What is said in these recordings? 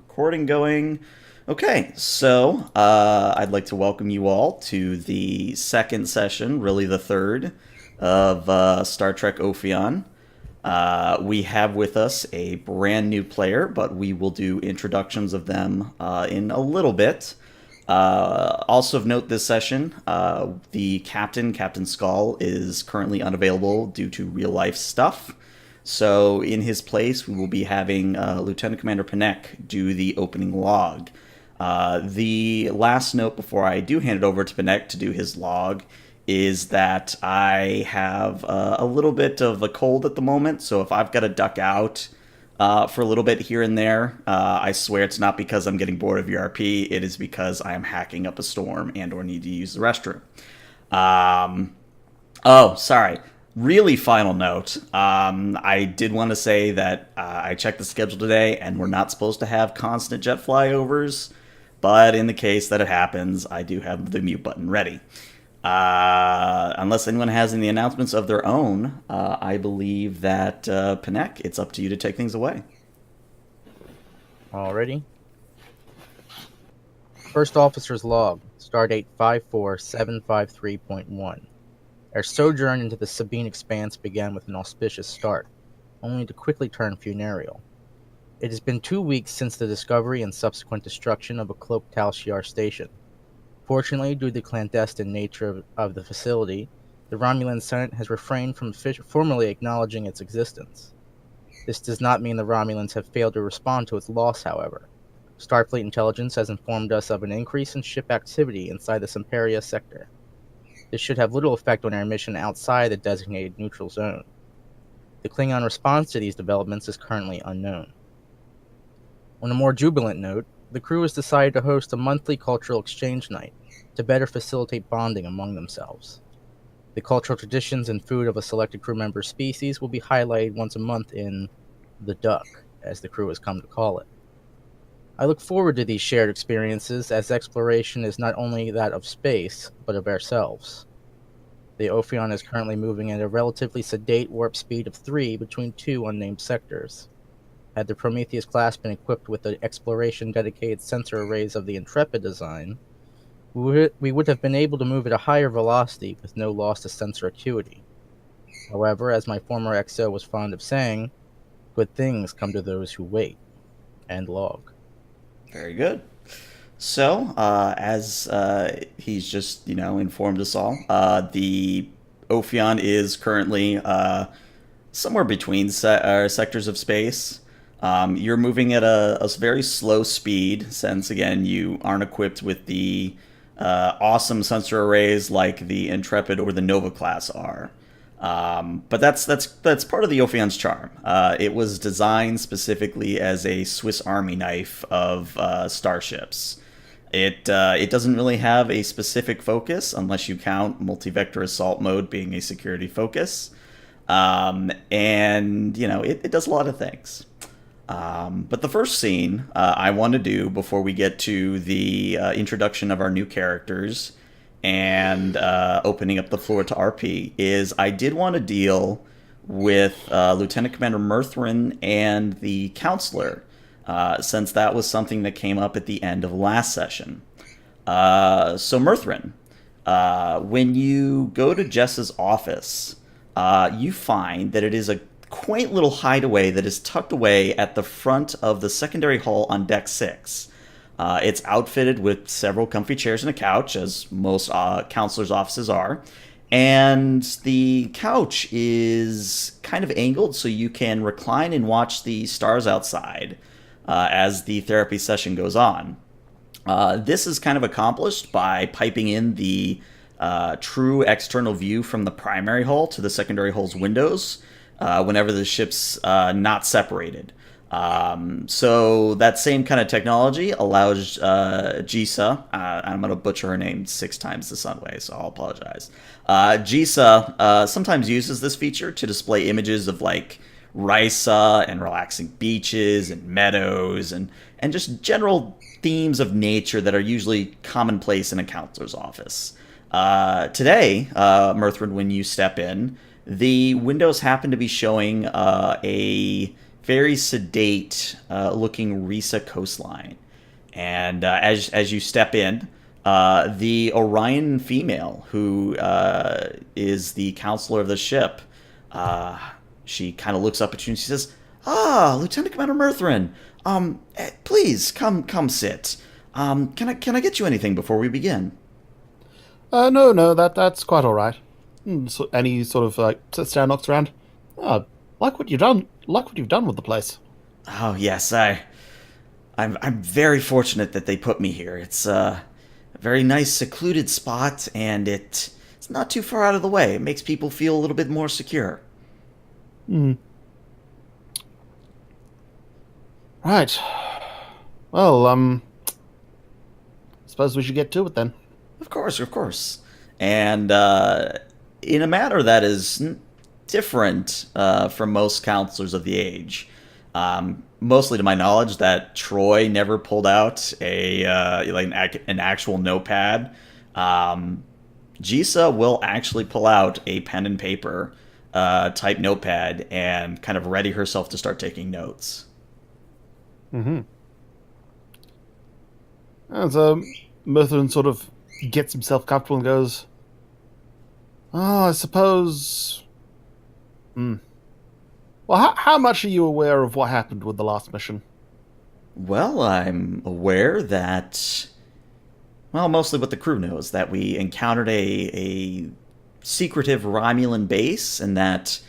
Recording going. Okay, so I'd like to welcome you all to the second session, really the third, of Star Trek Ophion. We have with us a brand new player, but we will do introductions of them in a little bit. Also of note this session, the captain, Captain Skull, is currently unavailable due to real life stuff. So in his place, we will be having Lieutenant Commander Panek do the opening log. The last note before I do hand it over to Panek to do his log is that I have a little bit of a cold at the moment, so if I've got to duck out for a little bit here and there, I swear it's not because I'm getting bored of URP, it is because I am hacking up a storm and or need to use the restroom. Oh, sorry. Really final note. I did want to say that I checked the schedule today, and we're not supposed to have constant jet flyovers. But in the case that it happens, I do have the mute button ready. Unless anyone has any announcements of their own, I believe that Panek, it's up to you to take things away. Alrighty. First Officer's Log, Stardate 54753.1. Our sojourn into the Sabine Expanse began with an auspicious start, only to quickly turn funereal. It has been 2 weeks since the discovery and subsequent destruction of a cloaked Tal Shiar station. Fortunately, due to the clandestine nature of the facility, the Romulan Senate has refrained from formally acknowledging its existence. This does not mean the Romulans have failed to respond to its loss, however. Starfleet intelligence has informed us of an increase in ship activity inside the Semperia sector. This should have little effect on our mission outside the designated neutral zone. The Klingon response to these developments is currently unknown. On a more jubilant note, the crew has decided to host a monthly cultural exchange night to better facilitate bonding among themselves. The cultural traditions and food of a selected crew member species will be highlighted once a month in The Duck, as the crew has come to call it. I look forward to these shared experiences, as exploration is not only that of space, but of ourselves. The Ophion is currently moving at a relatively sedate warp speed of 3 between two unnamed sectors. Had the Prometheus class been equipped with the exploration-dedicated sensor arrays of the Intrepid design, we would have been able to move at a higher velocity with no loss to sensor acuity. However, as my former XO was fond of saying, good things come to those who wait. End log. Very good. So, as he's just, informed us all, the Ophion is currently somewhere between sectors of space. You're moving at a very slow speed, since, again, you aren't equipped with the awesome sensor arrays like the Intrepid or the Nova class are. But that's part of the Ophion's charm. It was designed specifically as a Swiss Army knife of starships. It doesn't really have a specific focus unless you count multi-vector assault mode being a security focus. And it does a lot of things. But the first scene I want to do before we get to the introduction of our new characters and opening up the floor to RP is I did want to deal with Lieutenant Commander Murthrin and the Counselor, since that was something that came up at the end of last session. So Murthrin, when you go to Jess's office, you find that it is a quaint little hideaway that is tucked away at the front of the secondary hull on Deck 6. It's outfitted with several comfy chairs and a couch, as most counselors' offices are. And the couch is kind of angled so you can recline and watch the stars outside as the therapy session goes on. This is kind of accomplished by piping in the true external view from the primary hull to the secondary hull's windows whenever the ship's not separated. So that same kind of technology allows Jisa, I'm going to butcher her name 6 times the sun way, so I'll apologize. Jisa sometimes uses this feature to display images of like Risa and relaxing beaches and meadows and just general themes of nature that are usually commonplace in a counselor's office. Today, Murthrin, when you step in, the windows happen to be showing a very sedate looking Risa coastline. And as you step in, the Orion female, who is the counselor of the ship, uh, she kind of looks up at you and she says, "Ah, Lieutenant Commander Murthrin, please come sit. Can I get you anything before we begin?" No, that's quite all right. So any sort of sits down, knocks around. Oh, like what you've done. Like what you've done with the place. Oh yes, I'm very fortunate that they put me here. It's a very nice, secluded spot, and it's not too far out of the way. It makes people feel a little bit more secure. Hmm. Right. Well, suppose we should get to it then. Of course, of course. And in a manner that is different from most counselors of the age. Mostly to my knowledge, that Troy never pulled out an actual notepad. Jisa will actually pull out a pen and paper type notepad and kind of ready herself to start taking notes. Mm-hmm. And so Murthrin sort of gets himself comfortable and goes, "Oh, I suppose. Well, how much are you aware of what happened with the last mission?" Well, I'm aware that, well, mostly what the crew knows, that we encountered a secretive Romulan base, and that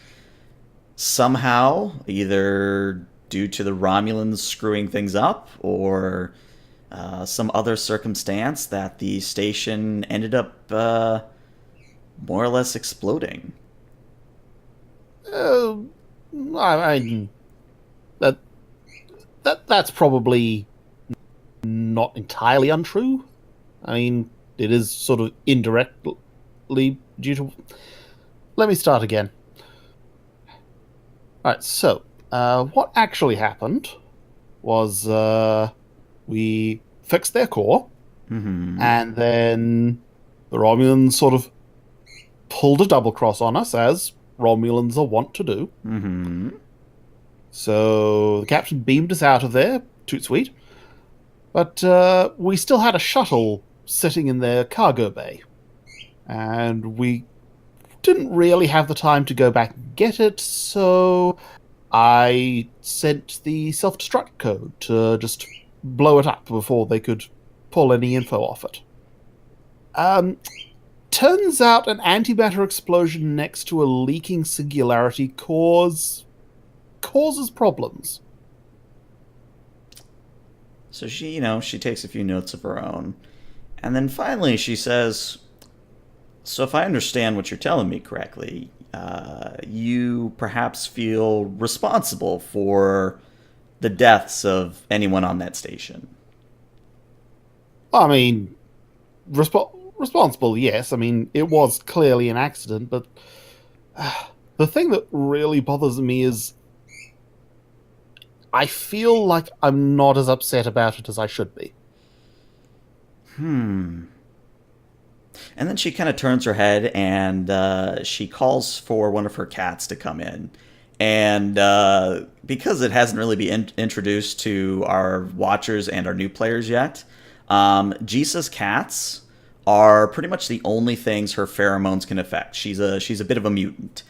somehow, either due to the Romulans screwing things up or some other circumstance, that the station ended up more or less exploding. Uh, I mean, that's probably not entirely untrue. I mean, it is sort of indirectly due to. Let me start again. Alright, so, what actually happened was we fixed their core, and then the Romulans sort of pulled a double cross on us, as Romulans are wont to do. So the captain beamed us out of there, toot sweet. But we still had a shuttle sitting in their cargo bay, and we didn't really have the time to go back and get it, so I sent the self-destruct code to just blow it up before they could pull any info off it. Turns out an antimatter explosion next to a leaking singularity causes problems. So she takes a few notes of her own. And then finally she says, "So if I understand what you're telling me correctly, you perhaps feel responsible for the deaths of anyone on that station." I mean, responsible, yes. I mean, it was clearly an accident, but the thing that really bothers me is I feel like I'm not as upset about it as I should be. And then she kind of turns her head and she calls for one of her cats to come in. And because it hasn't really been introduced to our watchers and our new players yet, Jisa's cats are pretty much the only things her pheromones can affect. She's a bit of a mutant.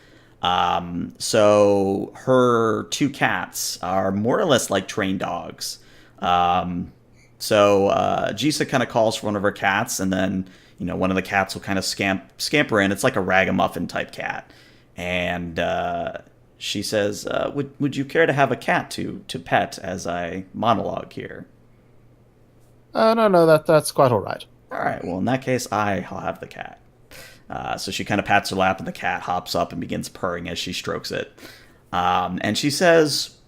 So her two cats are more or less like trained dogs. So Jisa kind of calls for one of her cats, and then one of the cats will kind of scamper in. It's like a ragamuffin type cat, and she says, "Would you care to have a cat to pet as I monologue here?" No, that's quite all right. All right. Well, in that case, I'll have the cat. So she kind of pats her lap, and the cat hops up and begins purring as she strokes it. And she says,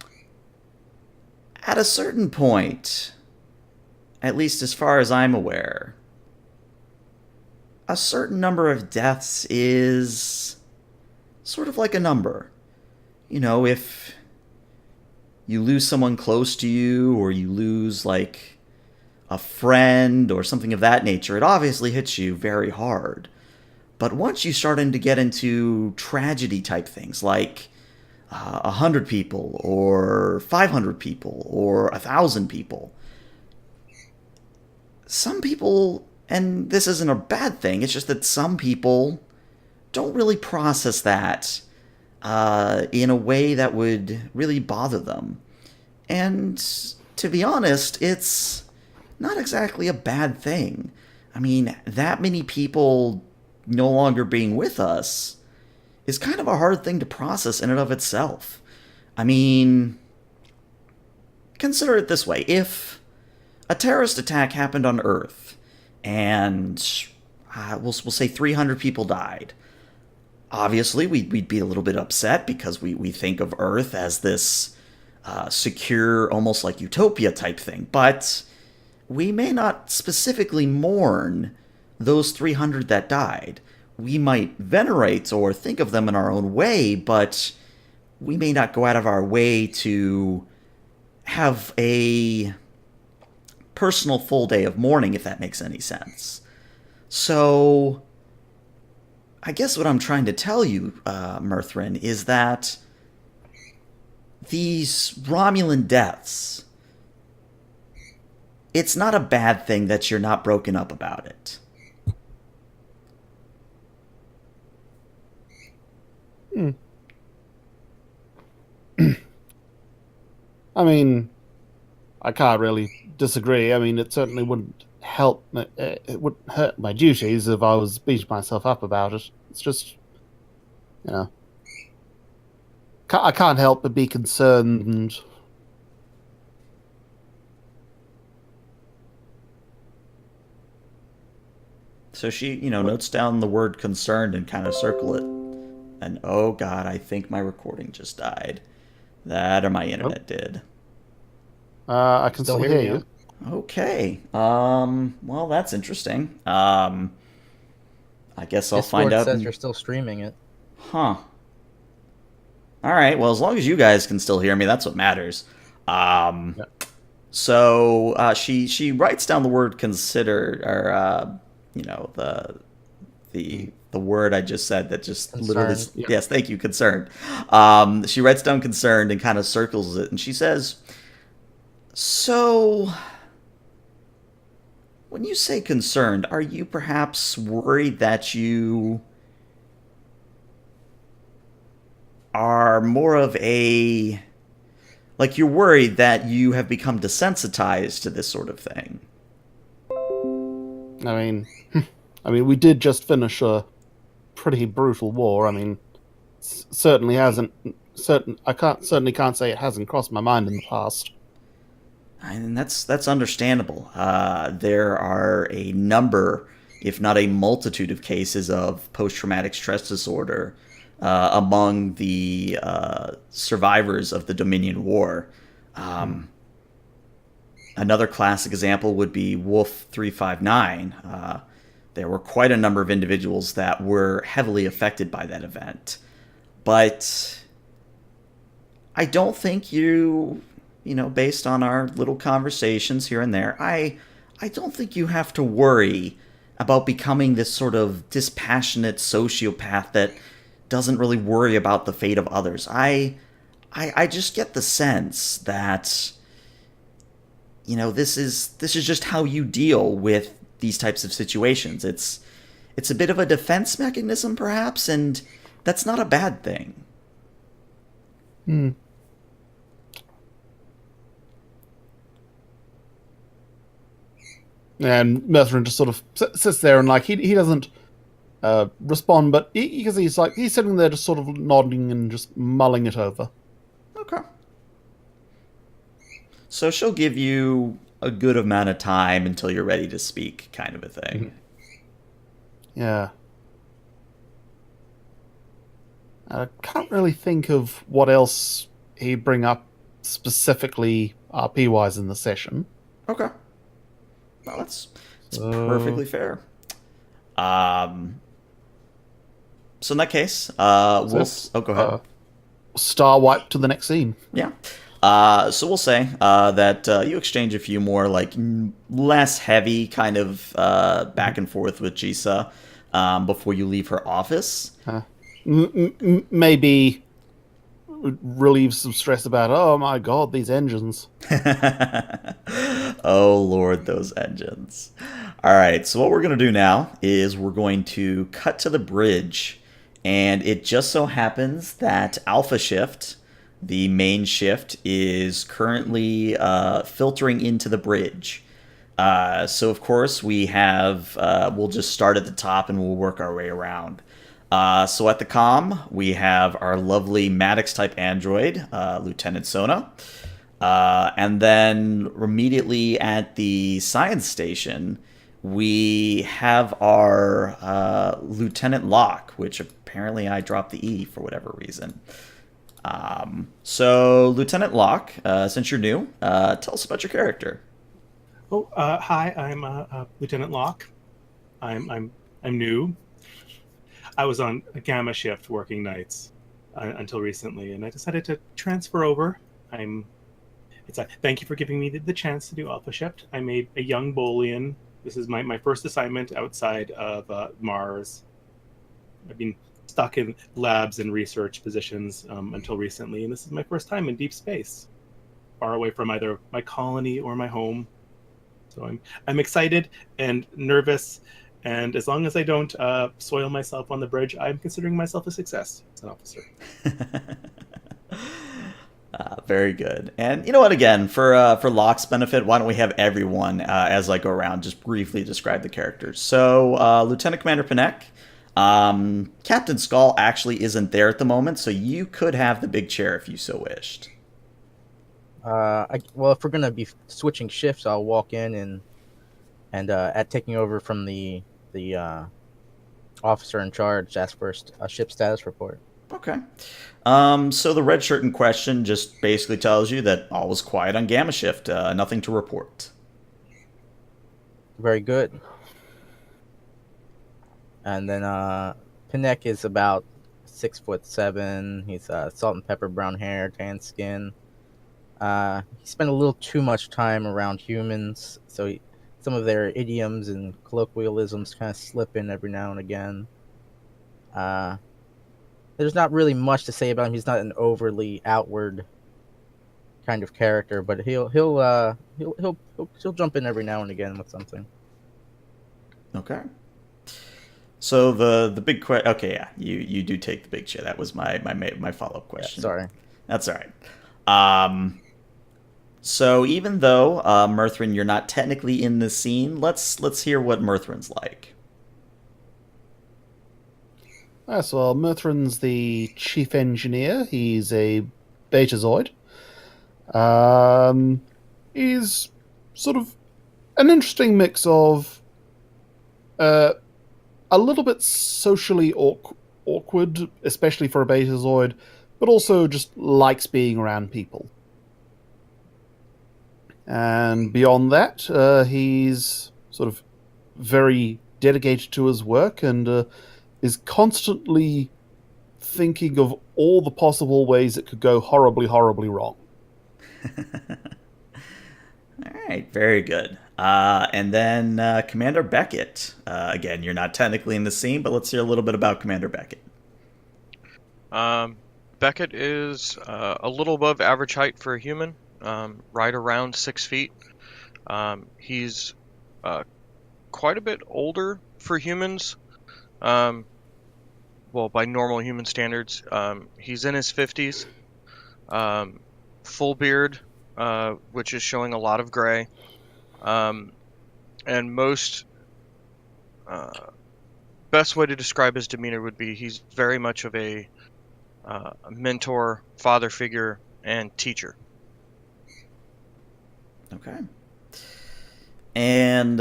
"At a certain point, at least as far as I'm aware, a certain number of deaths is sort of like a number. If you lose someone close to you, or you lose, like, a friend or something of that nature, it obviously hits you very hard. But once you start to get into tragedy type things, like 100 people or 500 people or 1,000 people. Some people, and this isn't a bad thing, it's just that some people don't really process that in a way that would really bother them. And to be honest, it's not exactly a bad thing. I mean, that many people no longer being with us is kind of a hard thing to process in and of itself. I mean, consider it this way. If a terrorist attack happened on Earth and we'll say 300 people died, obviously we'd be a little bit upset because we think of Earth as this secure, almost like utopia type thing. But we may not specifically mourn those 300 that died. We might venerate or think of them in our own way, but we may not go out of our way to have a personal full day of mourning, if that makes any sense. So, I guess what I'm trying to tell you, Mirthrin, is that these Romulan deaths, it's not a bad thing that you're not broken up about it. I mean, I can't really disagree. I mean, it certainly wouldn't help. It wouldn't hurt my duties if I was beating myself up about it. It's just, you know, I can't help but be concerned. And So she, notes down the word concerned and kind of circle it. And oh god, I think my recording just died. That or my internet did. I can still hear you. Okay. Well, that's interesting. I guess I'll find out. Says you're still streaming it. Huh. All right. Well, as long as you guys can still hear me, that's what matters. So she writes down the word considered, or the word I just said that just concerned. Literally. Yeah. Yes, thank you, concerned. She writes down concerned and kind of circles it, and she says, "So, when you say concerned, are you perhaps worried that you are more of a... like, you're worried that you have become desensitized to this sort of thing?" I mean, we did just finish a pretty brutal war. I mean, certainly hasn't. Certainly can't say it hasn't crossed my mind in the past. And that's understandable. There are a number, if not a multitude, of cases of post-traumatic stress disorder among the survivors of the Dominion War. Another classic example would be Wolf 359. There were quite a number of individuals that were heavily affected by that event. But I don't think based on our little conversations here and there, I don't think you have to worry about becoming this sort of dispassionate sociopath that doesn't really worry about the fate of others. I just get the sense that this is just how you deal with these types of situations. It's a bit of a defense mechanism, perhaps, and that's not a bad thing. Hmm. And Mertherin just sort of sits there and he doesn't respond, but because he's sitting there just sort of nodding and just mulling it over. Okay. So she'll give you a good amount of time until you're ready to speak, kind of a thing. Mm-hmm. Yeah. I can't really think of what else he'd bring up specifically RP-wise in the session. Okay. Well, that's perfectly fair. So in that case, go ahead. Star wipe to the next scene. Yeah. So we'll say that you exchange a few more, less heavy kind of back and forth with Jisa Uh, before you leave her office. maybe it relieves some stress about, oh my god, these engines. Oh Lord, those engines. All right, so what we're going to do now is we're going to cut to the bridge, and it just so happens that Alpha Shift, the main shift, is currently filtering into the bridge. So of course we have we'll just start at the top and we'll work our way around. So at the comm we have our lovely Maddox type android, Lieutenant Sona. And then immediately at the science station, we have our Lieutenant Locke, which apparently I dropped the E for whatever reason. So Lieutenant Locke, since you're new, tell us about your character. Oh, hi. I'm Lieutenant Locke. I'm new. I was on a gamma shift working nights until recently, and I decided to transfer over. Thank you for giving me the chance to do Alpha Shift. I'm a young Bolian. This is my first assignment outside of Mars. I've been stuck in labs and research positions until recently, and this is my first time in deep space, far away from either my colony or my home. So I'm excited and nervous, and as long as I don't soil myself on the bridge, I'm considering myself a success as an officer. Very good. And you know what? Again, for Locke's benefit, why don't we have everyone as I go around just briefly describe the characters? So, Lieutenant Commander Panek, Captain Skull actually isn't there at the moment, so you could have the big chair if you so wished. Well, if we're gonna be switching shifts, I'll walk in and at taking over from the officer in charge, ask for a ship status report. Okay. So the red shirt in question just basically tells you that all was quiet on Gamma Shift, nothing to report. Very good. And then Panek is about 6'7". He's salt and pepper brown hair, tan skin. He spent a little too much time around humans, so some of their idioms and colloquialisms kind of slip in every now and again. There's not really much to say about him. He's not an overly outward kind of character, but he'll jump in every now and again with something. Okay. So the big question. Okay, yeah, you do take the big chair. That was my follow up question. Yeah, sorry. That's all right. So even though Murthrin, you're not technically in this scene, let's hear what Murthrin's like. So Murthrin's the chief engineer. He's a Betazoid. He's sort of an interesting mix of a little bit socially awkward, especially for a Betazoid, but also just likes being around people. And beyond that, he's sort of very dedicated to his work and is constantly thinking of all the possible ways it could go horribly, horribly wrong. All right, very good. And then Commander Beckett. Again, you're not technically in the scene, but let's hear a little bit about Commander Beckett. Beckett is a little above average height for a human, right around 6 feet. He's quite a bit older for humans. Well, by normal human standards. He's in his 50s. Full beard, which is showing a lot of gray. And most best way to describe his demeanor would be he's very much of a mentor, father figure, and teacher. Okay. And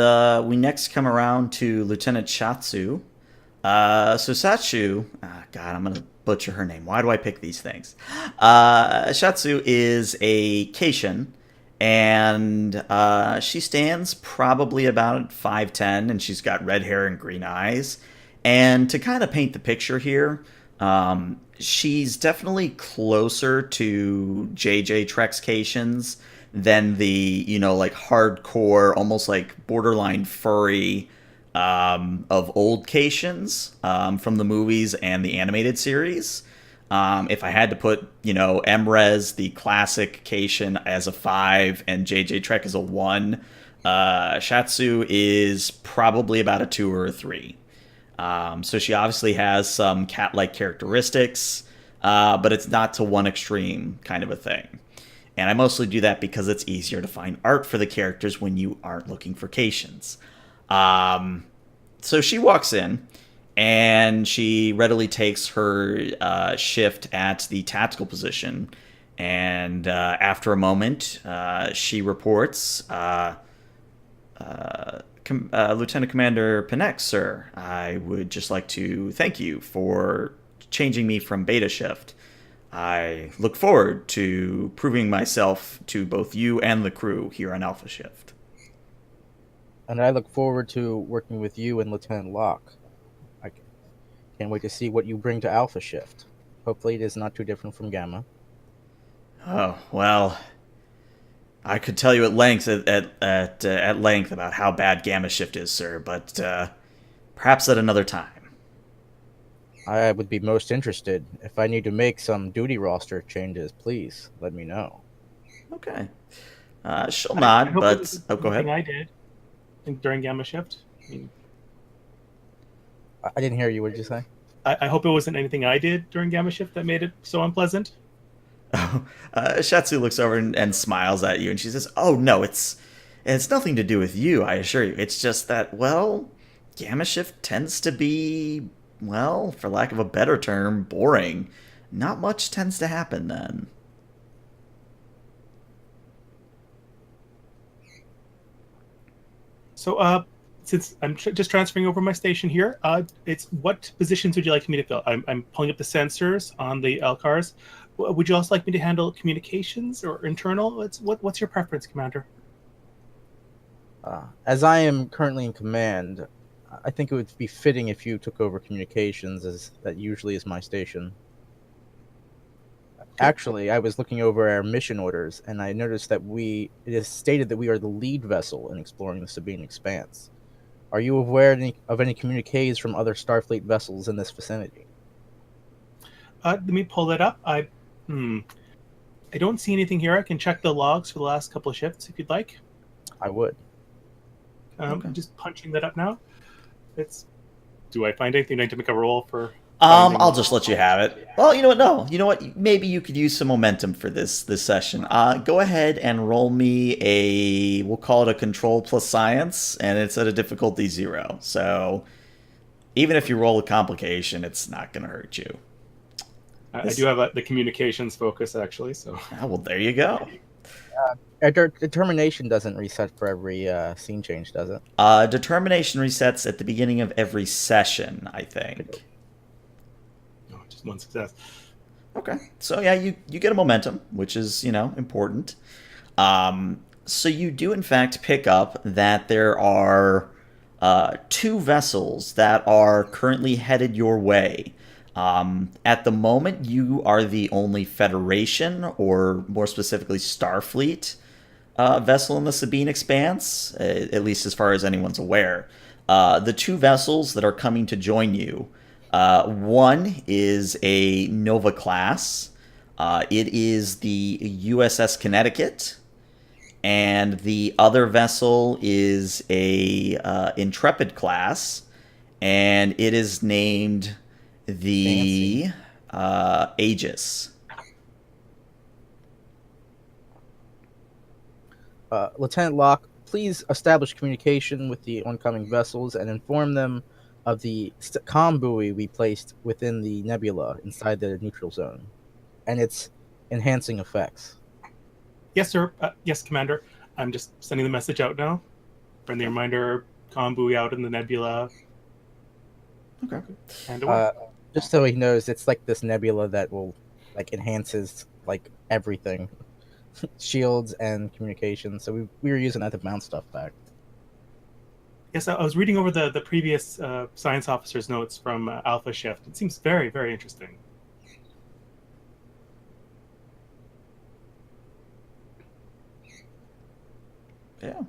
we next come around to Lieutenant Shatsu. So Satsu, God, I'm gonna butcher her name. Why do I pick these things? Shatsu is a Kaishan, and she stands probably about 5'10", and she's got red hair and green eyes. And to kind of paint the picture here, she's definitely closer to JJ Trek's Kaishans than the, like hardcore, almost like borderline furry of old Kaishans from the movies and the animated series. If I had to put, MRes, the classic Cation, as a 5 and JJ Trek as a 1, Shatsu is probably about a 2 or a 3. So she obviously has some cat-like characteristics, but it's not to one extreme kind of a thing. And I mostly do that because it's easier to find art for the characters when you aren't looking for Cations. So she walks in, and she readily takes her shift at the tactical position. And after a moment, she reports, Lieutenant Commander Panek, sir, I would just like to thank you for changing me from beta shift. I look forward to proving myself to both you and the crew here on Alpha Shift. And I look forward to working with you and Lieutenant Locke. I can't wait to see what you bring to Alpha Shift. Hopefully it is not too different from Gamma. Oh, well, I could tell you at length at length about how bad Gamma Shift is, sir, but perhaps at another time. I would be most interested. If I need to make some duty roster changes, please let me know. Okay. She'll nod, but go ahead. I did during Gamma Shift. I mean, I didn't hear you. What did you say? I hope it wasn't anything I did during Gamma Shift that made it so unpleasant. Shatsu looks over and smiles at you, and she says, "Oh no, it's nothing to do with you. I assure you. It's just that, well, Gamma Shift tends to be, well, for lack of a better term, boring. Not much tends to happen then." So, since I'm just transferring over my station here, it's what positions would you like me to fill? I'm pulling up the sensors on the LCARs. Would you also like me to handle communications or internal? What's your preference, Commander? As I am currently in command, I think it would be fitting if you took over communications, as that usually is my station. Actually, I was looking over our mission orders, and I noticed that it is stated that we are the lead vessel in exploring the Sabine Expanse. Are you aware of any communiques from other Starfleet vessels in this vicinity? Let me pull that up. I don't see anything here. I can check the logs for the last couple of shifts if you'd like. I would. Okay. I'm just punching that up now. Do I find anything? Do I need to make a roll for? I'll just let you have it. Well, you know what? No, you know what? Maybe you could use some momentum for this session. Go ahead and roll me we'll call it a control plus science, and it's at a difficulty 0. So even if you roll a complication, it's not going to hurt you. I do have the communications focus, actually. So. Well, there you go. Determination doesn't reset for every scene change, does it? Determination resets at the beginning of every session, I think. Oh, just one success. Okay. So yeah, you get a momentum, which is, important. So you do in fact pick up that there are 2 vessels that are currently headed your way. At the moment, you are the only Federation, or more specifically Starfleet, vessel in the Sabine Expanse, at least as far as anyone's aware. The 2 vessels that are coming to join you, one is a Nova class. It is the USS Connecticut, and the other vessel is a Intrepid class, and it is named the Aegis. Lieutenant Locke, please establish communication with the oncoming vessels and inform them of the comm buoy we placed within the nebula inside the neutral zone and its enhancing effects. Yes, sir. Yes, Commander. I'm just sending the message out now. Friendly reminder, comm buoy out in the nebula. Okay. And away. Just so he knows, it's like this nebula that will enhances everything, shields and communications. So we were using that to bounce stuff back. Yes, I was reading over the previous science officer's notes from Alpha Shift. It seems very, very interesting. Yeah.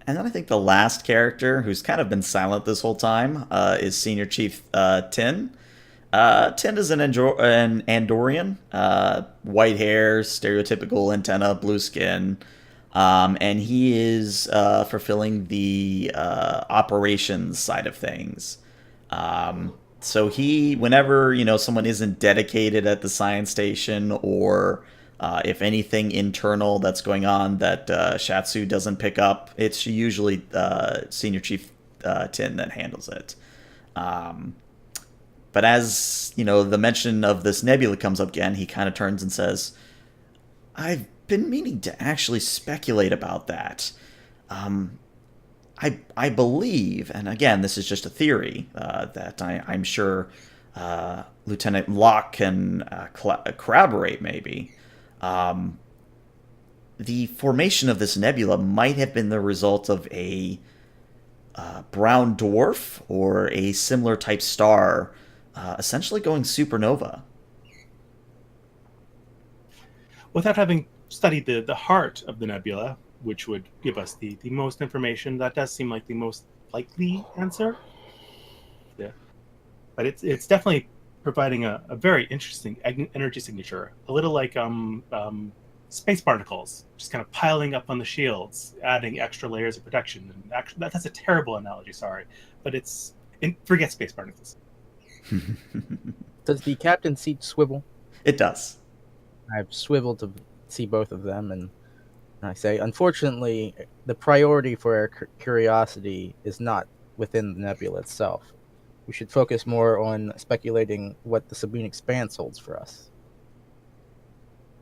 And then I think the last character, who's kind of been silent this whole time, is Senior Chief Tin. Tin is an Andorian, white hair, stereotypical antenna, blue skin, and he is fulfilling the operations side of things. So whenever someone isn't dedicated at the science station, or if anything internal that's going on that Shatsu doesn't pick up, it's usually Senior Chief Tin that handles it. But as the mention of this nebula comes up again, he kind of turns and says, "I've been meaning to actually speculate about that. I believe, and again, this is just a theory that I'm sure Lieutenant Locke can corroborate. Maybe the formation of this nebula might have been the result of a brown dwarf or a similar type star, essentially going supernova." Without having studied the heart of the nebula, which would give us the most information, that does seem like the most likely answer. Yeah, but it's definitely providing a very interesting energy signature, a little like space particles, just kind of piling up on the shields, adding extra layers of protection. And actually, that's a terrible analogy, sorry, but forget space particles. Does the captain's seat swivel? It does. I've swiveled to see both of them, and I say, unfortunately, the priority for our curiosity is not within the nebula itself. We should focus more on speculating what the Sabine Expanse holds for us.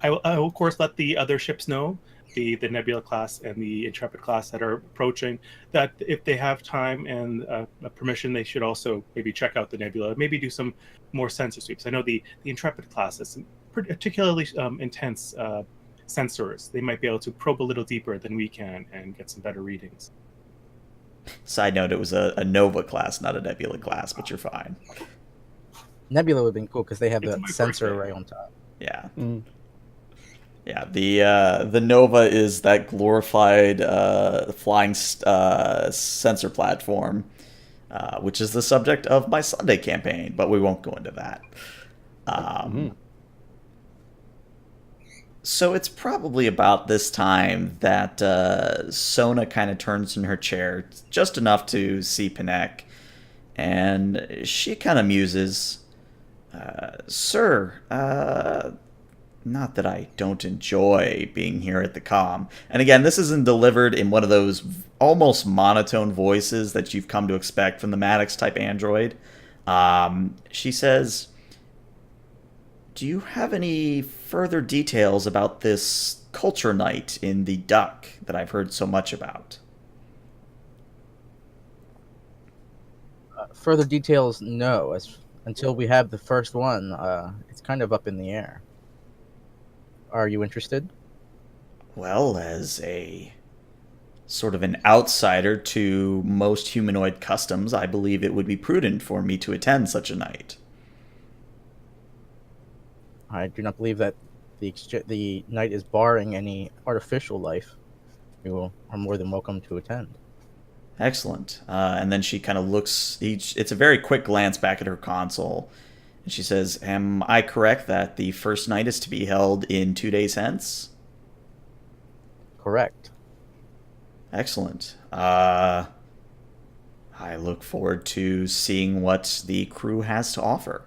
I will, of course, let the other ships know, the Nebula class and the Intrepid class that are approaching, that if they have time and permission, they should also maybe check out the nebula, maybe do some more sensor sweeps. I know the Intrepid class has some particularly intense sensors. They might be able to probe a little deeper than we can and get some better readings. Side note, it was a Nova class, not a Nebula class, but you're fine. Nebula would have been cool because they have It's the my sensor birthday. array on top. Yeah. Mm. Yeah, the Nova is that glorified flying sensor platform, which is the subject of my Sunday campaign, but we won't go into that. So it's probably about this time that Sona kind of turns in her chair just enough to see Panek, and she kind of muses, "Sir, not that I don't enjoy being here at the comm." And again, this isn't delivered in one of those almost monotone voices that you've come to expect from the Maddox type android. She says, "Do you have any further details about this culture night in the Duck that I've heard so much about?" Further details, no. Until we have the first one, it's kind of up in the air. Are you interested? Well, as a sort of an outsider to most humanoid customs, I believe it would be prudent for me to attend such a night. I do not believe that the night is barring any artificial life. You are more than welcome to attend. Excellent. And then she kind of looks, it's a very quick glance back at her console. And she says, "Am I correct that the first night is to be held in 2 days hence?" Correct. Excellent. I look forward to seeing what the crew has to offer.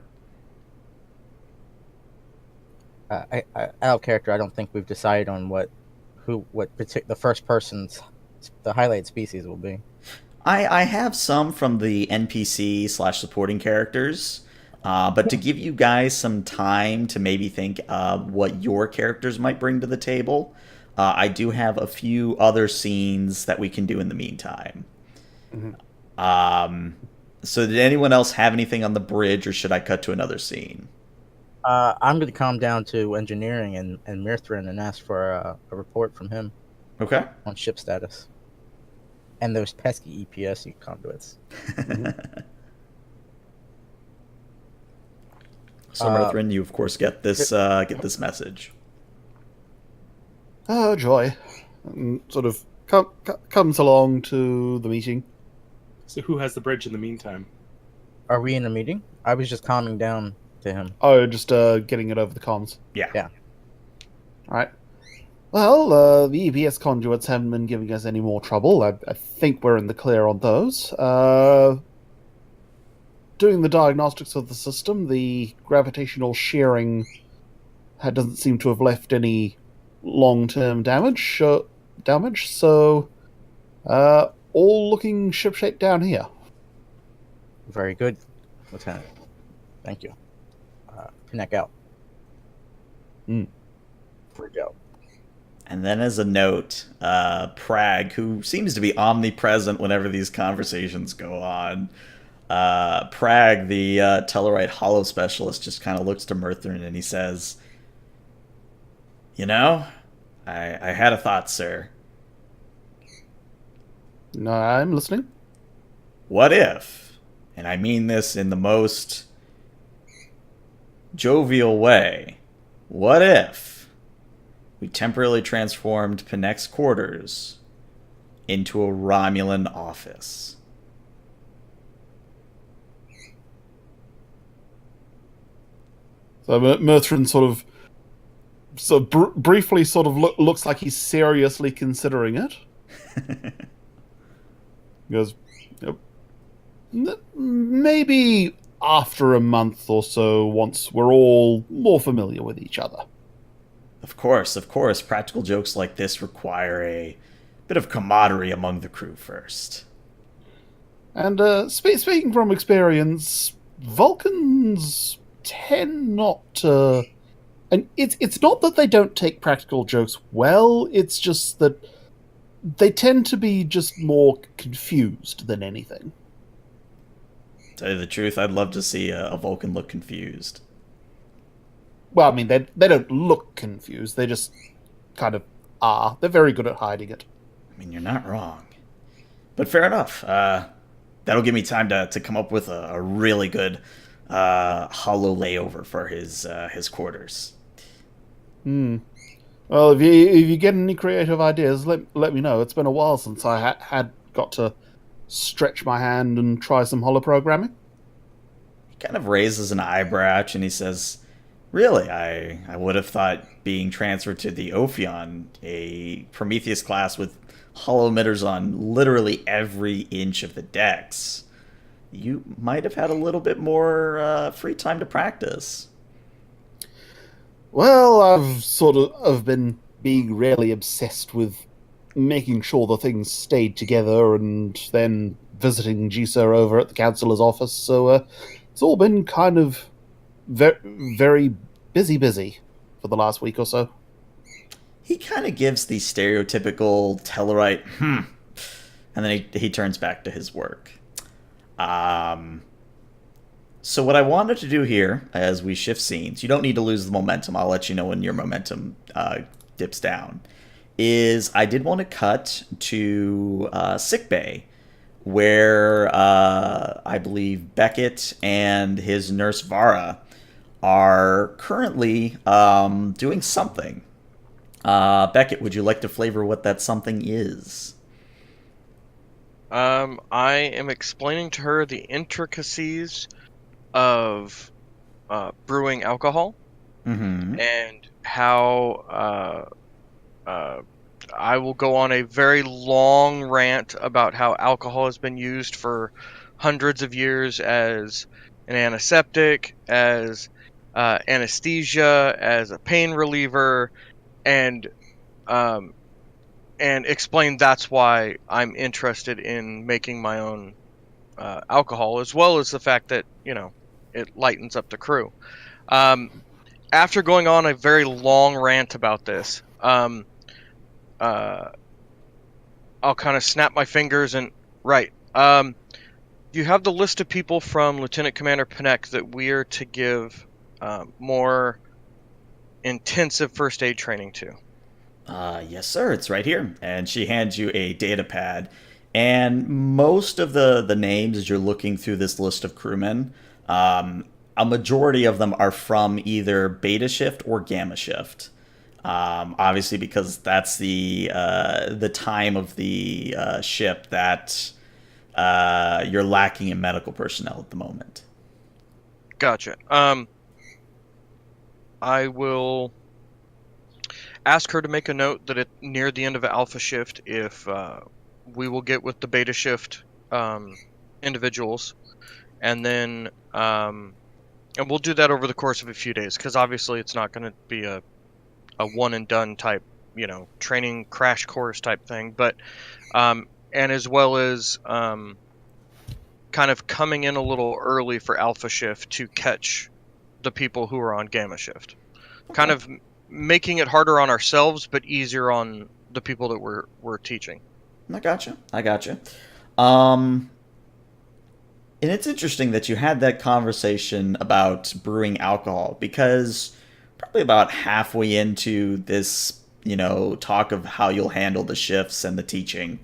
Out of character, I don't think we've decided on the first person's the highlight species will be. I have some from the NPC/supporting characters, but to give you guys some time to maybe think what your characters might bring to the table, I do have a few other scenes that we can do in the meantime. Mm-hmm. So did anyone else have anything on the bridge, or should I cut to another scene? I'm going to calm down to engineering and Mirthrin and ask for a report from him Okay. on ship status. And those pesky EPS conduits. So Mirthrin, you of course get this message. Oh, joy. And sort of comes along to the meeting. So who has the bridge in the meantime? Are we in a meeting? I was just calming down to him. Oh, just getting it over the comms. Yeah. Yeah. All right. Well, the EBS conduits haven't been giving us any more trouble. I think we're in the clear on those. Doing the diagnostics of the system, the gravitational shearing doesn't seem to have left any long-term damage. So, all looking shipshape down here. Very good, Lieutenant. Thank you. Connect out. Bridge out. And then as a note, Prag, who seems to be omnipresent whenever these conversations go on, Prag, the Tellarite Hollow Specialist, just kind of looks to Murthrin and he says, "You know, I had a thought, sir. No, I'm listening. What if, and I mean this in the most jovial way, what if we temporarily transformed Pinek's quarters into a Romulan office?" So Murthrin sort of briefly looks like he's seriously considering it. He goes, yep. Maybe after a month or so, once we're all more familiar with each other. Of course. Practical jokes like this require a bit of camaraderie among the crew first. And speaking from experience, Vulcans tend not to... And it's not that they don't take practical jokes well, it's just that they tend to be just more confused than anything. Tell you the truth, I'd love to see a Vulcan look confused. Well, I mean, they don't look confused, they just kind of are. They're very good at hiding it. I mean, you're not wrong. But fair enough. That'll give me time to come up with a really good hollow layover for his quarters. Well, if you get any creative ideas, let me know. It's been a while since I had got to stretch my hand and try some holoprogramming. He kind of raises an eyebrow and he says, "Really, I would have thought being transferred to the Ophion, a Prometheus class with hollow emitters on literally every inch of the decks, you might have had a little bit more free time to practice." Well, I've been being really obsessed with making sure the things stayed together and then visiting Gisa over at the councillor's office, so it's all been kind of very busy for the last week or so. He kind of gives the stereotypical Tellarite, and then he turns back to his work. So what I wanted to do here, as we shift scenes, you don't need to lose the momentum, I'll let you know when your momentum dips down, is I did want to cut to sickbay, where I believe Beckett and his nurse Vara are currently doing something. Beckett, would you like to flavor what that something is? I am explaining to her the intricacies of brewing alcohol, and how I will go on a very long rant about how alcohol has been used for hundreds of years as an antiseptic, as anesthesia, as a pain reliever, and explain that's why I'm interested in making my own alcohol, as well as the fact that, it lightens up the crew. After going on a very long rant about this, I'll kind of snap my fingers and, right, you have the list of people from Lieutenant Commander Pinek that we are to give more intensive first aid training to. Yes, sir. It's right here. And she hands you a data pad. And most of the names, as you're looking through this list of crewmen, a majority of them are from either Beta Shift or Gamma Shift. Obviously, because that's the time of the ship that you're lacking in medical personnel at the moment. Gotcha. I will ask her to make a note that near the end of Alpha Shift, if we will get with the Beta Shift individuals, and then and we'll do that over the course of a few days, because obviously it's not going to be a one and done type, training crash course type thing, but and as well as kind of coming in a little early for Alpha Shift to catch the people who are on Gamma Shift. Okay. Kind of making it harder on ourselves, but easier on the people that we're teaching. I gotcha. And it's interesting that you had that conversation about brewing alcohol, because probably about halfway into this, talk of how you'll handle the shifts and the teaching,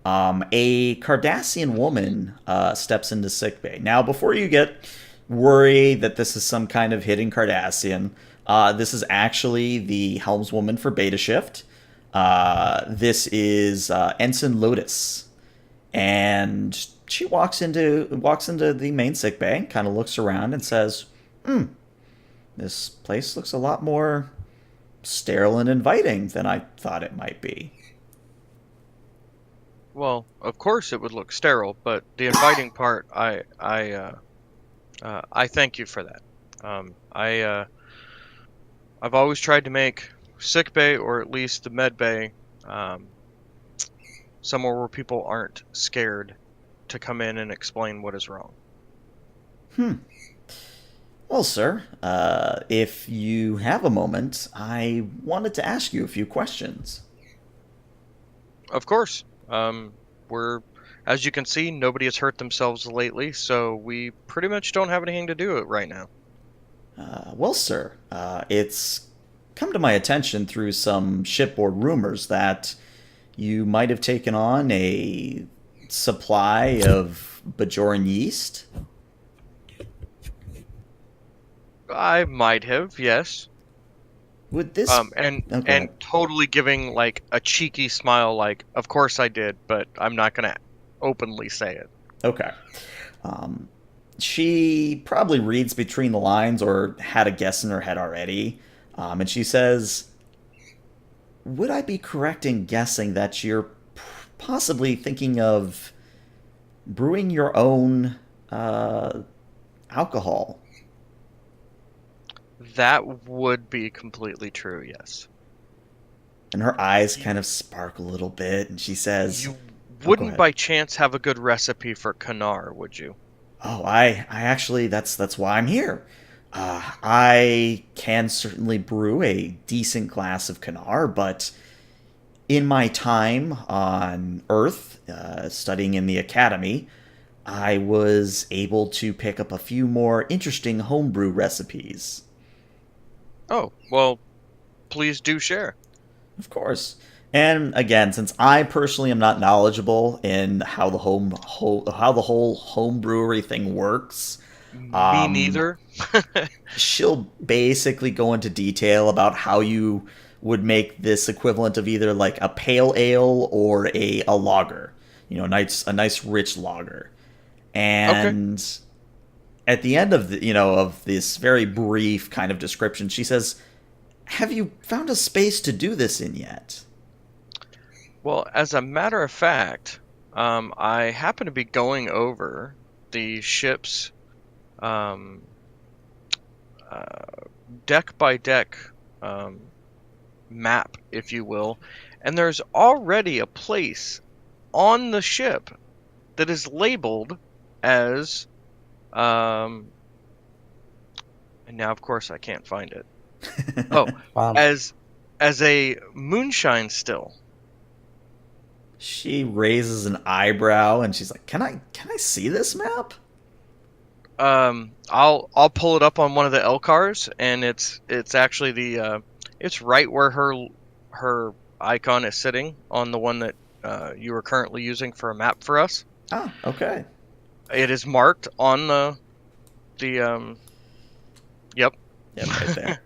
a Cardassian woman steps into sickbay. Now, before you get worried that this is some kind of hidden Cardassian, this is actually the helmswoman for Beta Shift. This is Ensign Lotus, and she walks into the main sickbay, kind of looks around and says, this place looks a lot more sterile and inviting than I thought it might be. Well, of course it would look sterile, but the inviting part, I thank you for that. I've always tried to make sickbay, or at least the medbay, somewhere where people aren't scared to come in and explain what is wrong. Well, sir, if you have a moment, I wanted to ask you a few questions. Of course. As you can see, nobody has hurt themselves lately, so we pretty much don't have anything to do right now. Well, sir, it's come to my attention through some shipboard rumors that you might have taken on a supply of Bajoran yeast. I might have, yes. Would this and totally giving like a cheeky smile, like, of course I did, but I'm not gonna openly say it. Okay. She probably reads between the lines, or had a guess in her head already. And she says, would I be correct in guessing that you're possibly thinking of brewing your own alcohol? That would be completely true, yes. And her eyes kind of sparkle a little bit, and she says, you wouldn't by chance have a good recipe for Kanar, would you? Oh, I actually, that's why I'm here. I can certainly brew a decent glass of Kanar, but in my time on Earth, studying in the academy, I was able to pick up a few more interesting homebrew recipes. Oh, well, please do share. Of course. And again, since I personally am not knowledgeable in how the whole home brewery thing works, me neither. She'll basically go into detail about how you would make this equivalent of either like a pale ale or a lager, a nice rich lager. And at the end of of this very brief kind of description, she says, "Have you found a space to do this in yet?" Well, as a matter of fact, I happen to be going over the ship's deck by deck map, if you will, and there's already a place on the ship that is labeled as and now of course I can't find it. As a moonshine still. She raises an eyebrow and she's like, "Can I see this map?" I'll pull it up on one of the LCARs, and it's actually it's right where her icon is sitting on the one that you are currently using for a map for us. Ah, okay. It is marked on the yep right there.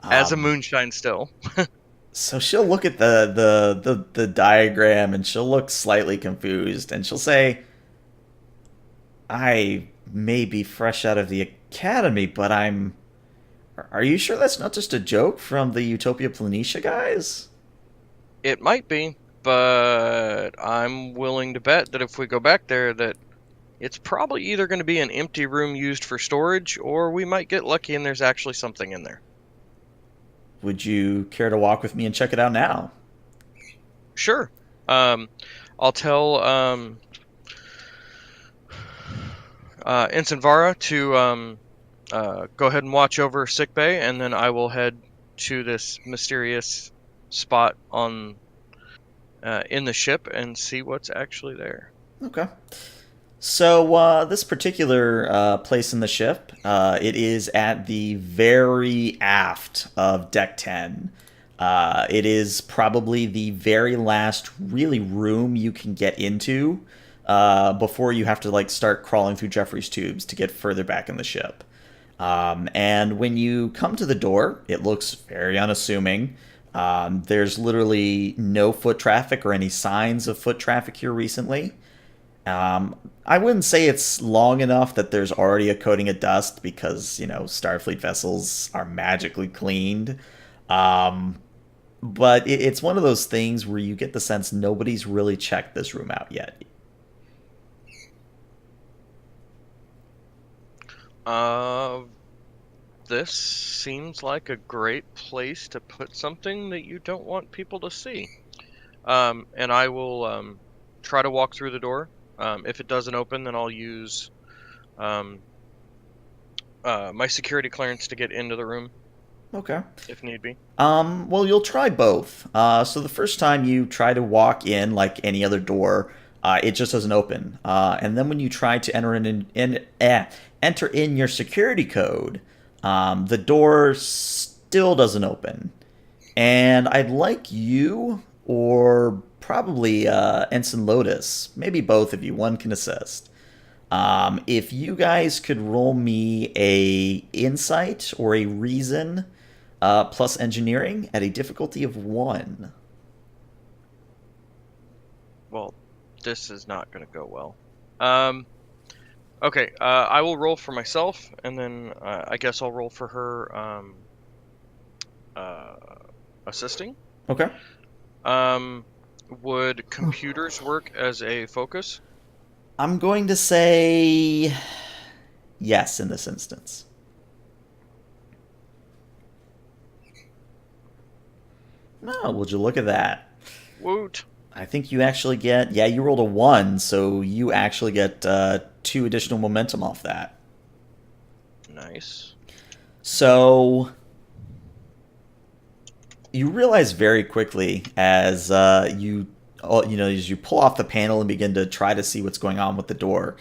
as a moonshine still. So she'll look at the diagram and she'll look slightly confused and she'll say, I may be fresh out of the academy, but I'm. Are you sure that's not just a joke from the Utopia Planitia guys? It might be, but I'm willing to bet that if we go back there, that it's probably either going to be an empty room used for storage, or we might get lucky and there's actually something in there. Would you care to walk with me and check it out now? Sure. I'll tell Ensign Vara to go ahead and watch over sickbay, and then I will head to this mysterious spot on in the ship and see what's actually there. Okay. So this particular place in the ship, it is at the very aft of Deck 10. It is probably the very last really room you can get into before you have to like start crawling through Jeffrey's tubes to get further back in the ship. And when you come to the door, it looks very unassuming. There's literally no foot traffic or any signs of foot traffic here recently. I wouldn't say it's long enough that there's already a coating of dust because, Starfleet vessels are magically cleaned. But it's one of those things where you get the sense nobody's really checked this room out yet. This seems like a great place to put something that you don't want people to see. And I will try to walk through the door. If it doesn't open, then I'll use my security clearance to get into the room. Okay. If need be. Well, you'll try both. So the first time you try to walk in like any other door, it just doesn't open. And then when you try to enter in your security code, the door still doesn't open. And I'd like you, or probably Ensign Lotus, maybe both of you, one can assist. If you guys could roll me a insight or a reason plus engineering at a difficulty of 1. Well, this is not going to go well. Okay, I will roll for myself, and then I guess I'll roll for her assisting. Okay. Would computers work as a focus? I'm going to say yes in this instance. Oh, would you look at that? Woot. I think you actually get... Yeah, you rolled a 1, so you actually get 2 additional momentum off that. Nice. So... You realize very quickly as as you pull off the panel and begin to try to see what's going on with the door,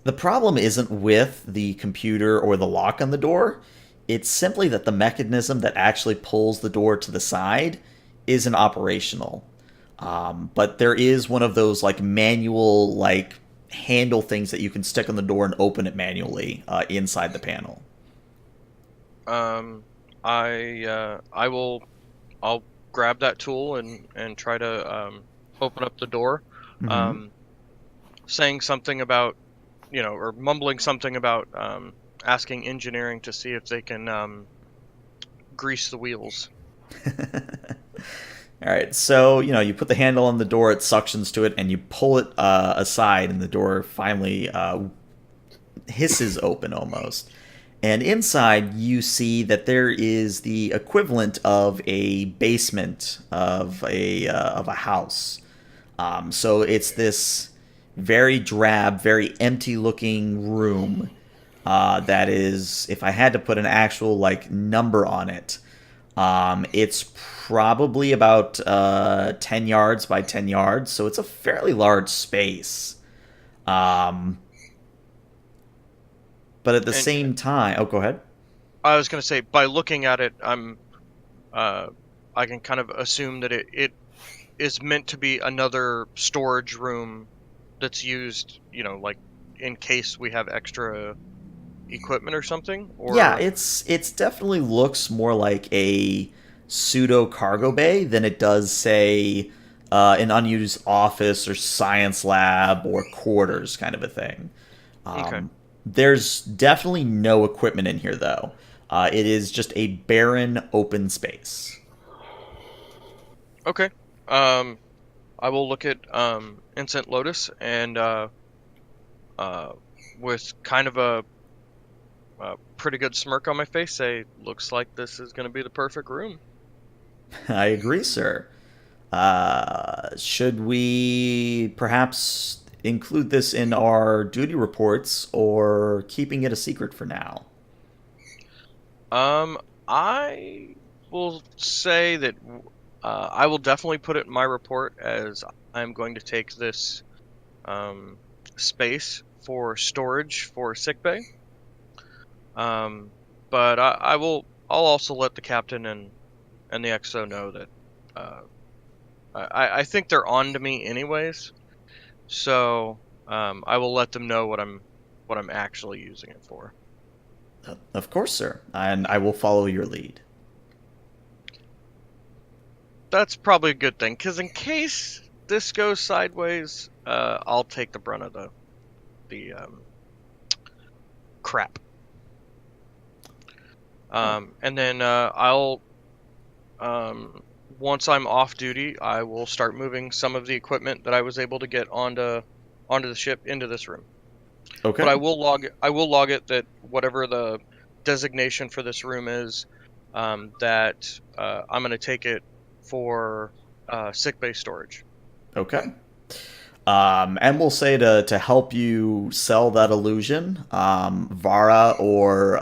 the problem isn't with the computer or the lock on the door. It's simply that the mechanism that actually pulls the door to the side isn't operational. But there is one of those like manual like handle things that you can stick on the door and open it manually inside the panel. I'll grab that tool and try to open up the door, saying something about, or mumbling something about asking engineering to see if they can grease the wheels. All right, so you put the handle on the door, it suctions to it, and you pull it aside, and the door finally hisses open almost. And inside, you see that there is the equivalent of a basement of a house. So it's this very drab, very empty-looking room that is, if I had to put an actual like number on it, it's probably about 10 yards by 10 yards. So it's a fairly large space. But at the same time... Oh, go ahead. I was going to say, by looking at it, I can kind of assume that it is meant to be another storage room that's used, like in case we have extra equipment or something? Or... Yeah, it's definitely looks more like a pseudo cargo bay than it does, say, an unused office or science lab or quarters kind of a thing. Okay. There's definitely no equipment in here, though. It is just a barren open space. Okay. I will look at Incent Lotus and with kind of a pretty good smirk on my face, say, "Looks like this is going to be the perfect room." I agree, sir. Should we perhaps include this in our duty reports or keeping it a secret for now? I will say that I will definitely put it in my report as I'm going to take this space for storage for sickbay. But I'll also let the captain and the XO know that I think they're on to me anyways. So I will let them know what I'm actually using it for. Of course, sir. And I will follow your lead. That's probably a good thing, because in case this goes sideways, I'll take the brunt of the crap. And then I'll once I'm off duty, I will start moving some of the equipment that I was able to get onto the ship into this room. Okay. But I will log it that whatever the designation for this room is, that I'm going to take it for sickbay storage. Okay. And we'll say to help you sell that illusion, Vara or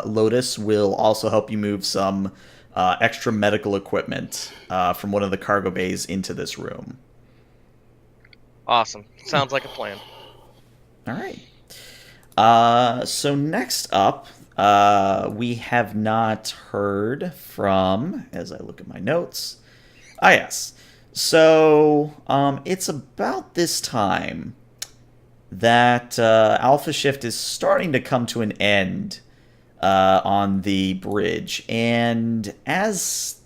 Lotus will also help you move some extra medical equipment from one of the cargo bays into this room. Awesome. Sounds like a plan. All right. So next up, we have not heard from, as I look at my notes. Yes. So, it's about this time that Alpha Shift is starting to come to an end on the bridge. And as,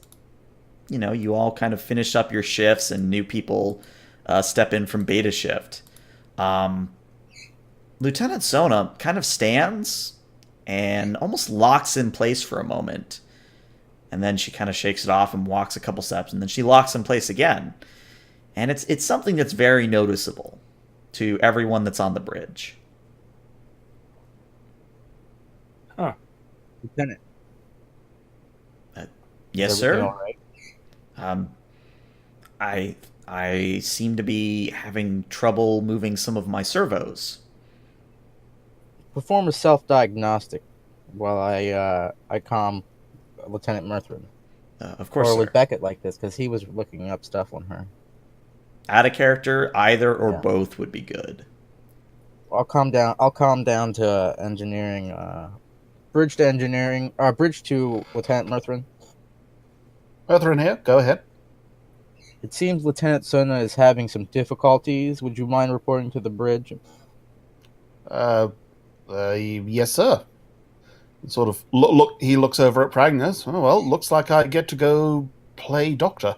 you all kind of finish up your shifts and new people step in from Beta Shift, Lieutenant Sona kind of stands and almost locks in place for a moment. And then she kind of shakes it off and walks a couple steps, and then she locks in place again. And it's something that's very noticeable to everyone that's on the bridge. Huh. Lieutenant. Yes, Is sir. everything all right? I seem to be having trouble moving some of my servos. Perform a self-diagnostic while I calm Lieutenant Murthrin. Of course, or sir. with Beckett like this, because he was looking up stuff on her. Out of character, either or Yeah. both would be good. I'll calm down to engineering. Bridge to engineering. Bridge to Lieutenant Murthrin. Murthrin here. Go ahead. It seems Lieutenant Sona is having some difficulties. Would you mind reporting to the bridge? Yes, sir. Sort of look. He looks over at Pragnas. Oh, well, looks like I get to go play doctor.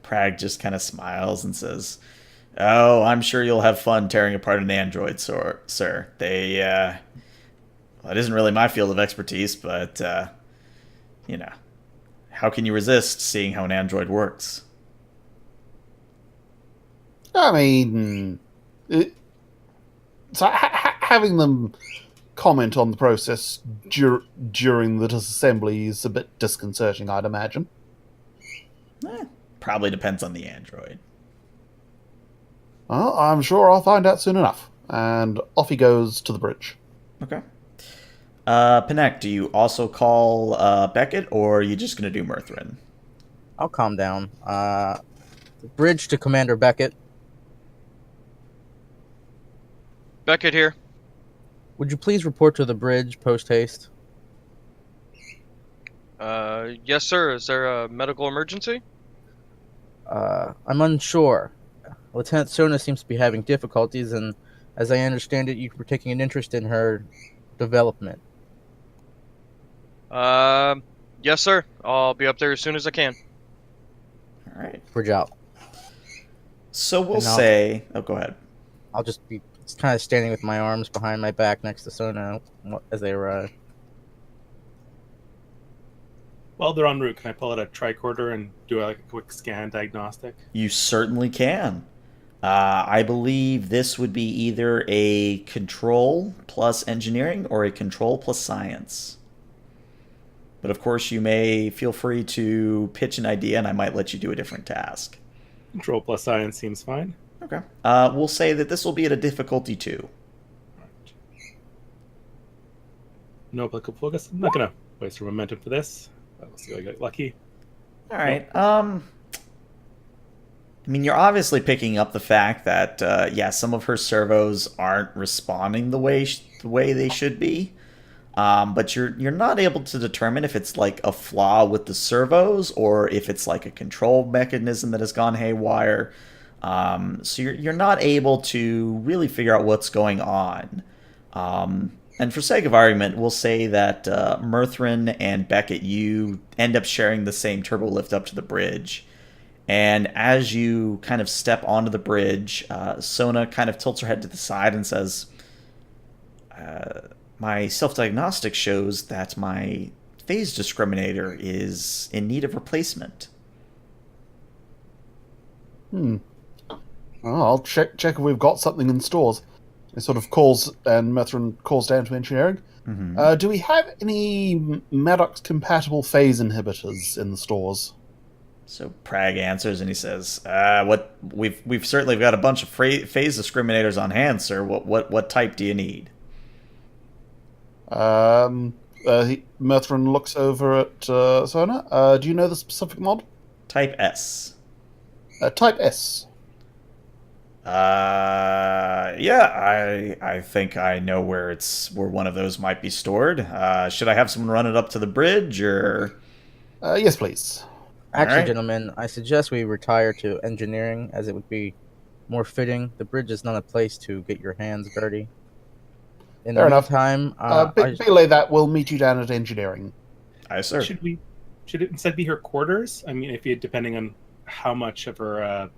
Prag just kind of smiles and says, "Oh, I'm sure you'll have fun tearing apart an android, sir. They, well, it isn't really my field of expertise, but, how can you resist seeing how an android works?" I mean, having them comment on the process during the disassembly is a bit disconcerting, I'd imagine. Probably depends on the android. Well, I'm sure I'll find out soon enough. And off he goes to the bridge. Okay. Panek, do you also call Beckett, or are you just going to do Murthrin? I'll calm down. Bridge to Commander Beckett. Beckett here. Would you please report to the bridge post haste? Yes, sir. Is there a medical emergency? I'm unsure. Lieutenant Sona seems to be having difficulties, and as I understand it, you were taking an interest in her development. Yes, sir. I'll be up there as soon as I can. All right. Bridge out. So we'll And say... Oh, go ahead. I'll just be kind of standing with my arms behind my back next to Sona as they arrive. While they're en route, can I pull out a tricorder and do a quick scan diagnostic? You certainly can. I believe this would be either a control plus engineering or a control plus science. But of course, you may feel free to pitch an idea, and I might let you do a different task. Control plus science seems fine. Okay. We'll say that this will be at a difficulty 2. Right. No applicable focus. I'm not going to waste our momentum for this. We'll see if I get lucky. All right. I mean, you're obviously picking up the fact that, some of her servos aren't responding the way they should be. But you're not able to determine if it's like a flaw with the servos or if it's like a control mechanism that has gone haywire. So you're not able to really figure out what's going on. And for sake of argument, we'll say that Murthrin and Beckett, you end up sharing the same turbo lift up to the bridge. And as you kind of step onto the bridge, Sona kind of tilts her head to the side and says, my self-diagnostic shows that my phase discriminator is in need of replacement. Well, I'll check if we've got something in stores. It sort of calls, and Methrin calls down to engineering. Mm-hmm. Do we have any Maddox-compatible phase inhibitors in the stores? So Prag answers and he says, "What we've certainly got a bunch of phase discriminators on hand, sir. What type do you need?" Murthrin looks over at Sona. Do you know the specific mod? Type S. Type S. I think I know where one of those might be stored. Should I have someone run it up to the bridge, or? Yes, please. Actually, right. gentlemen, I suggest we retire to engineering, as it would be more fitting. The bridge is not a place to get your hands dirty. In Fair the enough. meantime, Belay that, we'll meet you down at engineering. Aye, sir. Should it instead be her quarters? I mean, depending on how much of her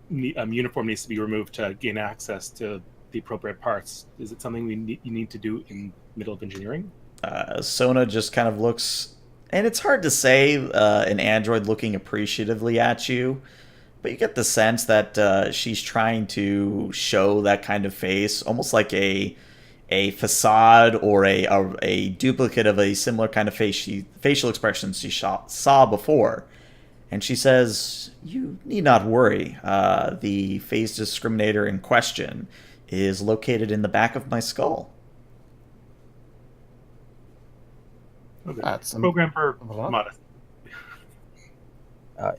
uniform needs to be removed to gain access to the appropriate parts, is it something you need to do in middle of engineering? Sona just kind of looks, and it's hard to say, an android looking appreciatively at you, but you get the sense that she's trying to show that kind of face, almost like a facade or a duplicate of a similar kind of facial expression she saw before. And she says, "You need not worry. The phase discriminator in question is located in the back of my skull." Okay. That's Program for modest.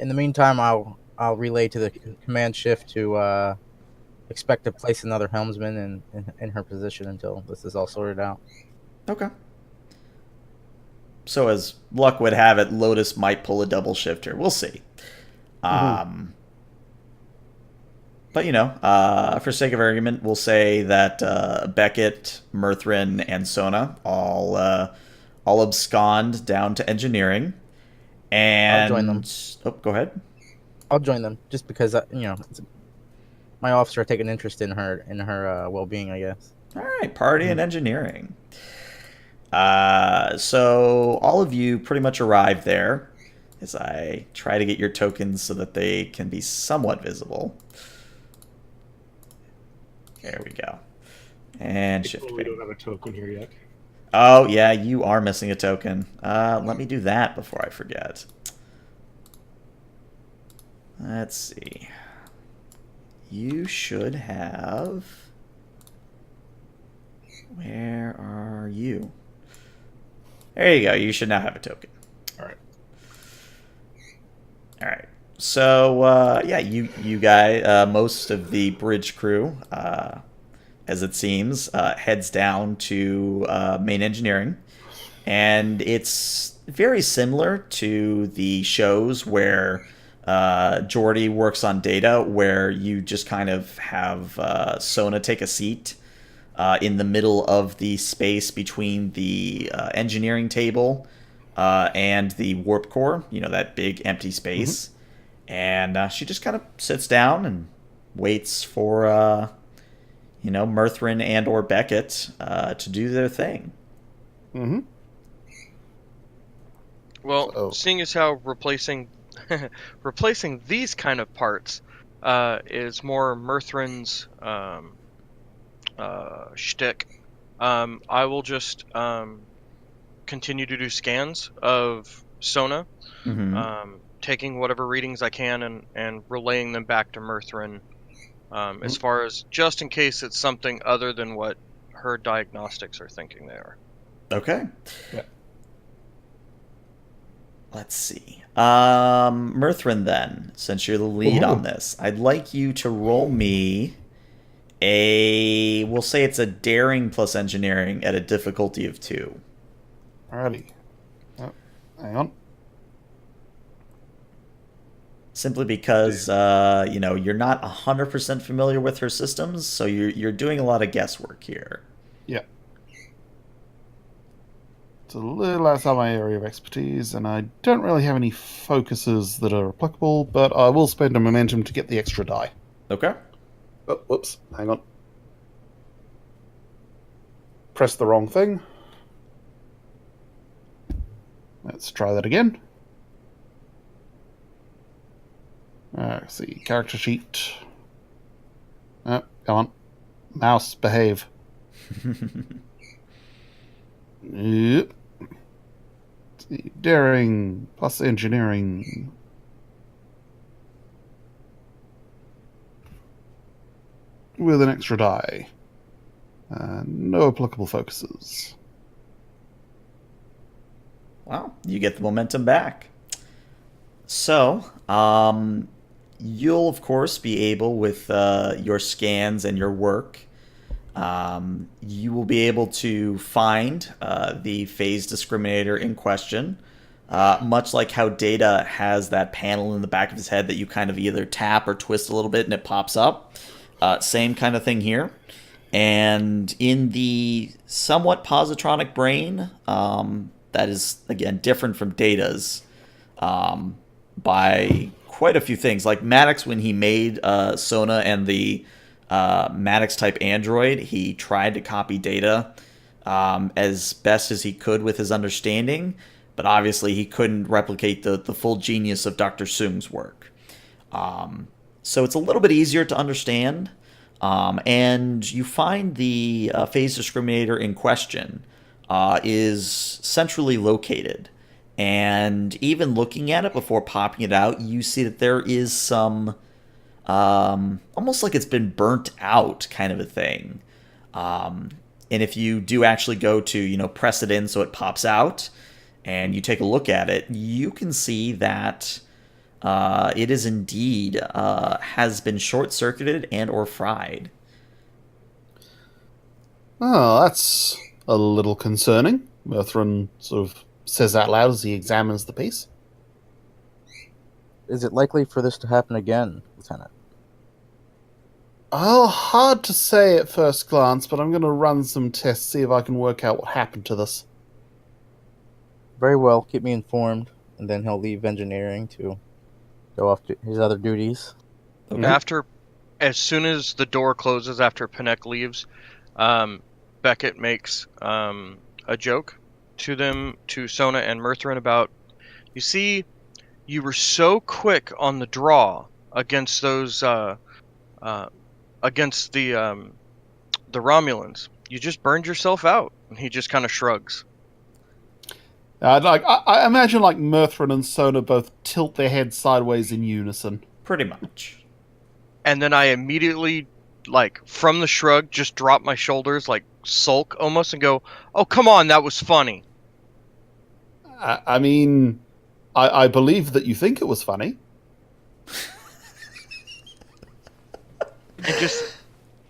in the meantime, I'll relay to the command shift to expect to place another helmsman in her position until this is all sorted out. Okay. So as luck would have it, Lotus might pull a double shifter. We'll see. But, for sake of argument, we'll say that Beckett, Murthrin, and Sona all abscond down to engineering. And I'll join them. Oh, go ahead. I'll join them just because my officer take an interest in her well-being, I guess. All right, party and engineering. So all of you pretty much arrive there as I try to get your tokens so that they can be somewhat visible. There we go. And shift We don't have a token here yet. Oh, yeah, you are missing a token. Let me do that before I forget. Let's see. You should have... Where are you? There you go. You should now have a token. All right. All right. So, you guys, most of the bridge crew, as it seems, heads down to main engineering. And it's very similar to the shows where Jordy works on data, where you just kind of have Sona take a seat in the middle of the space between the engineering table and the warp core, that big empty space. And she just kind of sits down and waits for, Murthrin and or Beckett to do their thing. Mm-hmm. Well, seeing as how replacing these kind of parts is more Murthrin's shtick, I will just continue to do scans of Sona, taking whatever readings I can and relaying them back to Murthrin, as far as just in case it's something other than what her diagnostics are thinking they are. Okay. Yeah. Let's see. Murthrin, then, since you're the lead on this, I'd like you to roll me we'll say it's a daring plus engineering at a difficulty of 2. Alrighty. Oh, hang on. Simply because, you're not 100% familiar with her systems, so you're doing a lot of guesswork here. Yeah. It's a little outside my area of expertise, and I don't really have any focuses that are applicable, but I will spend a momentum to get the extra die. Okay. Oh, whoops. Hang on. Press the wrong thing. Let's try that again. Let's see. Character sheet. Oh, come on. Mouse, behave. Yep. Let's see. Daring plus engineering. With an extra die. No applicable focuses. Wow, you get the momentum back. So, you'll of course be able, with your scans and your work, you will be able to find the phase discriminator in question. Much like how Data has that panel in the back of his head that you kind of either tap or twist a little bit and it pops up. Same kind of thing here. And in the somewhat positronic brain, that is, again, different from Data's by quite a few things. Like Maddox, when he made Sona and the Maddox-type android, he tried to copy Data as best as he could with his understanding, but obviously he couldn't replicate the full genius of Dr. Soong's work. So it's a little bit easier to understand. And you find the phase discriminator in question is centrally located. And even looking at it before popping it out, you see that there is some, almost like it's been burnt out kind of a thing. And if you do actually go to, press it in so it pops out, and you take a look at it, you can see that it is indeed has been short-circuited and or fried. Oh, that's a little concerning. Murthrin sort of says out loud as he examines the piece. Is it likely for this to happen again, Lieutenant? Oh, hard to say at first glance, but I'm going to run some tests, see if I can work out what happened to this. Very well, keep me informed, and then he'll leave engineering to go off to his other duties. Okay. As soon as the door closes after Panek leaves, Beckett makes a joke to Sona and Murthrin about, you see, you were so quick on the draw against those against the Romulans. You just burned yourself out. And he just kind of shrugs. I imagine like Murthrin and Sona both tilt their heads sideways in unison. Pretty much. And then I immediately, from the shrug, just drop my shoulders, sulk almost, and go, "Oh, come on, that was funny." I mean, I believe that you think it was funny.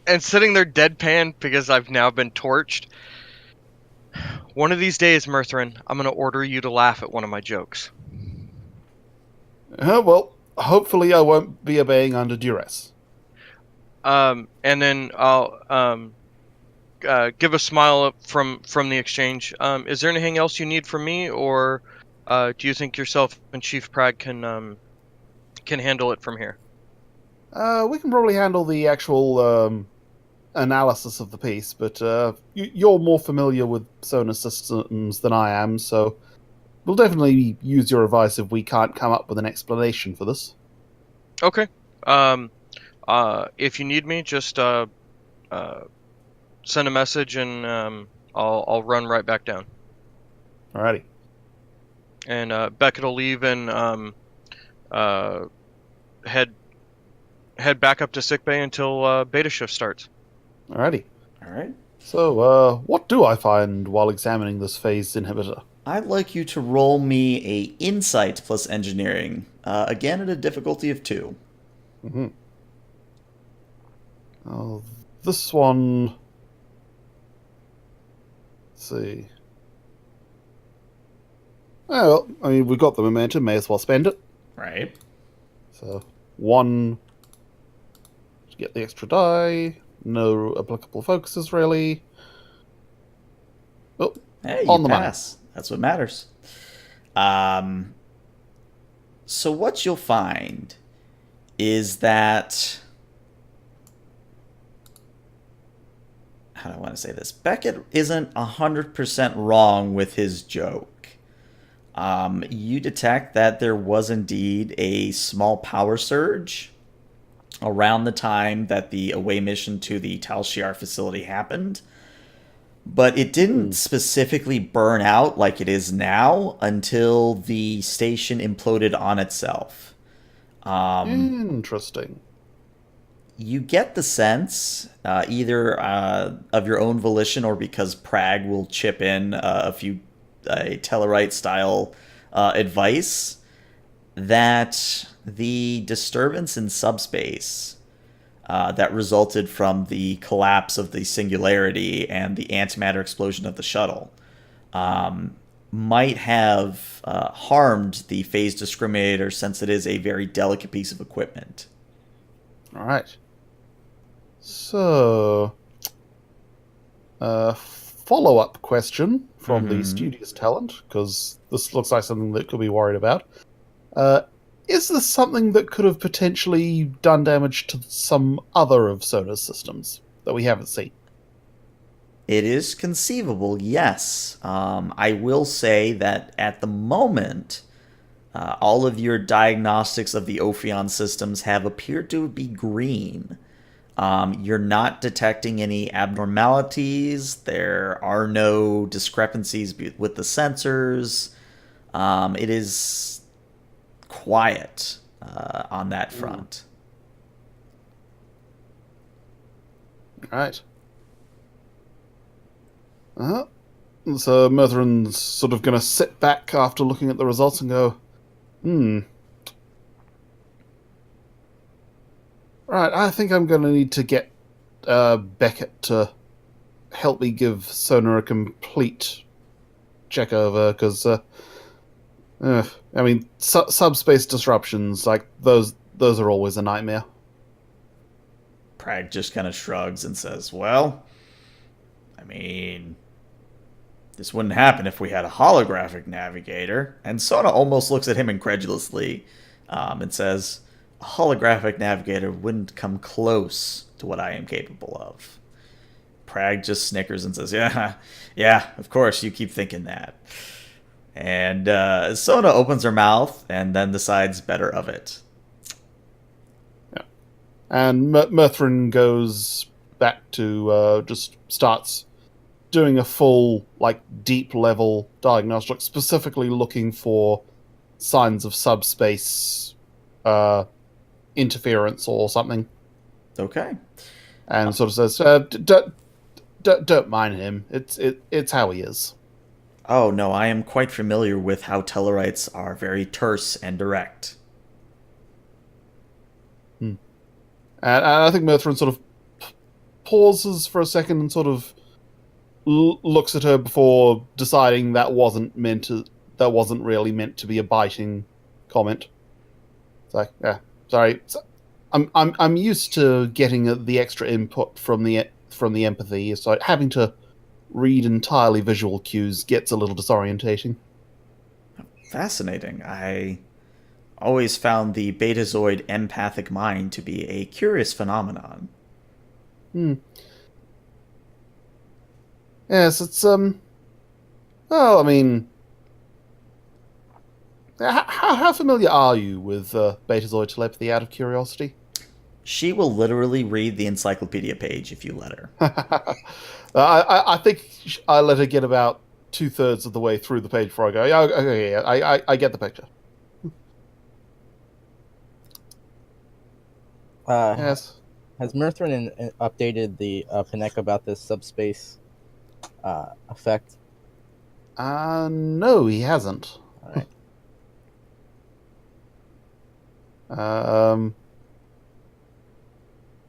And sitting there deadpan because I've now been torched. One of these days, Murthrin, I'm going to order you to laugh at one of my jokes. Well, hopefully I won't be obeying under duress. And then I'll give a smile up from the exchange. Is there anything else you need from me, or Do you think yourself and Chief Prague can handle it from here? We can probably handle the actual analysis of the piece, but you're more familiar with sonar systems than I am, so we'll definitely use your advice if we can't come up with an explanation for this. Okay. If you need me, just send a message and I'll run right back down. Alrighty. And Beckett will leave and head back up to sickbay until beta shift starts. Alrighty. All right. So, what do I find while examining this phased inhibitor? I'd like you to roll me a insight plus engineering. Again, at a difficulty of 2. Mm-hmm. Oh, this one. Let's see. Oh, well, I mean, we've got the momentum, may as well spend it. Right. So, 1 to get the extra die. No applicable focuses, really. Oh, Hey, you on the pass. That's what matters. So what you'll find is that... How do I want to say this? Beckett isn't 100% wrong with his joke. You detect that there was indeed a small power surge around the time that the away mission to the Tal Shiar facility happened, but it didn't specifically burn out like it is now until the station imploded on itself. interesting. You get the sense, either of your own volition or because Prague will chip in a Tellarite-style advice, that the disturbance in subspace that resulted from the collapse of the singularity and the antimatter explosion of the shuttle might have harmed the phase discriminator, since it is a very delicate piece of equipment. Alright. So, follow-up question from the studious talent, because this looks like something that could be worried about. Is this something that could have potentially done damage to some other of Sona's systems that we haven't seen? It is conceivable, yes. I will say that at the moment, all of your diagnostics of the Ophion systems have appeared to be green. You're not detecting any abnormalities. There are no discrepancies with the sensors. It is quiet on that front. Right. So Murtherin's sort of going to sit back after looking at the results and go, Right, I think I'm going to need to get Beckett to help me give Sona a complete check over, because, I mean, subspace disruptions, like, those are always a nightmare. Prague just kind of shrugs and says, well, I mean, this wouldn't happen if we had a holographic navigator. And Sona almost looks at him incredulously and says, a holographic navigator wouldn't come close to what I am capable of. Prague just snickers and says, yeah, of course, you keep thinking that. And Sona opens her mouth and then decides better of it. Yeah. And Murtherin goes back to just starts doing a full, like, deep level diagnostic, specifically looking for signs of subspace interference or something. Okay. And sort of says, don't mind him. It's how he is. Oh, no, I am quite familiar with how Tellarites are very terse and direct. And I think Murtherin sort of pauses for a second and sort of looks at her before deciding that wasn't really meant to be a biting comment. It's like, yeah, sorry. I'm used to getting the extra input from the empathy, so having to read entirely visual cues gets a little disorientating. Fascinating. I always found the Betazoid empathic mind to be a curious phenomenon. Hmm. Yes, it's well, I mean, how familiar are you with Betazoid telepathy? Out of curiosity. She will literally read the encyclopedia page if you let her. I think I let her get about 2/3 of the way through the page before I go. Yeah, okay, yeah, I get the picture. Yes. Has Murthrin updated the Pinec about this subspace effect? No, he hasn't. All right.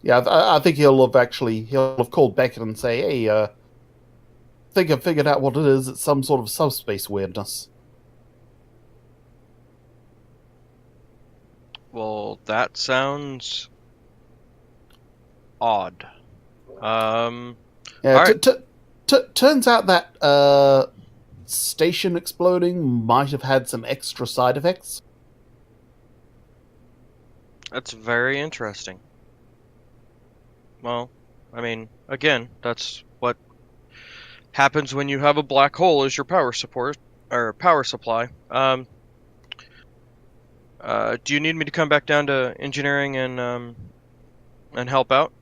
Yeah, I think he'll have called Beckett and say, "Hey, think I've figured out what it is. It's some sort of subspace weirdness." Well, that sounds odd. Yeah. Alright. Turns out that station exploding might have had some extra side effects. That's very interesting. Well, I mean, again, that's what happens when you have a black hole as your power support or power supply. Do you need me to come back down to engineering and help out?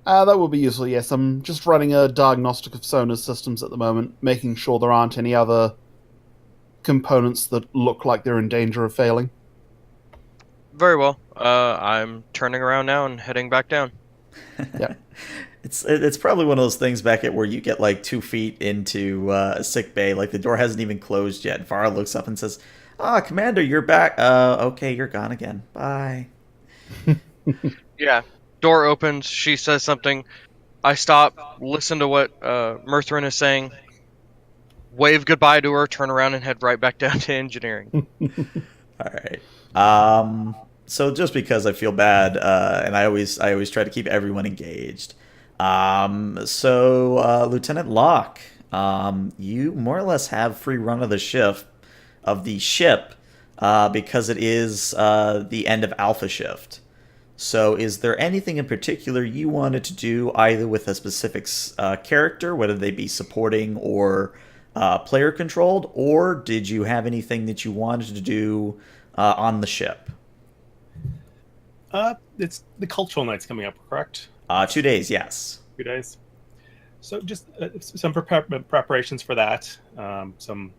That would be useful, yes. I'm just running a diagnostic of Sona's systems at the moment, making sure there aren't any other components that look like they're in danger of failing. Very well. I'm turning around now and heading back down. Yeah. It's probably one of those things, Beckett, where you get like 2 feet into a sick bay, like the door hasn't even closed yet. Vara looks up and says, "Ah, Commander, you're back. Okay, you're gone again. Bye." Yeah. Door opens. She says something. I stop, listen to what Murthrin is saying, wave goodbye to her, turn around, and head right back down to engineering. All right. So just because I feel bad, and I always try to keep everyone engaged. Lieutenant Locke, you more or less have free run of the ship, because it is the end of Alpha Shift. So is there anything in particular you wanted to do, either with a specific character, whether they be supporting or player controlled, or did you have anything that you wanted to do on the ship? It's the cultural night's coming up, correct? 2 days, yes. 2 days. So just some preparations for that. Some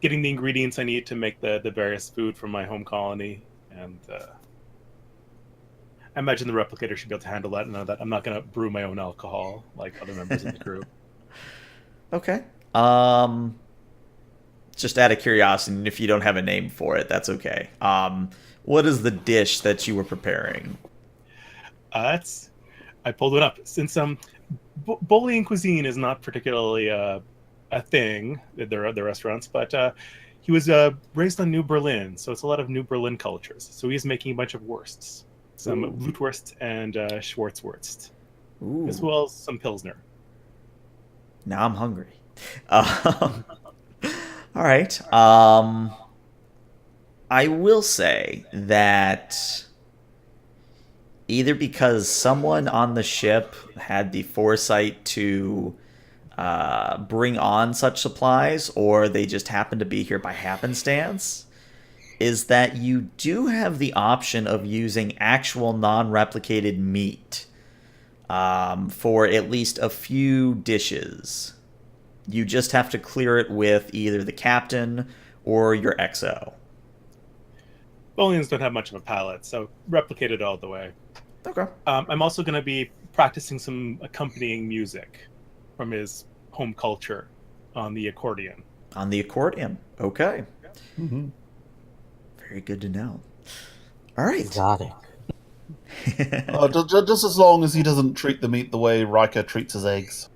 getting the ingredients I need to make the various food from my home colony, and I imagine the replicator should be able to handle that. And know that I'm not going to brew my own alcohol like other members of the crew. Okay. Just out of curiosity, and if you don't have a name for it, that's okay. What is the dish that you were preparing? I pulled it up since Bolian cuisine is not particularly a thing at the restaurants, but he was raised on New Berlin, so it's a lot of New Berlin cultures. So he's making a bunch of wursts, some Blutwurst and Schwarzwurst, as well as some Pilsner. Now I'm hungry. All right. I will say that either because someone on the ship had the foresight to bring on such supplies, or they just happened to be here by happenstance, is that you do have the option of using actual non-replicated meat for at least a few dishes. You just have to clear it with either the captain or your XO. Bolians don't have much of a palate, so replicate it all the way. Okay. I'm also going to be practicing some accompanying music from his home culture on the accordion. On the accordion. Okay. Mm-hmm. Very good to know. All right. Exotic. Just as long as he doesn't treat the meat the way Riker treats his eggs.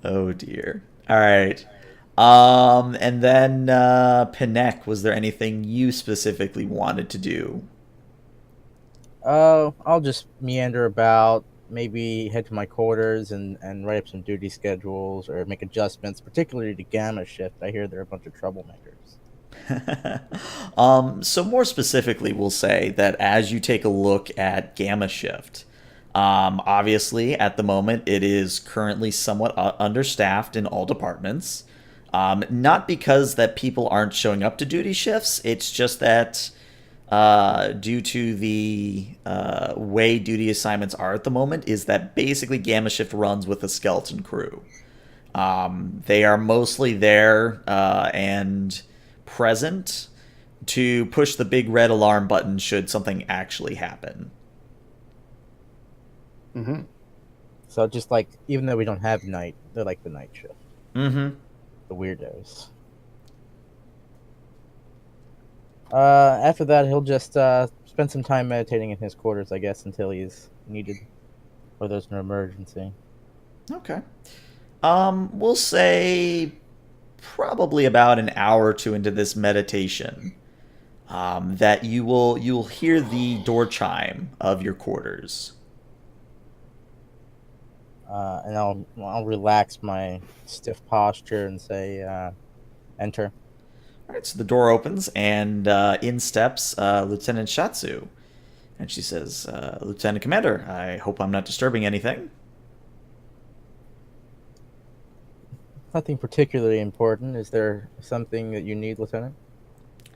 Oh dear. All right. And then Pinec, was there anything you specifically wanted to do? I'll just meander about, maybe head to my quarters and write up some duty schedules or make adjustments, particularly to Gamma Shift. I hear they're a bunch of troublemakers. So more specifically, we'll say that as you take a look at Gamma Shift, obviously at the moment it is currently somewhat understaffed in all departments. Not because that people aren't showing up to duty shifts, it's just that due to the way duty assignments are at the moment, is that basically Gamma Shift runs with a skeleton crew. They are mostly there and present to push the big red alarm button should something actually happen. Mm-hmm. So just like, even though we don't have night, they're like the night shift. Mm-hmm. The weirdos. After that, he'll just spend some time meditating in his quarters, I guess, until he's needed or there's an emergency. Okay. We'll say probably about an hour or two into this meditation, that you'll hear the door chime of your quarters. And I'll relax my stiff posture and say, enter. All right, so the door opens, and in steps Lieutenant Shatsu. And she says, Lieutenant Commander, I hope I'm not disturbing anything. Nothing particularly important. Is there something that you need, Lieutenant?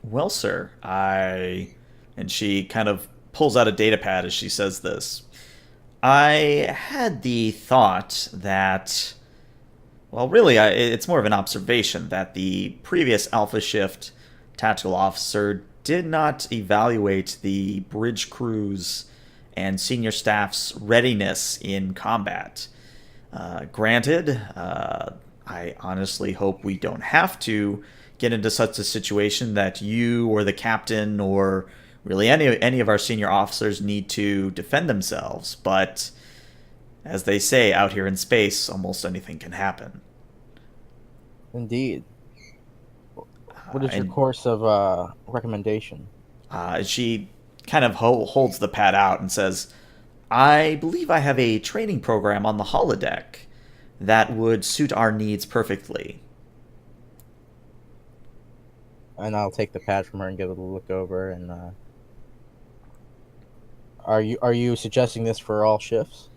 Well, sir, And she kind of pulls out a data pad as she says this. I had the thought that... Well, really, it's more of an observation that the previous Alpha Shift tactical officer did not evaluate the bridge crew's and senior staff's readiness in combat. Granted, I honestly hope we don't have to get into such a situation that you or the captain or really any of our senior officers need to defend themselves, but... As they say, out here in space, almost anything can happen. Indeed. What is your course of recommendation? She kind of holds the pad out and says, I believe I have a training program on the holodeck that would suit our needs perfectly. And I'll take the pad from her and give it a look over. And are you suggesting this for all shifts?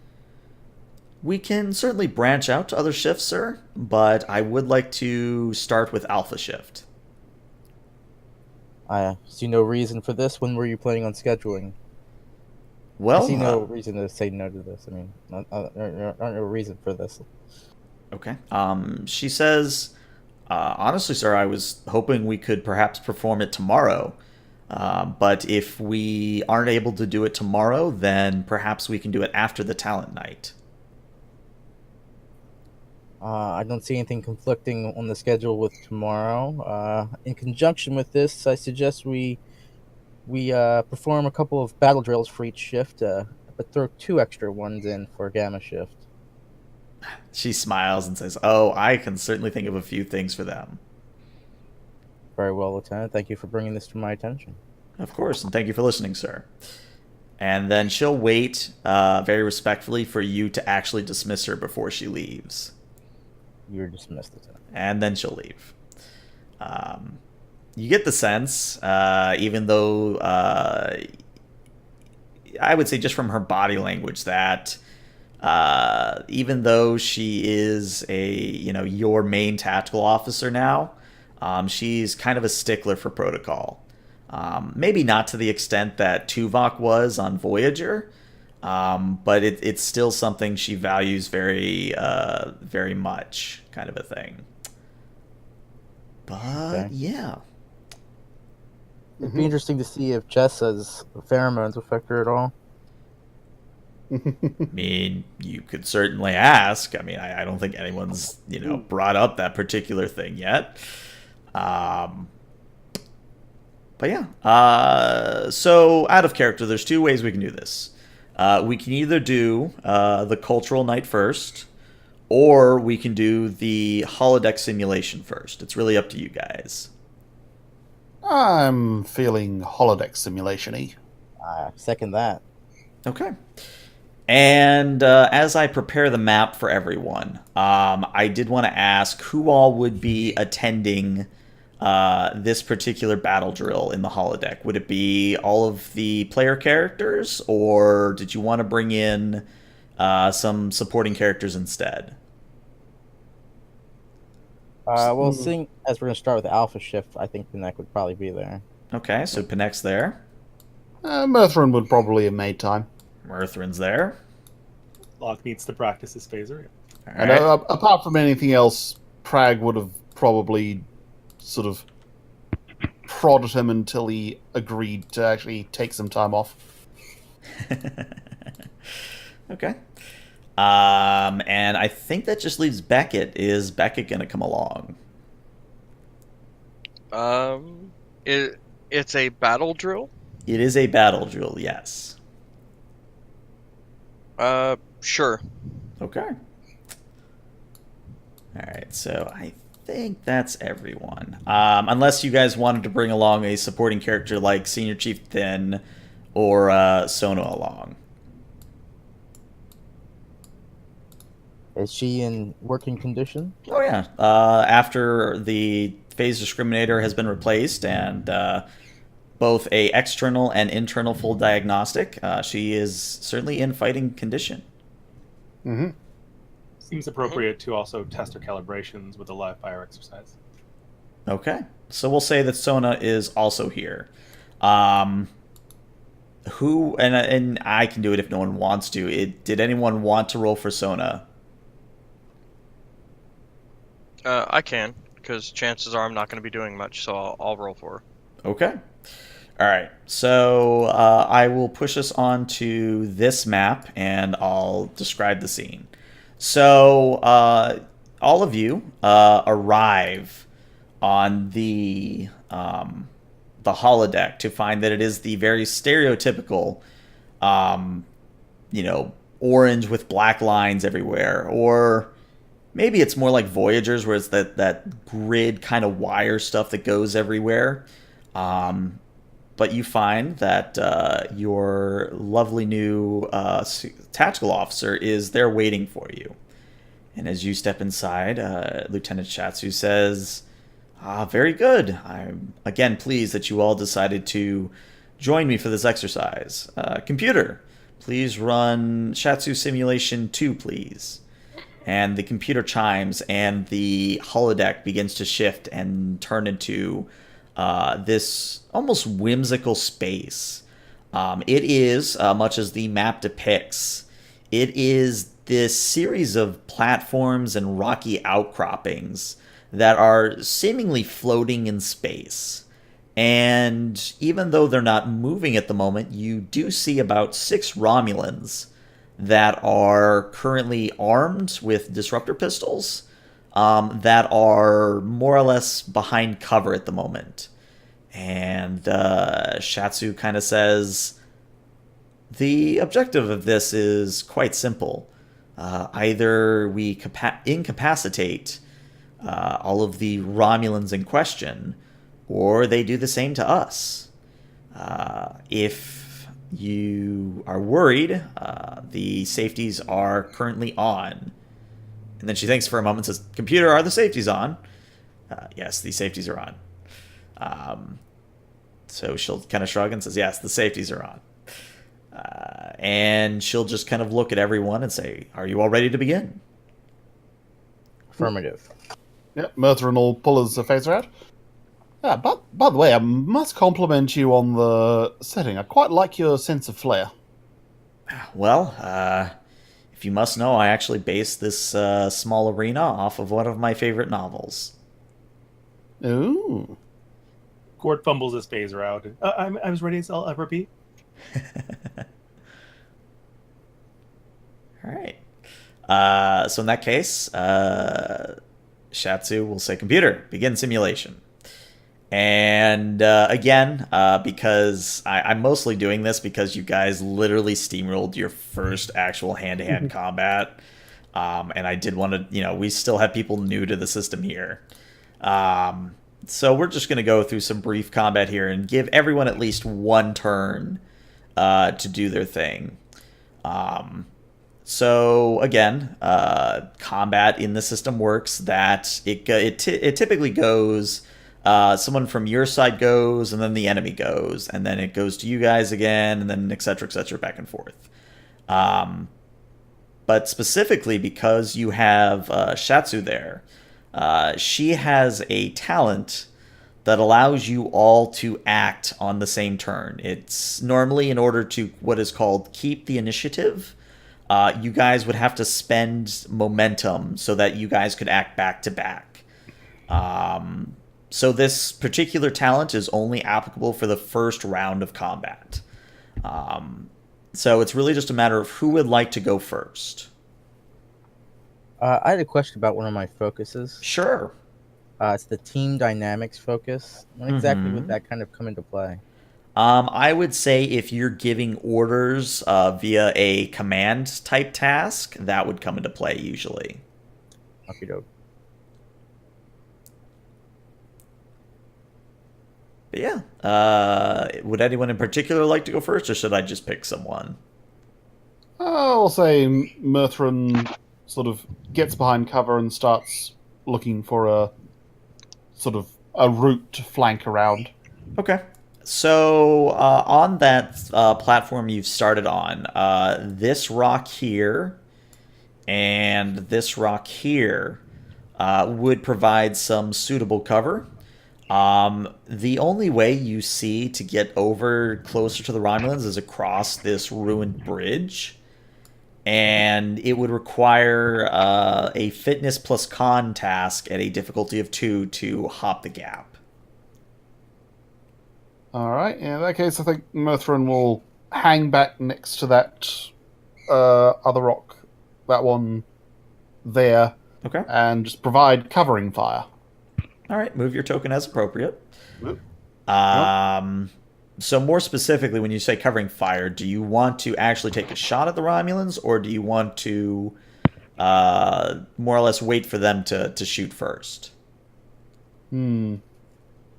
We can certainly branch out to other shifts, sir, but I would like to start with Alpha Shift. I see no reason for this. When were you planning on scheduling? Well, I see no reason to say no to this. I mean, no reason for this. Okay. She says, honestly, sir, I was hoping we could perhaps perform it tomorrow. But if we aren't able to do it tomorrow, then perhaps we can do it after the talent night. I don't see anything conflicting on the schedule with tomorrow. In conjunction with this, I suggest we perform a couple of battle drills for each shift, but throw 2 extra ones in for Gamma Shift. She smiles and says, oh, I can certainly think of a few things for them. Very well, Lieutenant. Thank you for bringing this to my attention. Of course, and thank you for listening, sir. And then she'll wait very respectfully for you to actually dismiss her before she leaves. You're dismissed, Lieutenant. And then she'll leave. You get the sense, even though I would say just from her body language that even though she is your main tactical officer now, she's kind of a stickler for protocol. Maybe not to the extent that Tuvok was on Voyager, but it's still something she values very, very much, kind of a thing. But, yeah. It'd be interesting to see if Jessa's pheromones affect her at all. I mean, you could certainly ask. I mean, I don't think anyone's, brought up that particular thing yet. But yeah. So, out of character, there's 2 ways we can do this. We can either do the cultural night first, or we can do the holodeck simulation first. It's really up to you guys. I'm feeling holodeck simulation-y. Second that. Okay. And as I prepare the map for everyone, I did want to ask who all would be attending this particular battle drill in the holodeck. Would it be all of the player characters, or did you want to bring in some supporting characters instead? Well, seeing as we're going to start with Alpha Shift, I think the neck would probably be there. Okay, so Pinek's there. Murthrin would probably have made time. Murthrin's there. Locke needs to practice his phaser. All And right. apart from anything else, Prag would have probably sort of prodded him until he agreed to actually take some time off. Okay. And I think that just leaves Beckett. Is Beckett going to come along? It's a battle drill. It is a battle drill, yes. Sure. Okay. All right, so I think that's everyone. Unless you guys wanted to bring along a supporting character like Senior Chief Thin or Sona along. Is she in working condition? Oh, yeah. After the phase discriminator has been replaced and both a external and internal full diagnostic, she is certainly in fighting condition. Mm-hmm. Seems appropriate to also test her calibrations with a live fire exercise. Okay. So we'll say that Sona is also here. Who, and I can do it if no one wants to. Did anyone want to roll for Sona? I can, because chances are I'm not going to be doing much, so I'll roll for her. Okay. All right. So I will push us on to this map, and I'll describe the scene. So all of you arrive on the holodeck to find that it is the very stereotypical, orange with black lines everywhere, or maybe it's more like Voyagers, where it's that grid kind of wire stuff that goes everywhere. But you find that your lovely new tactical officer is there waiting for you. And as you step inside, Lieutenant Shatsu says, very good. I'm again pleased that you all decided to join me for this exercise. Computer, please run Shatsu Simulation 2, please. And the computer chimes, and the holodeck begins to shift and turn into this almost whimsical space. It is, much as the map depicts, it is this series of platforms and rocky outcroppings that are seemingly floating in space. And even though they're not moving at the moment, you do see about 6 Romulans that are currently armed with disruptor pistols that are more or less behind cover at the moment. And Shatsu kind of says, the objective of this is quite simple. Either we incapacitate all of the Romulans in question, or they do the same to us. If you are worried, the safeties are currently on. And then she thinks for a moment and says, Computer, are the safeties on? Yes, the safeties are on. So she'll kind of shrug and says, yes, the safeties are on. And she'll just kind of look at everyone and say, are you all ready to begin? Affirmative. Yep, Murthrin will pull his phaser out. Yeah, but by the way, I must compliment you on the setting. I quite like your sense of flair. Well, if you must know, I actually based this small arena off of one of my favorite novels. Ooh. Gort fumbles his phaser out. I was ready as I'll ever be. All right. So in that case, Shatsu will say, Computer, begin simulation. And again, because I'm mostly doing this because you guys literally steamrolled your first actual hand-to-hand combat. And I did want to, we still have people new to the system here. So we're just going to go through some brief combat here and give everyone at least one turn to do their thing. So again, combat in the system works that it typically goes. Someone from your side goes, and then the enemy goes, and then it goes to you guys again, and then et cetera, back and forth. But specifically because you have Shatsu there, she has a talent that allows you all to act on the same turn. It's normally in order to what is called keep the initiative. You guys would have to spend momentum so that you guys could act back to back. So this particular talent is only applicable for the first round of combat. So it's really just a matter of who would like to go first. I had a question about one of my focuses. Sure. It's the team dynamics focus. When exactly would that kind of come into play? I would say if you're giving orders via a command type task, that would come into play usually. Okay, dope. But yeah, would anyone in particular like to go first, or should I just pick someone? I'll say Mirthrin sort of gets behind cover and starts looking for a sort of a route to flank around. Okay. So on that platform you've started on, this rock here and this rock here would provide some suitable cover. The only way you see to get over closer to the Romulans is across this ruined bridge. And it would require a fitness plus con task at a difficulty of 2 to hop the gap. Alright, in that case I think Mirthrin will hang back next to that other rock, that one there, Okay. and just provide covering fire. All right, move your token as appropriate. Nope. So more specifically, when you say covering fire, do you want to actually take a shot at the Romulans, or do you want to more or less wait for them to shoot first?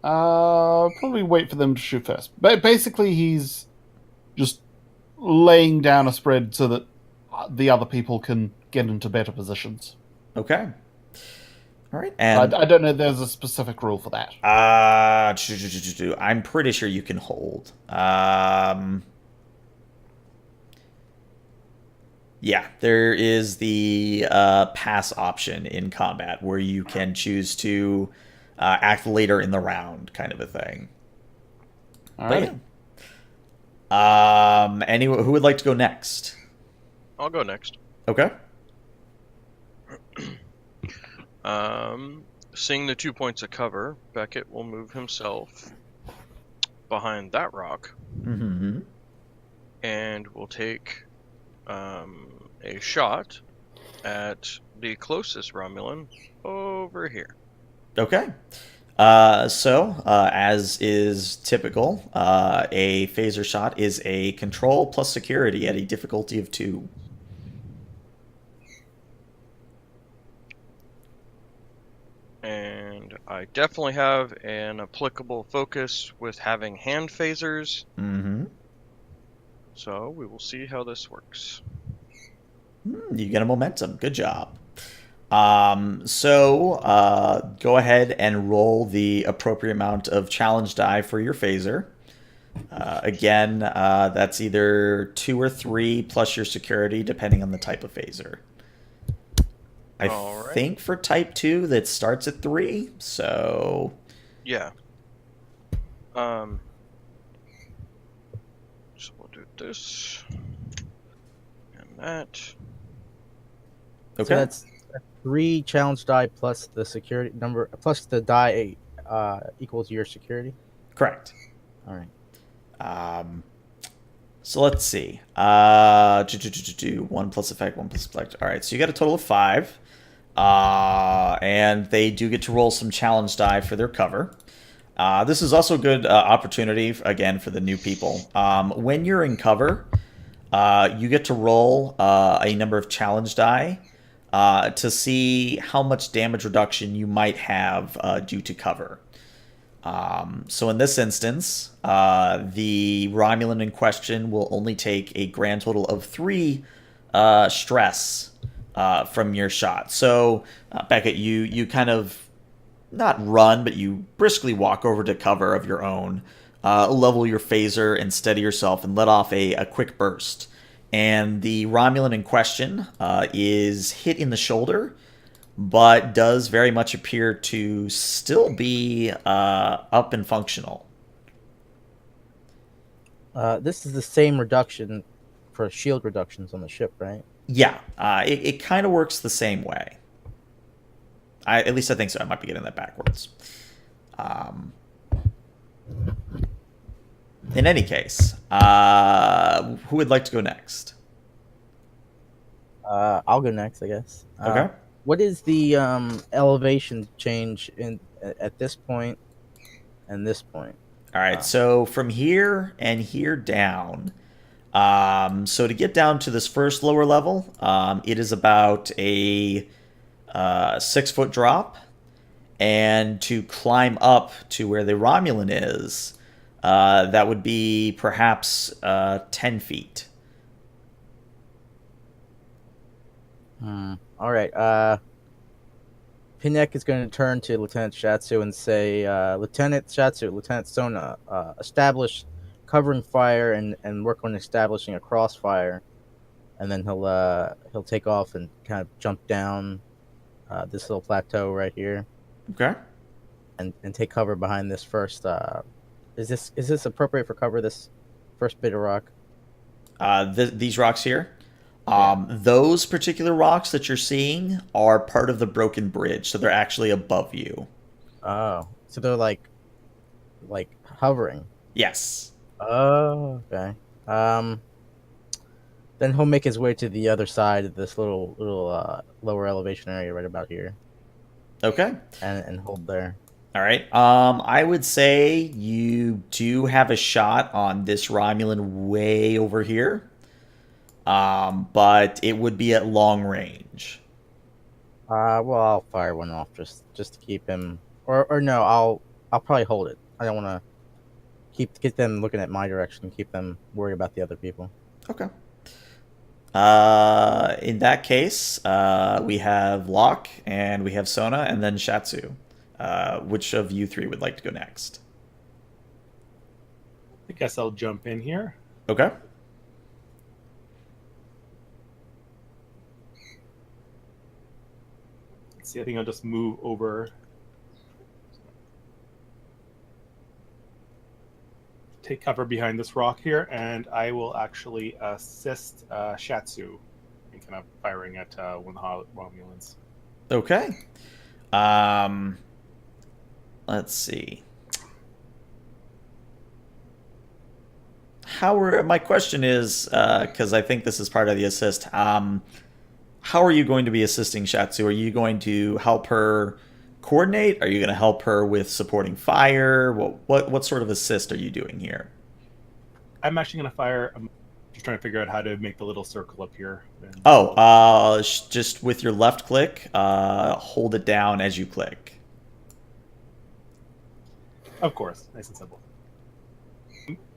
Probably wait for them to shoot first. But basically, he's just laying down a spread so that the other people can get into better positions. Okay. All right, and I don't know if there's a specific rule for that. I'm pretty sure you can hold. Yeah, there is the pass option in combat where you can choose to act later in the round, kind of a thing. All right. Anyone who would like to go next? I'll go next. Okay. Seeing the 2 points of cover, Beckett will move himself behind that rock. Mm-hmm. And will take a shot at the closest Romulan over here. Okay. So, as is typical, a phaser shot is a control plus security at a difficulty of 2. And I definitely have an applicable focus with having hand phasers. Mm-hmm. So we will see how this works. You get a momentum. Good job. So go ahead and roll the appropriate amount of challenge die for your phaser. Again, that's either 2 or 3 plus your security, depending on the type of phaser. I think for type 2 that starts at 3, so... Yeah. So we'll do this. And that. Okay. So that's 3 challenge die plus the security number, plus the die equals your security? Correct. All right. So let's see. 1 plus effect, 1 plus effect. All right, so you got a total of 5. And they do get to roll some challenge die for their cover. This is also a good opportunity, again, for the new people. When you're in cover, you get to roll a number of challenge die to see how much damage reduction you might have due to cover. So in this instance, the Romulan in question will only take a grand total of 3 stress from your shot. So, Beckett, you kind of not run, but you briskly walk over to cover of your own, level your phaser and steady yourself and let off a quick burst. And the Romulan in question is hit in the shoulder, but does very much appear to still be up and functional. This is the same reduction for shield reductions on the ship, right? Yeah, it kind of works the same way. At least I think so. I might be getting that backwards. In any case, who would like to go next? I'll go next, I guess. Okay. What is the elevation change at this point and this point? All right. So from here and here down. So to get down to this first lower level, it is about a 6-foot drop, and to climb up to where the Romulan is, that would be perhaps 10 feet. All right. Pinek is going to turn to Lieutenant Shatsu and say, Lieutenant Shatsu, Lieutenant Sona, establish covering fire and work on establishing a crossfire, and then he'll take off and kind of jump down this little plateau right here. Okay. And take cover behind this first. Is this appropriate for cover? This first bit of rock. These rocks here. Those particular rocks that you're seeing are part of the broken bridge, so they're actually above you. Oh, so they're like hovering. Yes. Oh, okay. Then he'll make his way to the other side of this little lower elevation area right about here. Okay. And hold there. All right. I would say you do have a shot on this Romulan way over here. But it would be at long range. Well, I'll fire one off just to keep him, or no, I'll probably hold it. I don't want to get them looking at my direction, keep them worried about the other people. Okay. In that case, we have Locke and we have Sona and then Shatsu. Which of you three would like to go next? I guess I'll jump in here. Okay. See, I think I'll just move over. Take cover behind this rock here, and I will actually assist Shatsu in kind of firing at one of the Romulans. Okay. Let's see. My question is, because I think this is part of the assist, how are you going to be assisting Shatsu? Are you going to help her coordinate? Are you going to help her with supporting fire? What sort of assist are you doing here? I'm actually going to fire. I'm just trying to figure out how to make the little circle up here. Just with your left click, hold it down as you click. Of course, nice and simple.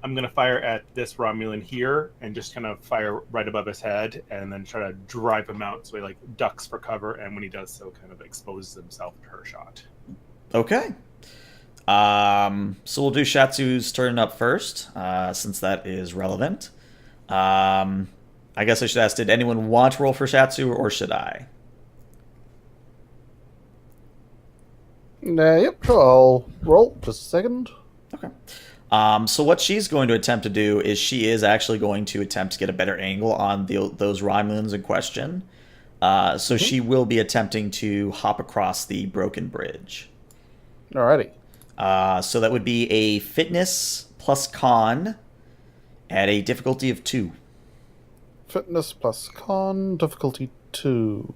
I'm going to fire at this Romulan here and just kind of fire right above his head and then try to drive him out so he ducks for cover, and when he does so kind of exposes himself to her shot. Okay. So we'll do Shatsu's turn up first, since that is relevant. I guess I should ask, did anyone want to roll for Shatsu or should I? Yep, sure, I'll roll. Just a second. Okay. So what she's going to attempt to do is she is actually going to attempt to get a better angle on those Romulans in question. So she will be attempting to hop across the broken bridge. Alrighty. So that would be a fitness plus con at a difficulty of 2. Fitness plus con, difficulty 2.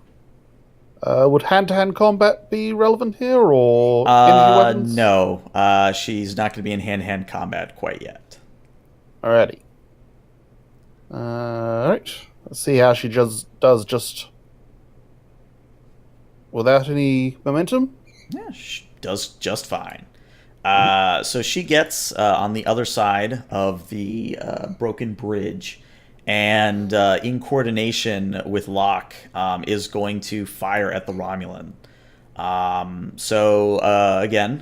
Would hand-to-hand combat be relevant here, or energy weapons? No. She's not going to be in hand-to-hand combat quite yet. Alrighty. Alright. Let's see how she does just without any momentum. Yeah, she does just fine. So she gets on the other side of the broken bridge, and in coordination with Locke, is going to fire at the Romulan. Again,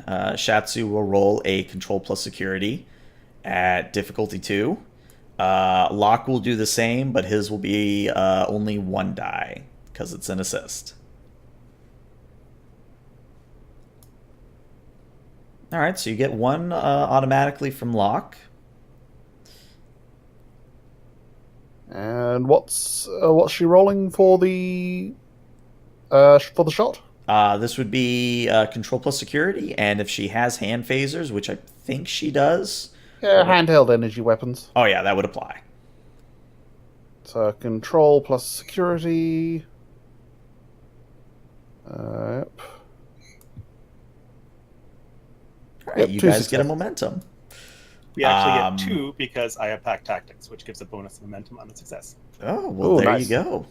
Shatsu will roll a control plus security at difficulty 2. Locke will do the same, but his will be only 1 die because it's an assist. All right, so you get 1 automatically from Locke. And what's she rolling for the shot? This would be control plus security, and if she has hand phasers, which I think she does. Yeah, handheld energy weapons. Oh yeah, that would apply. So control plus security. Yep. All right, Yep, you 2 guys successes. get a momentum. We actually get 2 because I have pack tactics, which gives a bonus momentum on a success. Oh, well, Ooh, there nice. you go.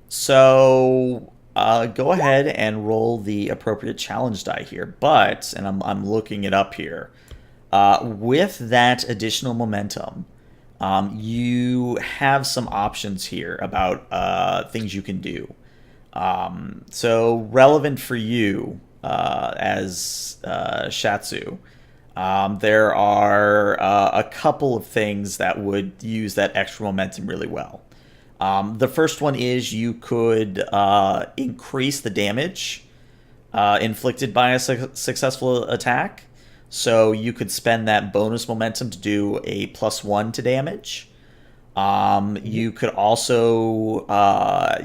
So go ahead and roll the appropriate challenge die here. But, and I'm looking it up here, with that additional momentum, you have some options here about things you can do. So relevant for you as Shatsu, there are a couple of things that would use that extra momentum really well. The first one is you could increase the damage inflicted by a successful attack. So you could spend that bonus momentum to do a +1 to damage. You could also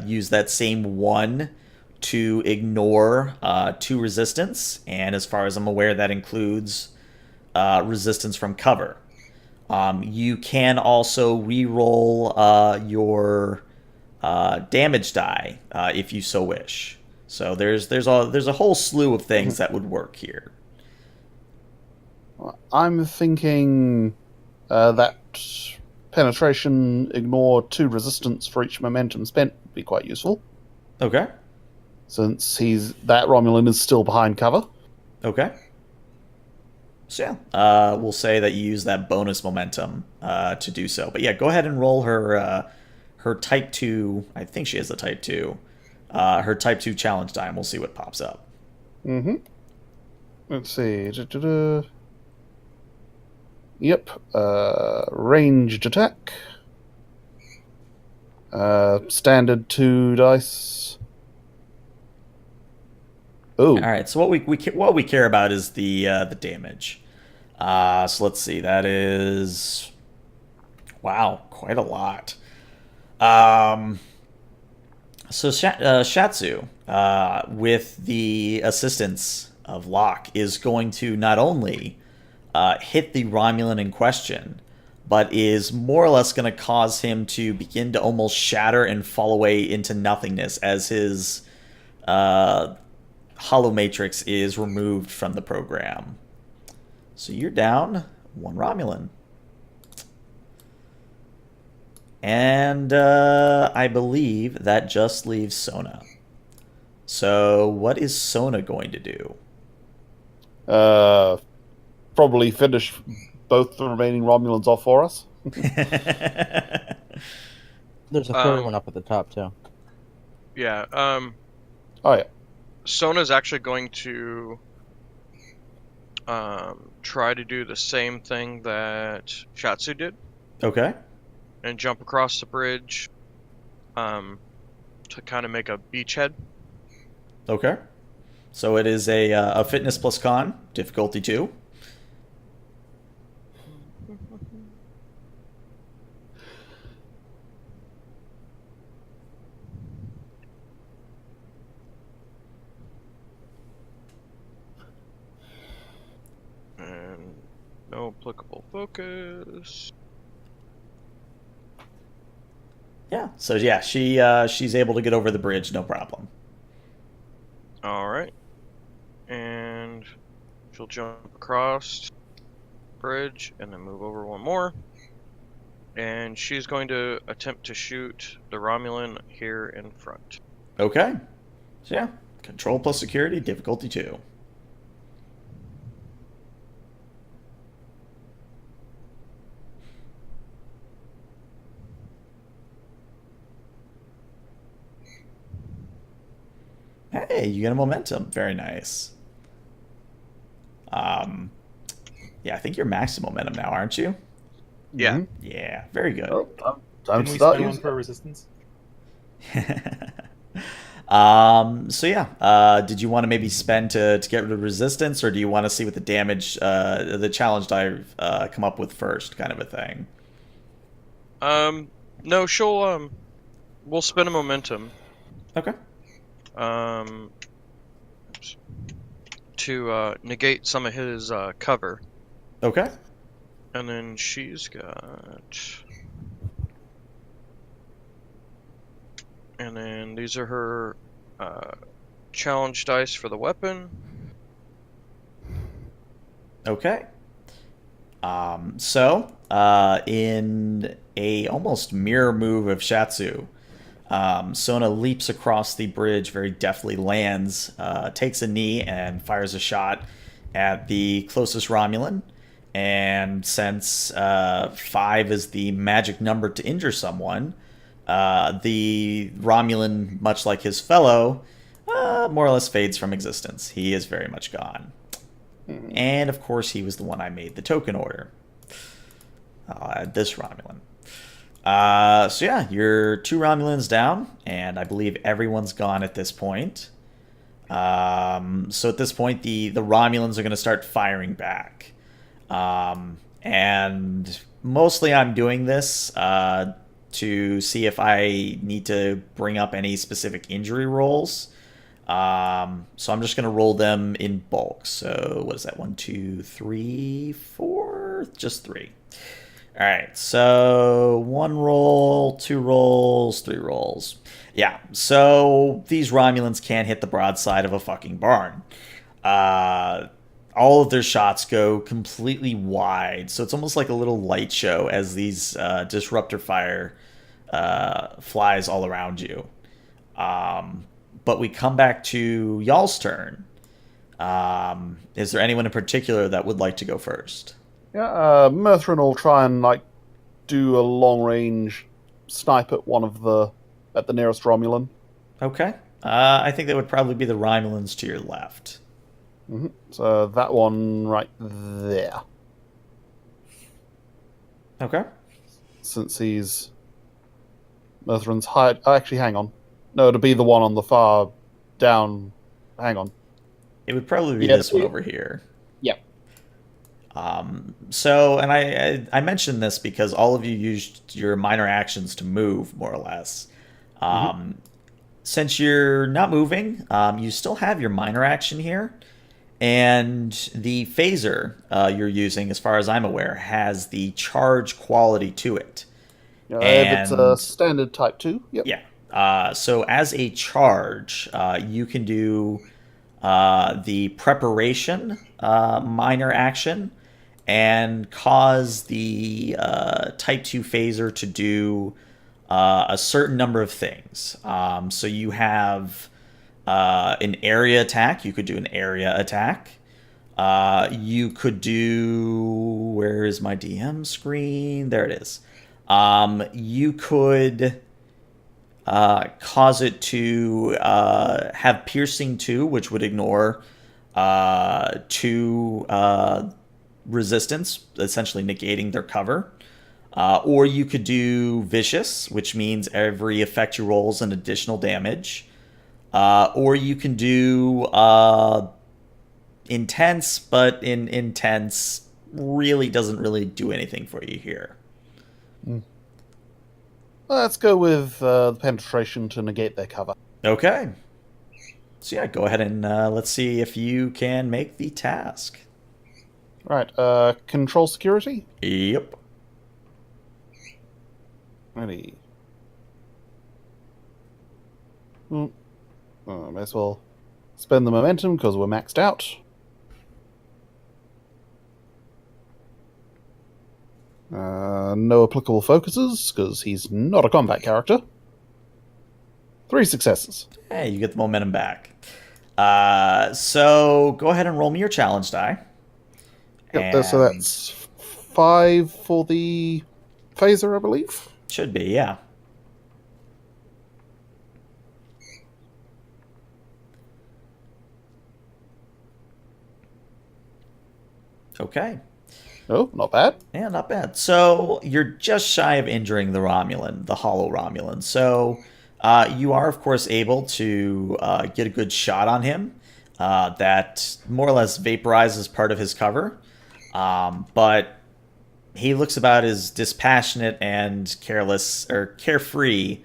use that same 1 to ignore 2 resistance. And as far as I'm aware, that includes resistance from cover. You can also re-roll your damage die if you so wish. So there's a whole slew of things that would work here. I'm thinking that penetration, ignore 2 resistance for each momentum spent would be quite useful. Okay. Since that Romulan is still behind cover. Okay. So yeah, we'll say that you use that bonus momentum to do so. But yeah, go ahead and roll her Type 2. I think she has a Type 2. Her Type 2 challenge die, and we'll see what pops up. Mm-hmm. Let's see. Yep. Ranged attack. Standard 2 dice. Oh. All right. So what we care about is the damage. So let's see. That is, wow, quite a lot. So Shatsu, with the assistance of Locke, is going to not only hit the Romulan in question, but is more or less going to cause him to begin to almost shatter and fall away into nothingness as his hollow matrix is removed from the program. So you're down 1 Romulan. And I believe that just leaves Sona. So what is Sona going to do? Probably finish both the remaining Romulans off for us. There's a third one up at the top too. Yeah. Oh yeah. Sona's actually going to try to do the same thing that Shatsu did. Okay. And jump across the bridge to kind of make a beachhead. Okay. So it is a fitness plus con, difficulty 2. And no applicable focus. Yeah. So yeah, she's able to get over the bridge, no problem. All right. And she'll jump across bridge and then move over 1 more. And she's going to attempt to shoot the Romulan here in front. Okay. So yeah, control plus security, difficulty 2. Hey, you get a momentum. Very nice. Yeah, I think you're maxing momentum now, aren't you? Yeah. Yeah, very good. Oh, time Can to we start spend one using for resistance? So yeah, did you want to maybe spend to get rid of resistance, or do you want to see what the damage, the challenge die come up with first, kind of a thing? No, we'll spend a momentum. Okay. Um, to negate some of his cover, Okay. and then she's got. And then these are her challenge dice for the weapon. Okay. In a almost mirror move of Shatsu, Sona leaps across the bridge, very deftly lands, takes a knee, and fires a shot at the closest Romulan. And since 5 is the magic number to injure someone, the Romulan, much like his fellow, more or less fades from existence. He is very much gone. And of course, he was the one I made the token order. This Romulan. So yeah, you're 2 Romulans down, and I believe everyone's gone at this point. So at this point, the Romulans are going to start firing back. And mostly I'm doing this to see if I need to bring up any specific injury rolls. So I'm just going to roll them in bulk. So what is that? 1, 2, 3, 4? Just 3. All right. So 1 roll, 2 rolls, 3 rolls. Yeah. So these Romulans can't hit the broadside of a fucking barn. All of their shots go completely wide. So it's almost like a little light show as these disruptor fire flies all around you. But we come back to y'all's turn. Is there anyone in particular that would like to go first? Yeah, Murthrin will try and do a long range snipe at at the nearest Romulan. Okay. I think that would probably be the Romulans to your left. So that one right there. Okay. Since he's Murthrin's height. Oh, actually, hang on. No, to be the one on the far down. Hang on. It would probably be this one over here. Yep. And I mentioned this because all of you used your minor actions to move, more or less. Since you're not moving, you still have your minor action here. And the phaser you're using, as far as I'm aware, has the charge quality to it. If it's a standard type 2, yep. Yeah. So as a charge, you can do the preparation minor action and cause the type 2 phaser to do a certain number of things. So you have an area attack. You could do an area attack. You could do... Where is my DM screen? There it is. You could cause it to have piercing 2, which would ignore 2 resistance, essentially negating their cover. Or you could do vicious, which means every effect you roll is an additional damage. Or you can do intense, but intense really doesn't really do anything for you here. Let's go with the penetration to negate their cover. Okay. So yeah, go ahead and let's see if you can make the task. Right, control security? Yep. Ready. May as well spend the momentum because we're maxed out. No applicable focuses because he's not a combat character. 3 successes. Hey, you get the momentum back. So go ahead and roll me your challenge die. Yep, so that's 5 for the phaser, I believe. Should be, yeah. Okay. Oh, not bad. Yeah, not bad. So you're just shy of injuring the Romulan, the Hollow Romulan. So you are, of course, able to get a good shot on him. That more or less vaporizes part of his cover. But he looks about as dispassionate and careless or carefree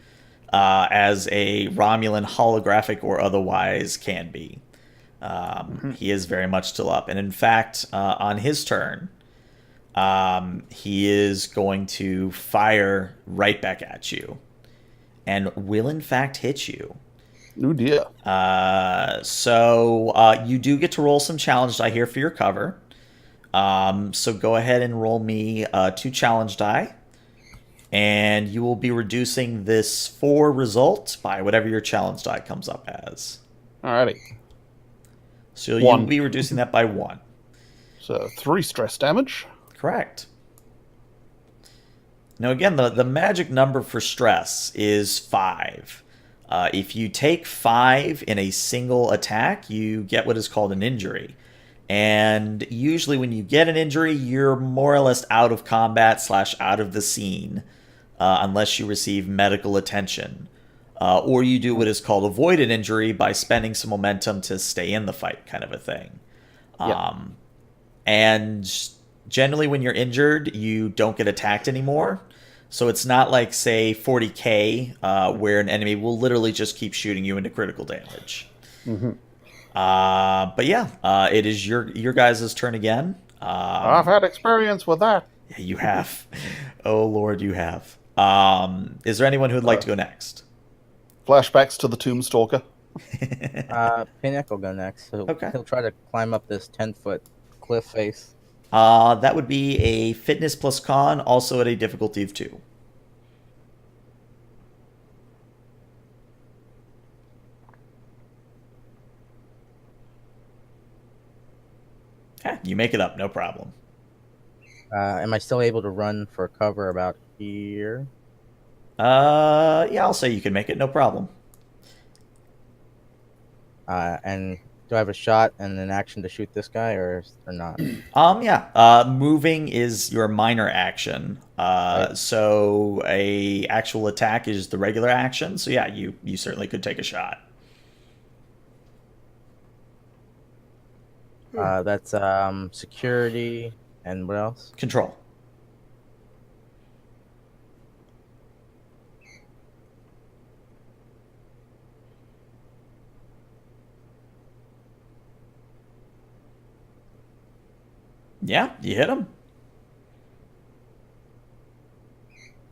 as a Romulan, holographic or otherwise, can be. He is very much still up. And in fact, on his turn, he is going to fire right back at you and will in fact hit you. Oh dear. So you do get to roll some challenge die here for your cover. So go ahead and roll me 2 challenge die. And you will be reducing this 4 result by whatever your challenge die comes up as. Alrighty. So you'll 1. be reducing that by 1. So 3 stress damage. Correct. Now again, the magic number for stress is 5. If you take 5 in a single attack, you get what is called an injury. And usually when you get an injury, you're more or less out of combat / out of the scene, unless you receive medical attention. Or you do what is called avoid an injury by spending some momentum to stay in the fight, kind of a thing. And generally when you're injured, you don't get attacked anymore. So it's not like, say, 40k, where an enemy will literally just keep shooting you into critical damage. But yeah, it is your guys' turn again. I've had experience with that. Yeah, you have. Oh, Lord, you have. Is there anyone who would like to go next? Flashbacks to the Tombstalker. Pinnock will go next. So Okay. he'll try to climb up this 10-foot cliff face. That would be a fitness plus con, also at a difficulty of 2. Okay, you make it up, no problem. Am I still able to run for cover about here? Yeah, I'll say you can make it, no problem. And do I have a shot and an action to shoot this guy, or not? Yeah. Moving is your minor action. Right. So a actual attack is the regular action. So yeah, you certainly could take a shot. That's security and what else? Control. Yeah, you hit him.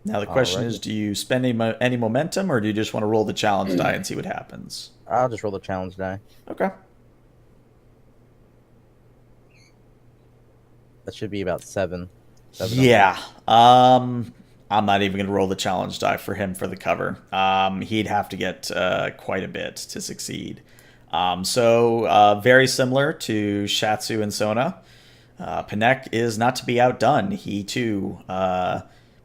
Now the question is, do you spend any momentum, or do you just want to roll the challenge die and see what happens? I'll just roll the challenge die. Okay. That should be about 7. Yeah. I'm not even going to roll the challenge die for him for the cover. He'd have to get quite a bit to succeed. So very similar to Shatsu and Sona, Panek is not to be outdone. He too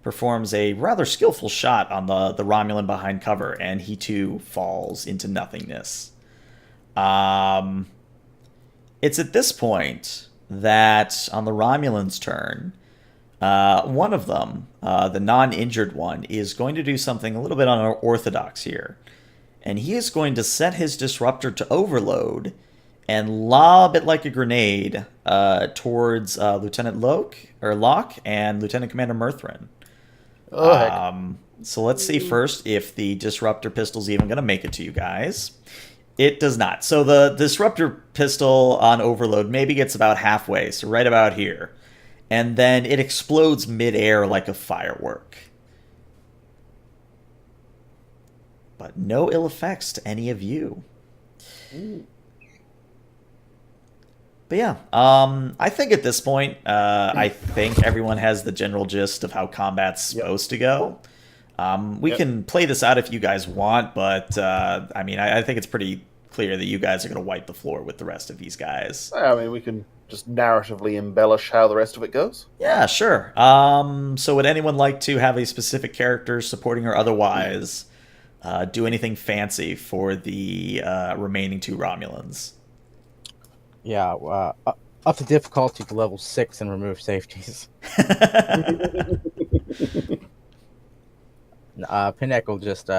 performs a rather skillful shot on the Romulan behind cover, and he too falls into nothingness. It's at this point that on the Romulan's turn, one of them, the non-injured one, is going to do something a little bit unorthodox here. And he is going to set his disruptor to overload and lob it like a grenade towards Lieutenant Locke and Lieutenant Commander Murthrin. So let's see first if the disruptor pistol's even going to make it to you guys. It does not. So the disruptor pistol on overload maybe gets about halfway, so right about here. And then it explodes midair like a firework. But no ill effects to any of you. But yeah, I think at this point, I think everyone has the general gist of how combat's supposed to go. We can play this out if you guys want, but I mean, I think it's pretty clear that you guys are going to wipe the floor with the rest of these guys. I mean, we can just narratively embellish how the rest of it goes. Yeah, sure. So would anyone like to have a specific character, supporting or otherwise, do anything fancy for the remaining 2 Romulans? Yeah, Up to difficulty to level 6 and remove safeties. Pinneck will just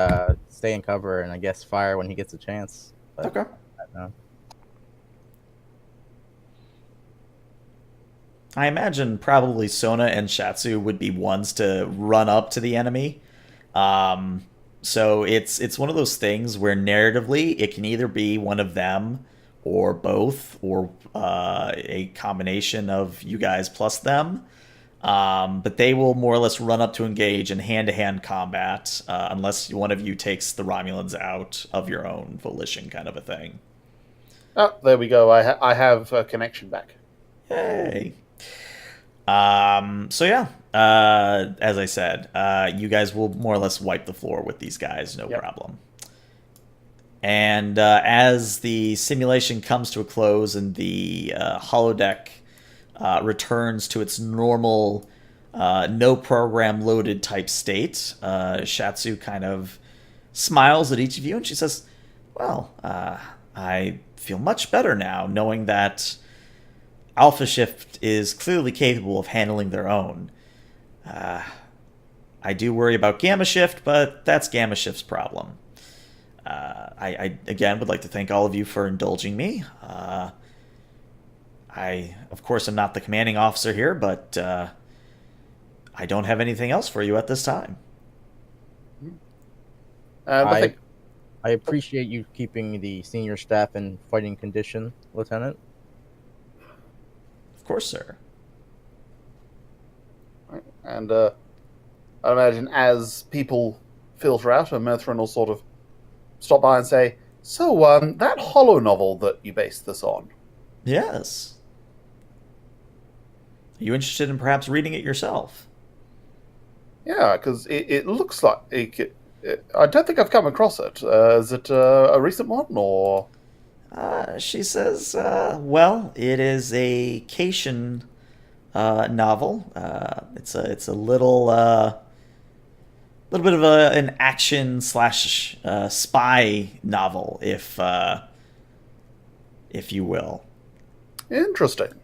stay in cover and I guess fire when he gets a chance. But, Okay. I imagine probably Sona and Shatsu would be ones to run up to the enemy. So it's one of those things where narratively it can either be one of them or both, or a combination of you guys plus them. But they will more or less run up to engage in hand-to-hand combat, unless one of you takes the Romulans out of your own volition, kind of a thing. Oh, there we go. I have a connection back. Yay. So yeah, as I said, you guys will more or less wipe the floor with these guys, no problem. And as the simulation comes to a close and the holodeck returns to its normal, no program loaded type state, Shatsu kind of smiles at each of you and she says, well, I feel much better now knowing that Alpha Shift is clearly capable of handling their own. I do worry about Gamma Shift, but that's Gamma Shift's problem. I again would like to thank all of you for indulging me. I, of course, am not the commanding officer here, but I don't have anything else for you at this time. I appreciate you keeping the senior staff in fighting condition, Lieutenant. Of course, sir. And I imagine as people filter out, Mithrin will sort of stop by and say, so, that holo novel that you based this on? Yes. Are you interested in perhaps reading it yourself? Yeah, because it looks like... I don't think I've come across it. Is it a recent one, or...? She says, well, it is a Cation novel. It's a little bit of an action slash spy novel, if you will. Interesting.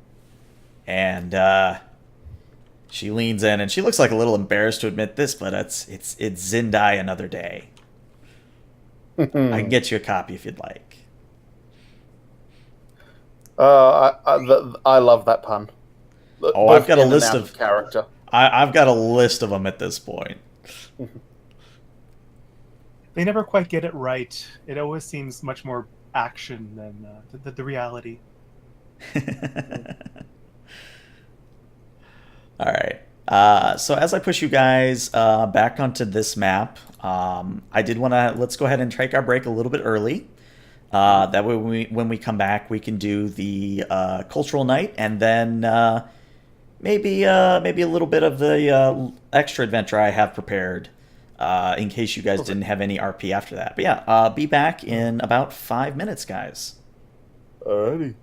And she leans in, and she looks like a little embarrassed to admit this, but it's Zindai Another Day. I can get you a copy if you'd like. I love that pun. Oh, I've got a list of character. I've got a list of them at this point. They never quite get it right. It always seems much more action than the reality. All right. So as I push you guys back onto this map, I did want to let's go ahead and take our break a little bit early. That way, when we come back, we can do the cultural night, and then maybe a little bit of the extra adventure I have prepared, in case you guys didn't have any RP after that. But yeah, be back in about 5 minutes, guys. Alrighty.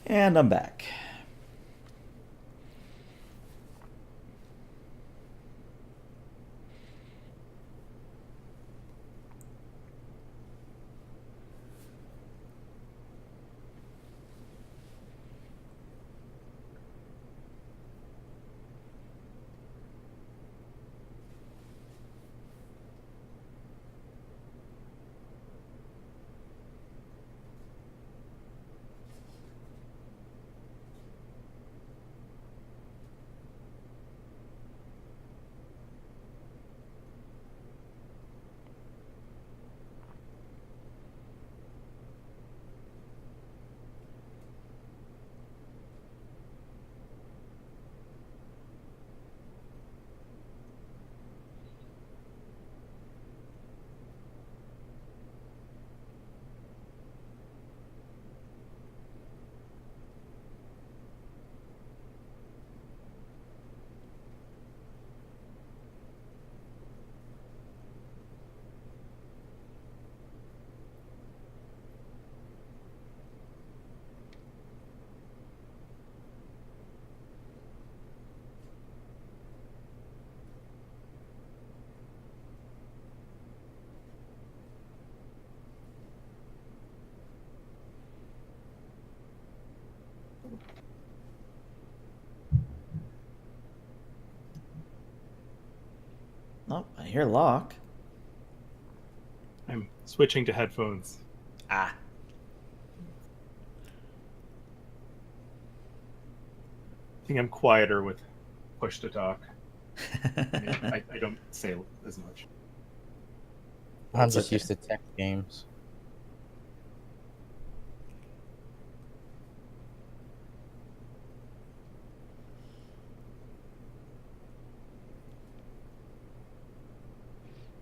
And I'm back. Oh, I hear Locke. I'm switching to headphones. Ah. I think I'm quieter with push to talk. I don't say as much. I'm That's just okay. used to tech games.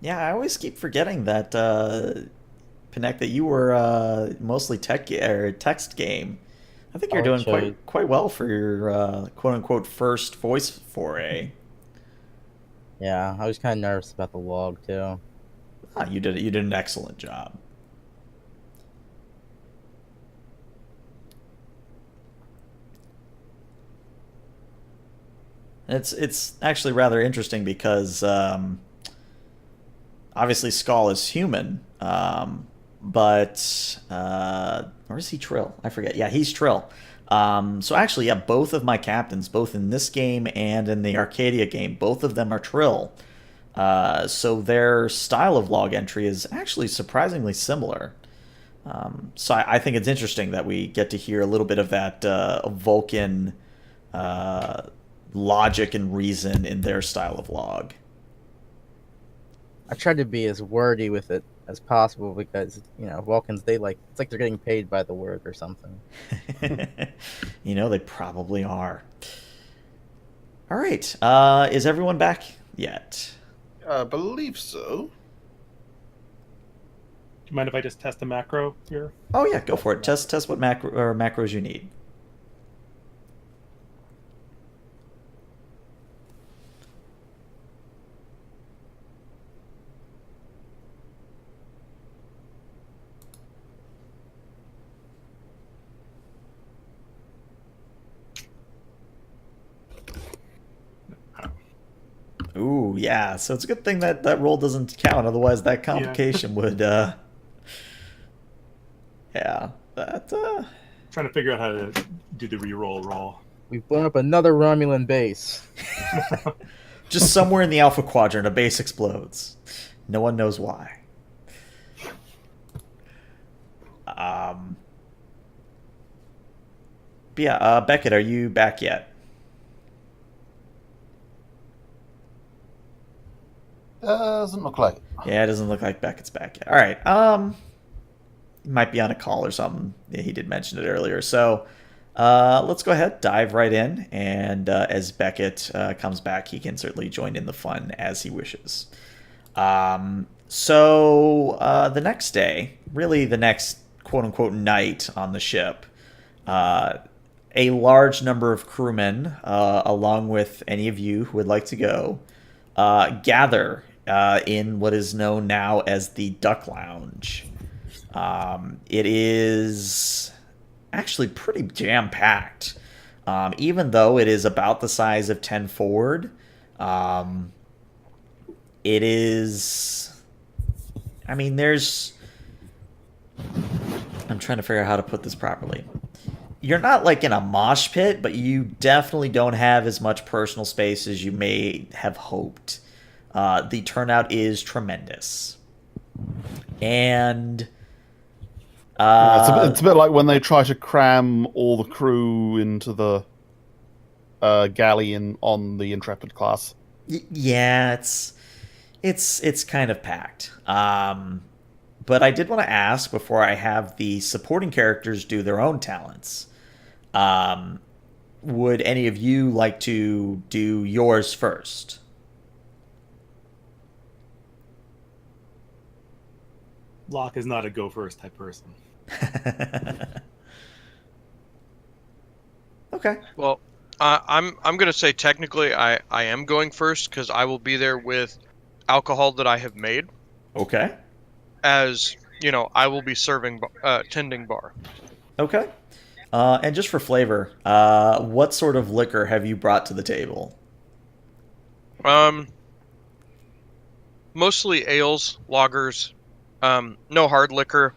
Yeah, I always keep forgetting that, Pinek, that you were mostly text game. I think you're Oh, it doing shows. quite well for your quote unquote first voice foray. Yeah, I was kind of nervous about the log too. Ah, you did an excellent job. It's actually rather interesting because obviously Skull is human, but or is he Trill? I forget. Yeah, he's Trill. So actually, yeah, both of my captains, both in this game and in the Arcadia game, both of them are Trill. So their style of log entry is actually surprisingly similar. So I think it's interesting that we get to hear a little bit of that Vulcan uh, logic and reason in their style of log. I tried to be as wordy with it as possible because Vulcans, they it's like they're getting paid by the word or something. They probably are. All right. Is everyone back yet? I believe so. Do you mind if I just test a macro here? Oh yeah, go for it. Test what macros you need. Ooh, yeah. So it's a good thing that that roll doesn't count. Otherwise, that complication would. Yeah. That. Trying to figure out how to do the reroll roll. We've blown up another Romulan base. Just somewhere in the Alpha Quadrant, a base explodes. No one knows why. But yeah, Beckett, are you back yet? Doesn't look like it. Yeah, it doesn't look like Beckett's back yet. All right. He might be on a call or something. Yeah, he did mention it earlier. So let's go ahead, dive right in, and as Beckett comes back, he can certainly join in the fun as he wishes. So the next day, really the next quote-unquote night on the ship, a large number of crewmen, along with any of you who would like to go, gather in what is known now as the Duck Lounge. It is actually pretty jam-packed. Even though it is about the size of 10 Ford, it is... I mean, there's... I'm trying to figure out how to put this properly. You're not like in a mosh pit, but you definitely don't have as much personal space as you may have hoped. The turnout is tremendous. And... it's a bit like when they try to cram all the crew into the galley on the Intrepid class. Yeah, it's kind of packed. But I did want to ask before I have the supporting characters do their own talents. Would any of you like to do yours first? Locke is not a go first type person. Okay. Well, I'm gonna say technically I am going first because I will be there with alcohol that I have made. Okay. As you know, I will be serving tending bar. Okay. And just for flavor, what sort of liquor have you brought to the table? Mostly ales, lagers, no hard liquor.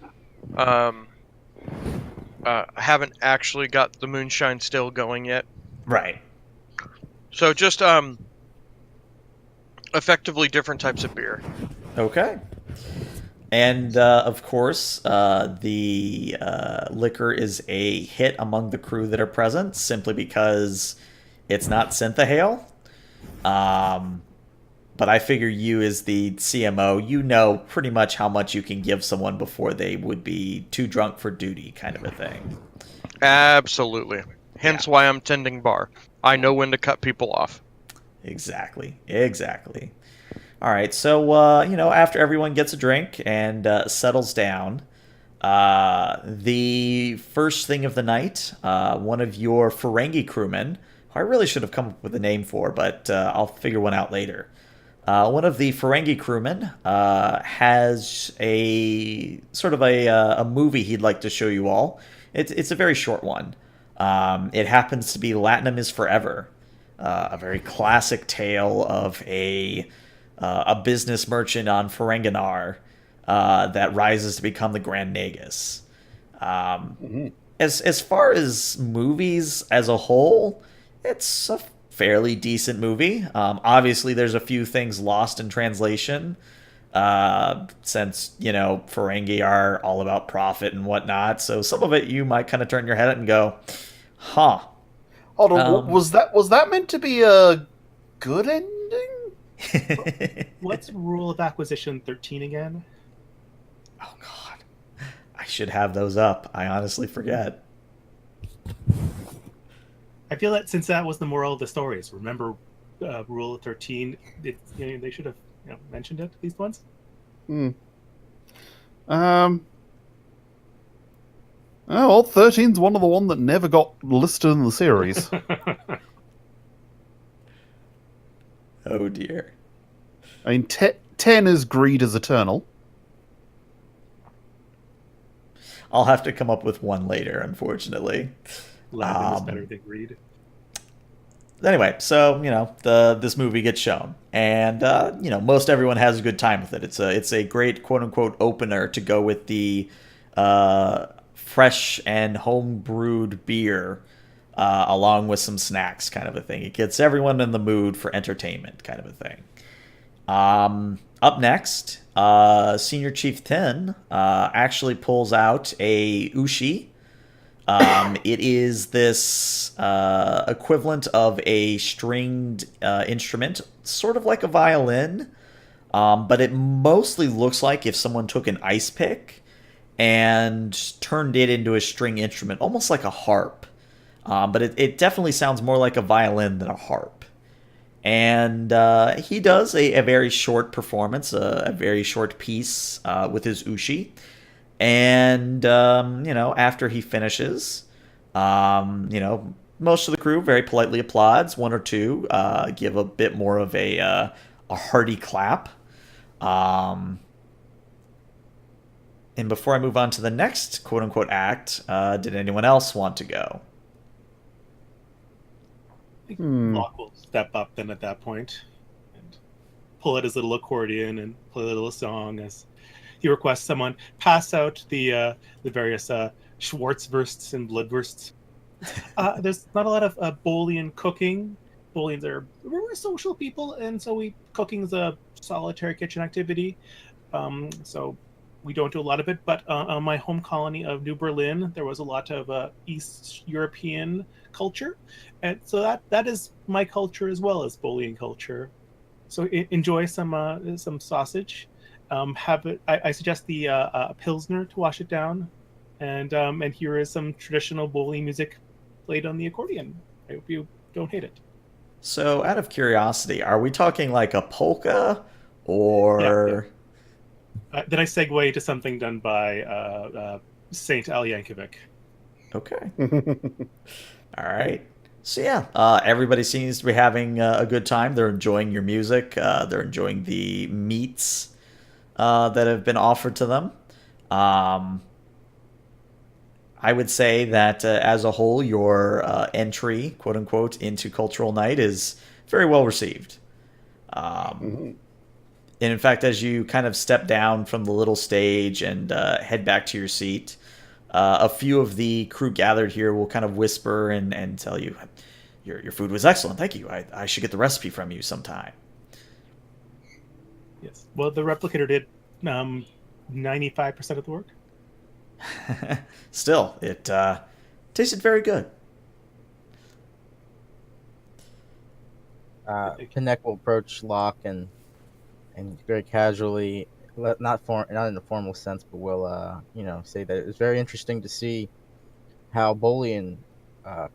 Haven't actually got the moonshine still going yet. Right. So just effectively different types of beer. Okay. And of course, the liquor is a hit among the crew that are present, simply because it's not synthahale. But I figure you, as the CMO, you know pretty much how much you can give someone before they would be too drunk for duty, kind of a thing. Absolutely. Hence why I'm tending bar. I know when to cut people off. Exactly. All right, so, after everyone gets a drink and settles down, the first thing of the night, one of your Ferengi crewmen, who I really should have come up with a name for, but I'll figure one out later. One of the Ferengi crewmen has a sort of a movie he'd like to show you all. It's a very short one. It happens to be Latinum is Forever, a very classic tale of a business merchant on Ferenginar that rises to become the Grand Nagus. As far as movies as a whole, it's a fairly decent movie. Obviously, there's a few things lost in translation, since, Ferengi are all about profit and whatnot. So some of it you might kind of turn your head at and go, huh. Hold on, was that meant to be a good ending? What's Rule of Acquisition 13 again? Oh, God. I should have those up. I honestly forget. I feel that since that was the moral of the stories, remember Rule of 13, they should have mentioned it at least once. Well, 13's one of the one that never got listed in the series. Oh, dear. I mean, 10 is Greed is Eternal. I'll have to come up with one later, unfortunately. Laughing is better than Greed. Anyway, so, this movie gets shown. And, most everyone has a good time with it. It's a great, quote-unquote, opener to go with the fresh and home-brewed beer, along with some snacks, kind of a thing. It gets everyone in the mood for entertainment, kind of a thing. Up next, Senior Chief 10 actually pulls out a ushi. It is this equivalent of a stringed instrument, sort of like a violin, but it mostly looks like if someone took an ice pick and turned it into a string instrument, almost like a harp. But it definitely sounds more like a violin than a harp. And he does a very short performance, a very short piece with his ushi. And, after he finishes, most of the crew very politely applauds. One or two give a bit more of a hearty clap. And before I move on to the next quote-unquote act, did anyone else want to go? I think Locke will step up then at that point and pull out his little accordion and play a little song as he requests someone pass out the various Schwarzwursts and Bloodwursts. There's not a lot of Bolian cooking. Bolians we're social people, and so cooking is a solitary kitchen activity. So we don't do a lot of it. But on my home colony of New Berlin, there was a lot of East European culture, and so that is my culture as well as Bolian culture. So enjoy some sausage. I suggest the pilsner to wash it down, and here is some traditional Bolian music played on the accordion. I hope you don't hate it. So, out of curiosity, are we talking like a polka, or? Yeah. Then I segue to something done by Saint Al Yankovic. Okay. All right. So yeah, everybody seems to be having a good time. They're enjoying your music. They're enjoying the meats that have been offered to them. I would say that as a whole, your entry, quote unquote, into Cultural Night is very well received. And in fact, as you kind of step down from the little stage and head back to your seat, a few of the crew gathered here will kind of whisper and tell you, your food was excellent. Thank you. I should get the recipe from you sometime. Yes. Well, the replicator did 95% of the work. Still, it tasted very good. Pinneck will approach Locke and very casually, not in a formal sense, but will say that it was very interesting to see how Bolian, how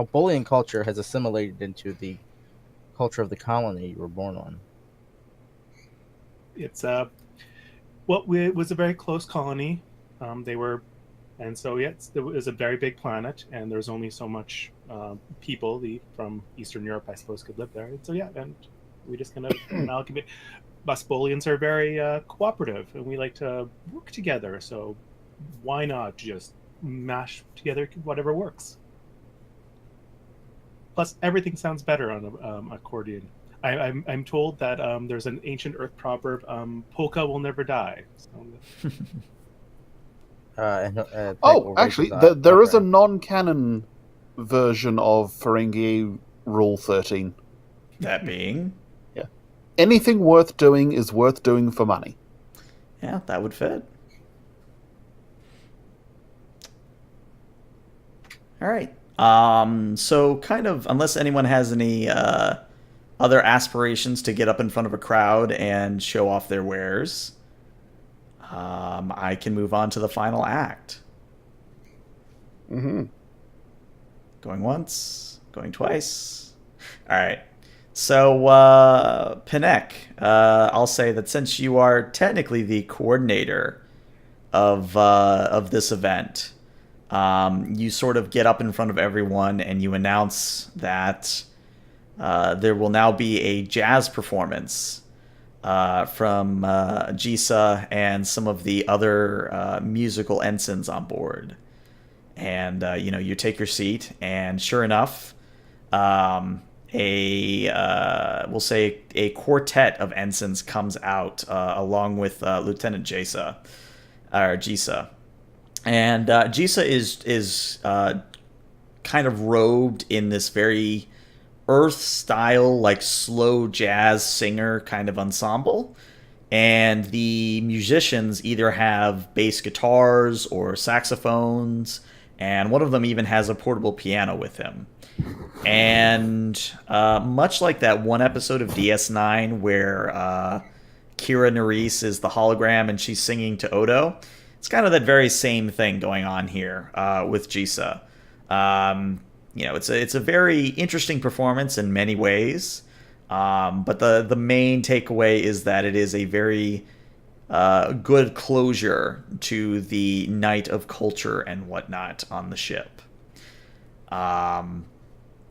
Bolian culture has assimilated into the culture of the colony you were born on. It's it was a very close colony. It was a very big planet, and there's only so much people from Eastern Europe, I suppose, could live there. And so and we just kind of amalgamate. Us Bolians are very cooperative, and we like to work together. So why not just mash together whatever works? Plus, everything sounds better on an accordion. I'm told that there's an ancient Earth proverb: "Polka will never die." So, actually, there is a non-canon version of Ferengi Rule 13. That being? Yeah. Anything worth doing is worth doing for money. Yeah, that would fit. All right. So kind of, unless anyone has any other aspirations to get up in front of a crowd and show off their wares, I can move on to the final act. Mm-hmm. Going once, going twice. All right. So, Pinneck, I'll say that since you are technically the coordinator of this event, you sort of get up in front of everyone and you announce that there will now be a jazz performance from Jisa and some of the other musical ensigns on board. And, you take your seat, and sure enough, we'll say a quartet of ensigns comes out along with Lieutenant Jisa. And Jisa is kind of robed in this very Earth-style, like slow jazz singer kind of ensemble. And the musicians either have bass guitars or saxophones, and one of them even has a portable piano with him. And much like that one episode of DS9 where Kira Nerys is the hologram and she's singing to Odo, it's kind of that very same thing going on here with Jisa. It's a very interesting performance in many ways, but the main takeaway is that it is a very good closure to the night of culture and whatnot on the ship.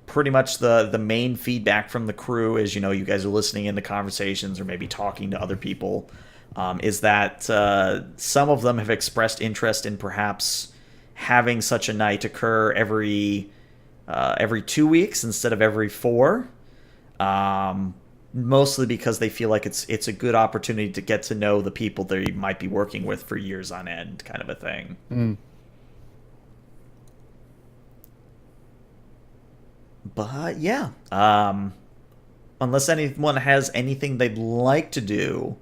Pretty much the main feedback from the crew is, you guys are listening into conversations or maybe talking to other people is that some of them have expressed interest in perhaps having such a night occur every 2 weeks instead of every 4. Mostly because they feel like it's a good opportunity to get to know the people they might be working with for years on end, kind of a thing. Mm. But yeah, unless anyone has anything they'd like to do,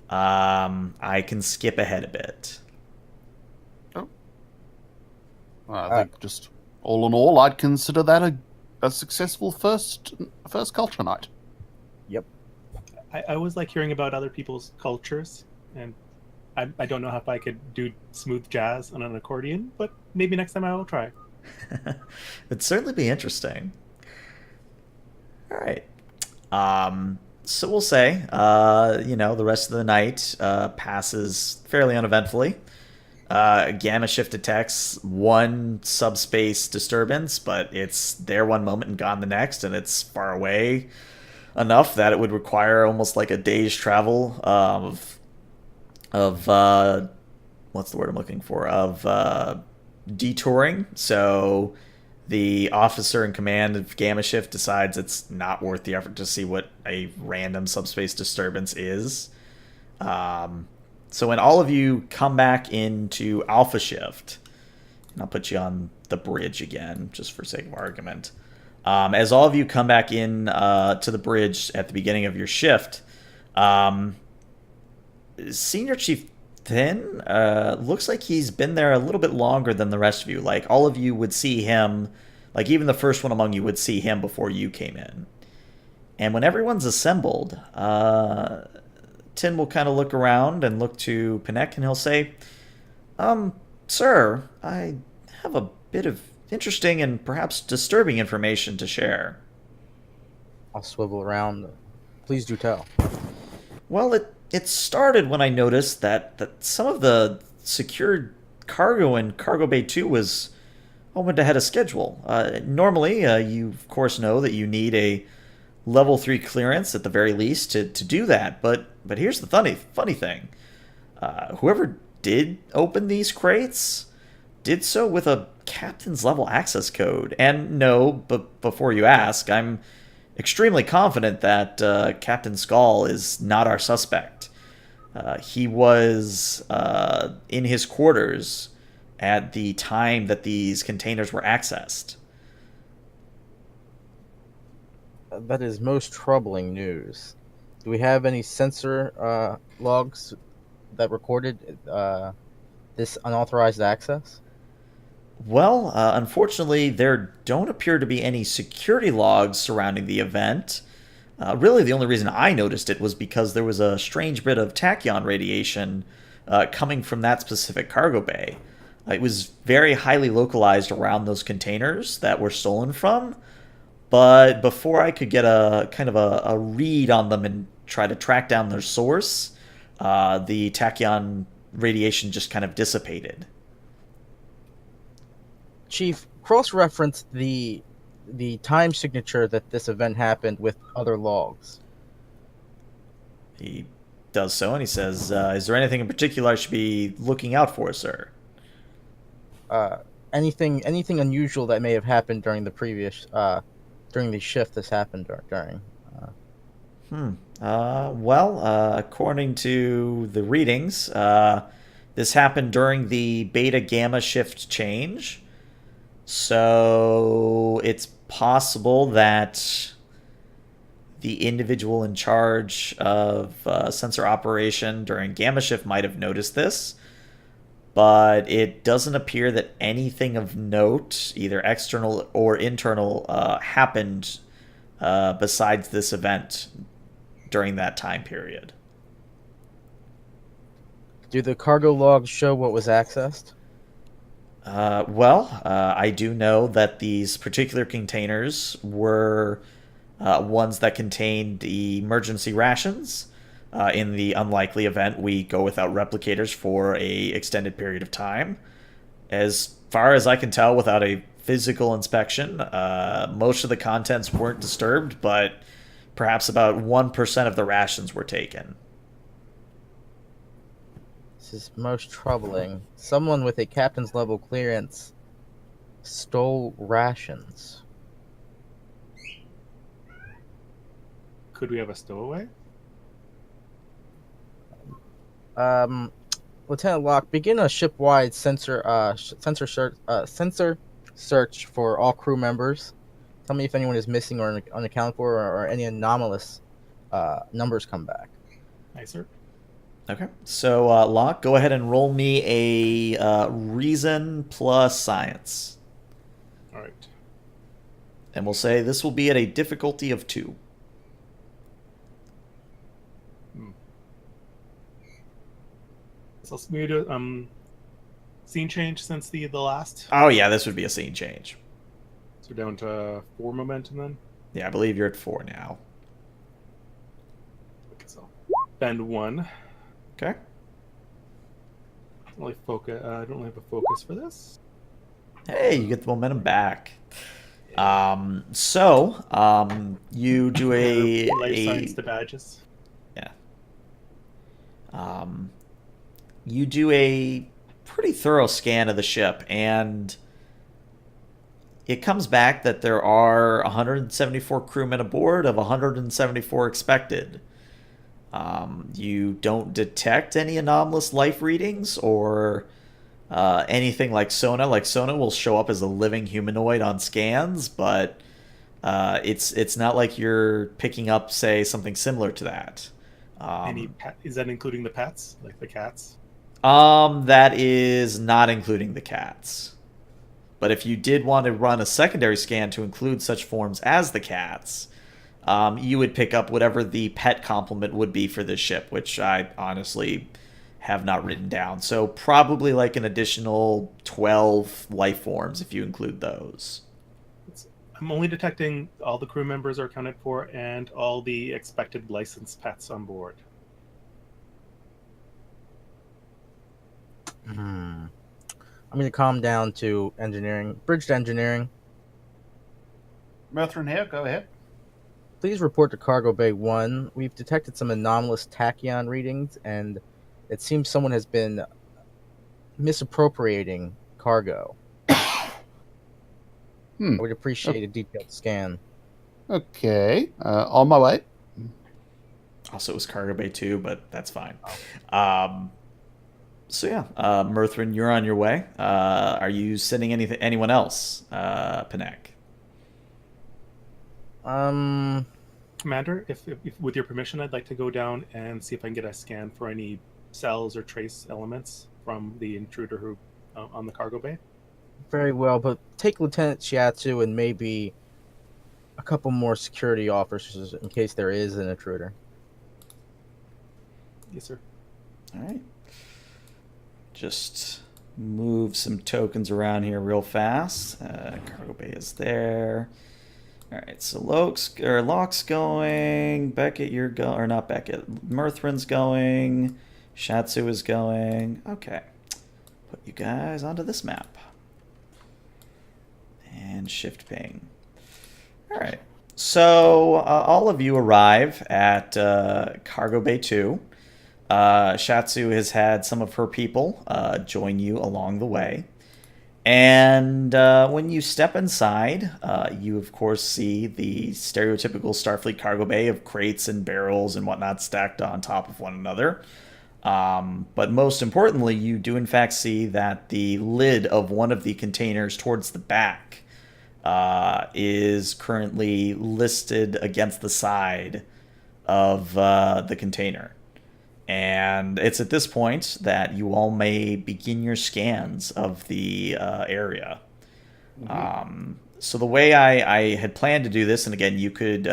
I can skip ahead a bit. I think just all in all, I'd consider that a successful first culture night. Yep. I always like hearing about other people's cultures, and I don't know if I could do smooth jazz on an accordion, but maybe next time I will try. It'd certainly be interesting. All right. So we'll say, the rest of the night passes fairly uneventfully. Gamma shift detects one subspace disturbance, but it's there one moment and gone the next, and it's far away enough that it would require almost like a day's travel of what's the word I'm looking for? Of detouring. So the officer in command of Gamma Shift decides it's not worth the effort to see what a random subspace disturbance is. So when all of you come back into Alpha Shift, and I'll put you on the bridge again, just for sake of argument. As all of you come back in to the bridge at the beginning of your shift, Senior Chief Thin looks like he's been there a little bit longer than the rest of you. Like, all of you would see him, like even the first one among you would see him before you came in. And when everyone's assembled, Tin will kind of look around and look to Panek, and he'll say, Sir, I have a bit of interesting and perhaps disturbing information to share. I'll swivel around. Please do tell. Well, it started when I noticed that some of the secured cargo in Cargo Bay 2 was went ahead of schedule. Normally, you of course know that you need a level 3 clearance at the very least to do that, but here's the funny thing. Whoever did open these crates did so with a captain's level access code. And no, but before you ask, I'm extremely confident that Captain Skull is not our suspect. He was in his quarters at the time that these containers were accessed. That is most troubling news. Do we have any sensor logs that recorded this unauthorized access? Well, unfortunately, there don't appear to be any security logs surrounding the event. Really, the only reason I noticed it was because there was a strange bit of tachyon radiation coming from that specific cargo bay. It was very highly localized around those containers that were stolen from, but before I could get a kind of a read on them and try to track down their source, the tachyon radiation just kind of dissipated. Chief, cross-reference the time signature that this event happened with other logs. He does so, and he says, is there anything in particular I should be looking out for, sir? Anything unusual that may have happened during the previous during the shift this happened during? According to the readings, this happened during the beta gamma shift change. So it's possible that the individual in charge of sensor operation during gamma shift might have noticed this, but it doesn't appear that anything of note, either external or internal, happened besides this event during that time period. Do the cargo logs show what was accessed? I do know that these particular containers were ones that contained emergency rations. In the unlikely event we go without replicators for a extended period of time. As far as I can tell without a physical inspection, most of the contents weren't disturbed, but perhaps about 1% of the rations were taken. This is most troubling. Someone with a captain's level clearance stole rations. Could we have a stowaway? Lieutenant Locke, begin a ship-wide sensor search for all crew members. Tell me if anyone is missing or unaccounted for, or any anomalous numbers come back. Aye, sir. Okay. So, Locke, go ahead and roll me a reason plus science. All right. And we'll say this will be at a difficulty of 2. So we do scene change since the last. Oh, yeah, this would be a scene change. So we're down to 4 momentum then. Yeah, I believe you're at 4 now. Okay, so spend 1. Okay. I don't really have a focus for this. Hey, you get the momentum back. You do Life science to badges. Yeah. You do a pretty thorough scan of the ship, and it comes back that there are 174 crewmen aboard of 174 expected. You don't detect any anomalous life readings or anything like Sona. Like, Sona will show up as a living humanoid on scans, but it's not like you're picking up, say, something similar to that. Is that including the pets, like the cats? That is not including the cats. But if you did want to run a secondary scan to include such forms as the cats, you would pick up whatever the pet complement would be for this ship, which I honestly have not written down. So probably like an additional 12 life forms if you include those. I'm only detecting all the crew members are accounted for and all the expected licensed pets on board. I'm going to calm down to engineering. Bridge to engineering. Murthrin here, go ahead. Please report to Cargo Bay 1. We've detected some anomalous tachyon readings, and it seems someone has been misappropriating cargo. I would appreciate a detailed scan. Okay, on my way. Also, it was Cargo Bay 2, but that's fine. Murthrin, you're on your way. Are you sending anyone else, Panek? Commander, if with your permission, I'd like to go down and see if I can get a scan for any cells or trace elements from the intruder who on the cargo bay. Very well, but take Lieutenant Shiatsu and maybe a couple more security officers in case there is an intruder. Yes, sir. All right. Just move some tokens around here real fast. Cargo Bay is there. All right, so Locke's going. Beckett, you're going, or not Beckett. Murthrin's going. Shatsu is going. Okay, put you guys onto this map. And shift ping. All right, so all of you arrive at Cargo Bay 2. Shatsu has had some of her people join you along the way. And when you step inside, you, of course, see the stereotypical Starfleet cargo bay of crates and barrels and whatnot stacked on top of one another. But most importantly, you do, in fact, see that the lid of one of the containers towards the back is currently listed against the side of the container. And it's at this point that you all may begin your scans of the area. So the way I had planned to do this, and again, you could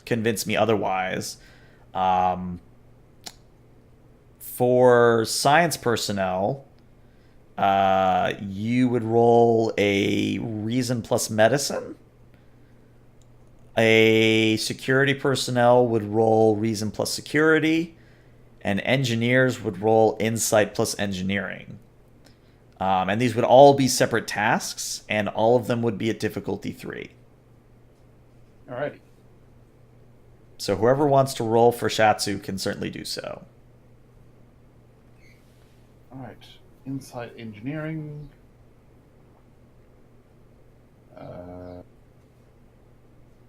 convince me otherwise, for science personnel, you would roll a reason plus medicine. A security personnel would roll reason plus security. And engineers would roll insight plus engineering. And these would all be separate tasks, and all of them would be at difficulty 3. Alrighty. So whoever wants to roll for Shatsu can certainly do so. Alright. Insight engineering.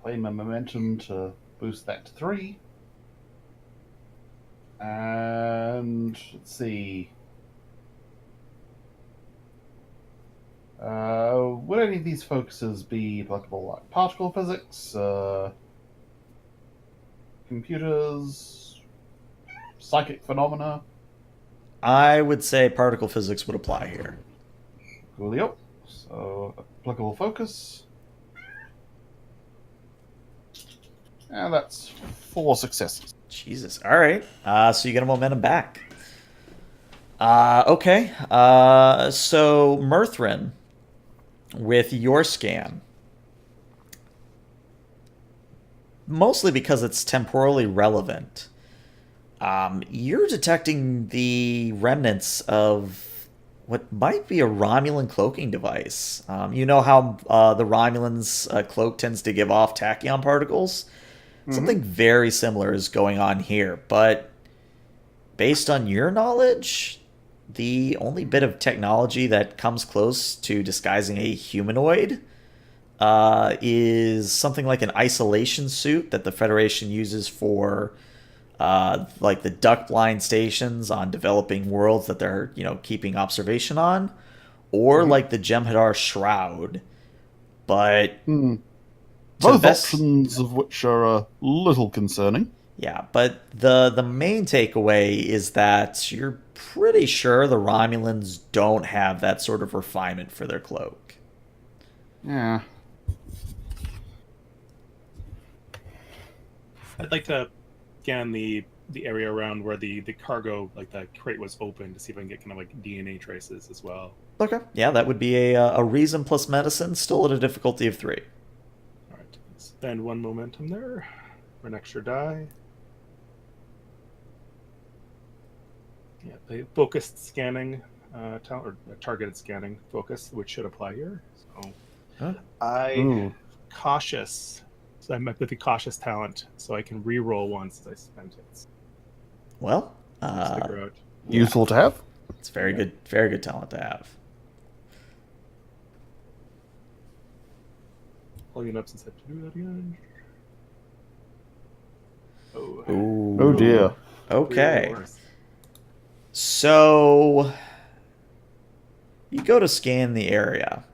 Play my momentum to boost that to 3. And let's see. Would any of these focuses be applicable, like particle physics, computers, psychic phenomena? I would say particle physics would apply here. Coolio. So, applicable focus. And that's 4 successes. Jesus. All right. So you get a momentum back. Okay. So Mirthrin, with your scan, mostly because it's temporally relevant, you're detecting the remnants of what might be a Romulan cloaking device. You know how the Romulan's cloak tends to give off tachyon particles? Something very similar is going on here, but based on your knowledge, the only bit of technology that comes close to disguising a humanoid is something like an isolation suit that the Federation uses for like the duck blind stations on developing worlds that they're keeping observation on, or like the Jem'Hadar shroud. But both options of which are a little concerning. Yeah, but the main takeaway is that you're pretty sure the Romulans don't have that sort of refinement for their cloak. Yeah. I'd like to scan the area around where the cargo, like the crate, was open to see if I can get kind of like DNA traces as well. Okay, yeah, that would be a reason plus medicine, still at a difficulty of 3. All right, spend 1 momentum there for an extra die. Yeah, the focused scanning, or targeted scanning focus, which should apply here. So cautious. So I'm with the cautious talent, so I can re-roll once as I spend it. Well, Figure out. Useful to have. It's very good talent to have. Pulling it up since I have to do that again. Oh dear. Okay. So you go to scan the area.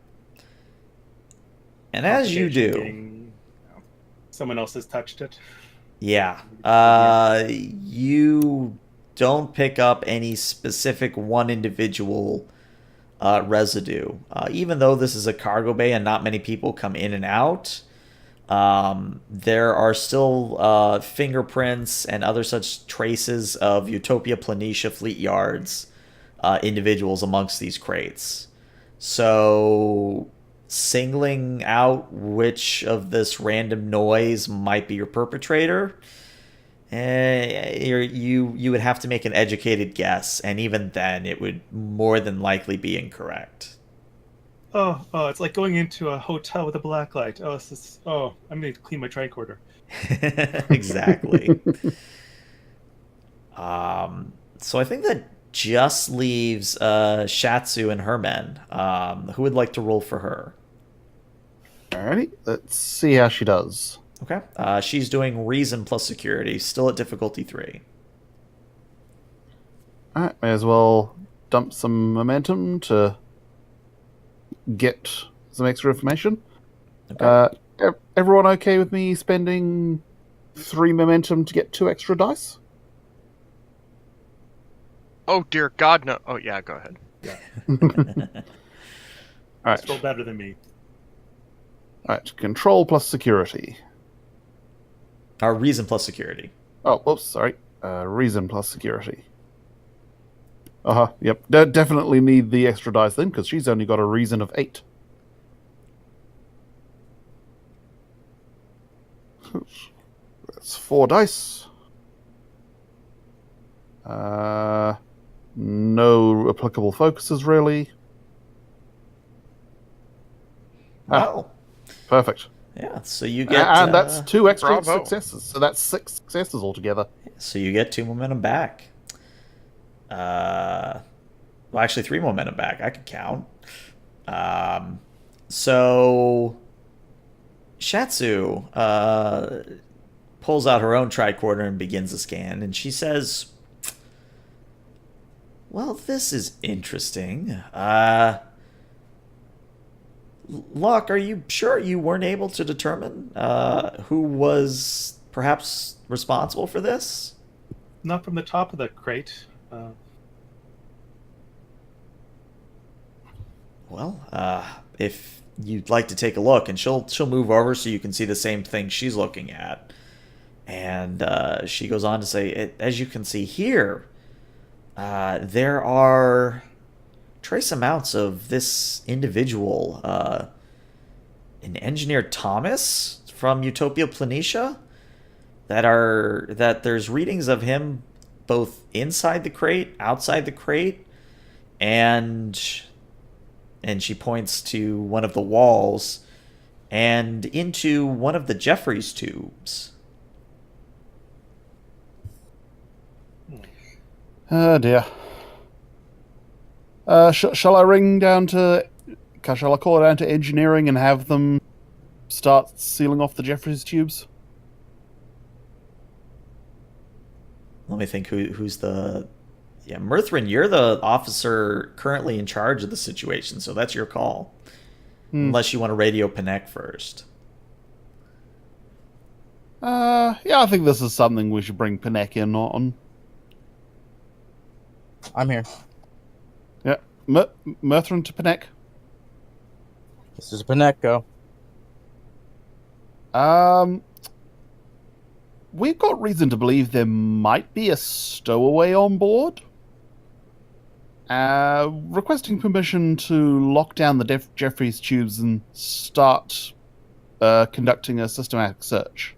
And as you do, someone else has touched it. Yeah. You don't pick up any specific one individual residue. Even though this is a cargo bay and not many people come in and out, there are still fingerprints and other such traces of Utopia Planitia Fleet Yard's individuals amongst these crates. So singling out which of this random noise might be your perpetrator, you would have to make an educated guess, and even then it would more than likely be incorrect. Oh, it's like going into a hotel with a black light. I'm going to clean my tricorder. Exactly. So I think that just leaves Shatsu and her men. Who would like to roll for her? Alrighty, let's see how she does. Okay. She's doing reason plus security, still at difficulty 3. Alright, may as well dump some momentum to get some extra information. Okay. Everyone okay with me spending 3 momentum to get 2 extra dice? Oh dear God, no! Oh yeah, go ahead. Yeah, Alright. still better than me. Alright, control plus security. Reason plus security. Oh, whoops, sorry. Reason plus security. Yep. Definitely need the extra dice then, because she's only got a reason of 8. That's 4 dice. No applicable focuses, really. Oh. Perfect. Yeah, so you get... And that's 2 extra bravo. successes, so that's 6 successes altogether. So you get 2 momentum back. Well, actually, 3 momentum back. I could count. So Shatsu pulls out her own tricorder and begins a scan, and she says, "Well, this is interesting. Locke, are you sure you weren't able to determine who was perhaps responsible for this?" Not from the top of the crate. Well, if you'd like to take a look, and she'll move over so you can see the same thing she's looking at. And she goes on to say, as you can see here, there are trace amounts of this individual, an engineer Thomas from Utopia Planitia, that there's readings of him both inside the crate, outside the crate, and she points to one of the walls and into one of the Jeffries tubes. Oh dear. Shall I ring down to... Shall I call it down to engineering and have them start sealing off the Jeffries tubes? Let me think who's the... Yeah, Mirthrin, you're the officer currently in charge of the situation, so that's your call. Unless you want to radio Panek first. Yeah, I think this is something we should bring Panek in on. I'm here. Yeah, Mirthrin to Panek. This is Paneko. We've got reason to believe there might be a stowaway on board. Requesting permission to lock down the Jeffries tubes and start conducting a systematic search.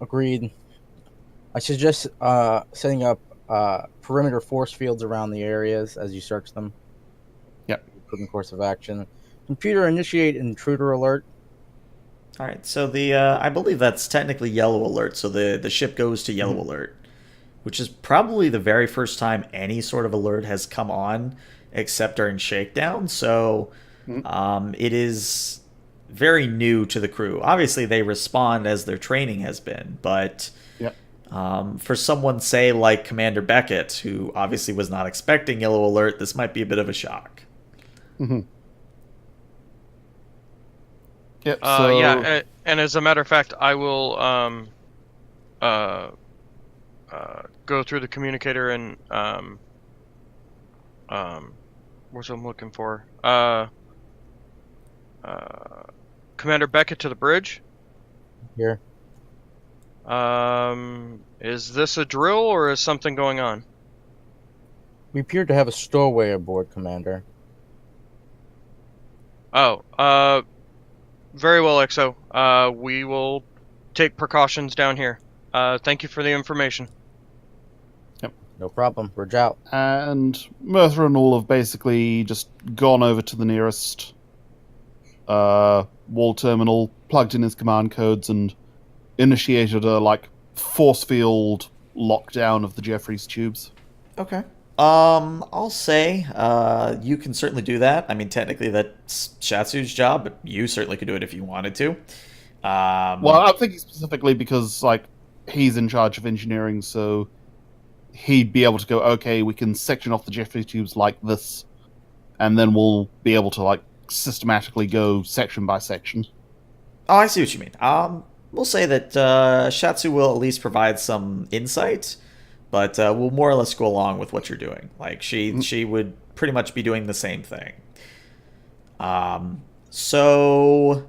Agreed. I suggest setting up perimeter force fields around the areas as you search them. Yep. Put in course of action. Computer, initiate intruder alert. All right, so the I believe that's technically yellow alert, so the ship goes to yellow alert, which is probably the very first time any sort of alert has come on except during shakedown. So it is very new to the crew. Obviously, they respond as their training has been, but for someone, say, like Commander Beckett, who obviously was not expecting yellow alert, this might be a bit of a shock. Mm-hmm. Yep, so... Yeah, and as a matter of fact, I will go through the communicator and what's I'm looking for? Commander Beckett to the bridge. Here. Is this a drill or is something going on? We appear to have a stowaway aboard, Commander. Oh, very well, Exo. We will take precautions down here. Thank you for the information. Yep. No problem. Bridge out. And Mertha and all have basically just gone over to the nearest wall terminal, plugged in his command codes, and initiated a, force field lockdown of the Jeffries tubes. Okay. I'll say you can certainly do that. I mean, technically that's Shatsu's job, but you certainly could do it if you wanted to. Well, I'm thinking specifically because, he's in charge of engineering, so he'd be able to go, okay, we can section off the Jeffries tubes like this, and then we'll be able to, systematically go section by section. Oh, I see what you mean. We'll say that Shatsu will at least provide some insight, but we'll more or less go along with what you're doing. She would pretty much be doing the same thing. So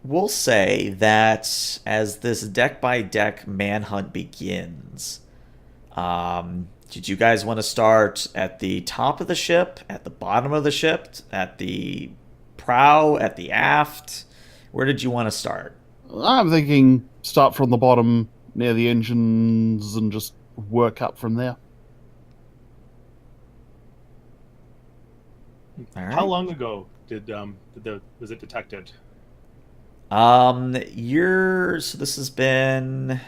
we'll say that as this deck-by-deck manhunt begins, did you guys want to start at the top of the ship, at the bottom of the ship, at the prow, at the aft? Where did you want to start? I'm thinking start from the bottom near the engines and just work up from there. All right. How long ago was it detected? So this has been...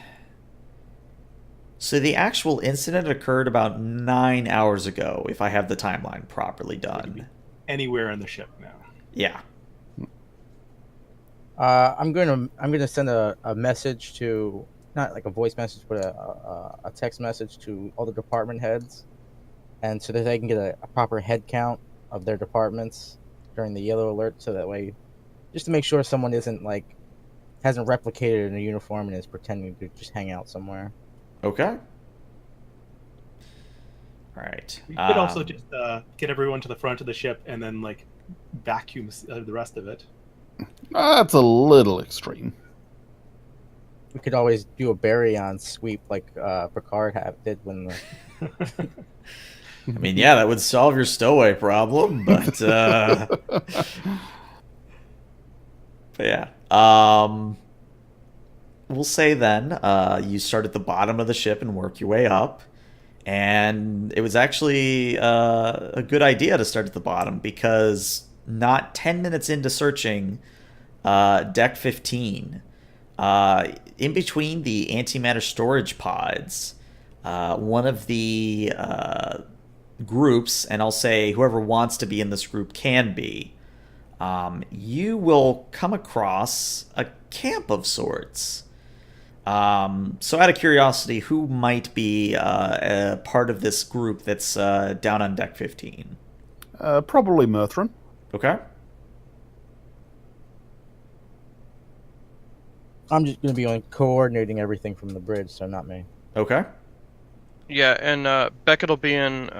So the actual incident occurred about 9 hours ago, if I have the timeline properly done. Anywhere on the ship now. Yeah. I'm gonna send a message to, not like a voice message, but a text message to all the department heads, and so that they can get a proper head count of their departments during the yellow alert, so that way, just to make sure someone hasn't replicated in a uniform and is pretending to just hang out somewhere. Okay. All right. We could also just get everyone to the front of the ship and then like vacuum the rest of it. That's a little extreme. We could always do a baryon sweep like Picard did when the. I mean, yeah, that would solve your stowaway problem, but yeah. We'll say then you start at the bottom of the ship and work your way up. And it was actually a good idea to start at the bottom, because not 10 minutes into searching Deck 15, in between the antimatter storage pods, one of the groups, and I'll say whoever wants to be in this group can be, you will come across a camp of sorts. So out of curiosity, who might be a part of this group that's down on Deck 15? Probably Murthrin. Okay. I'm just gonna be coordinating everything from the bridge, so not me. Okay. Yeah, and Beckett will be in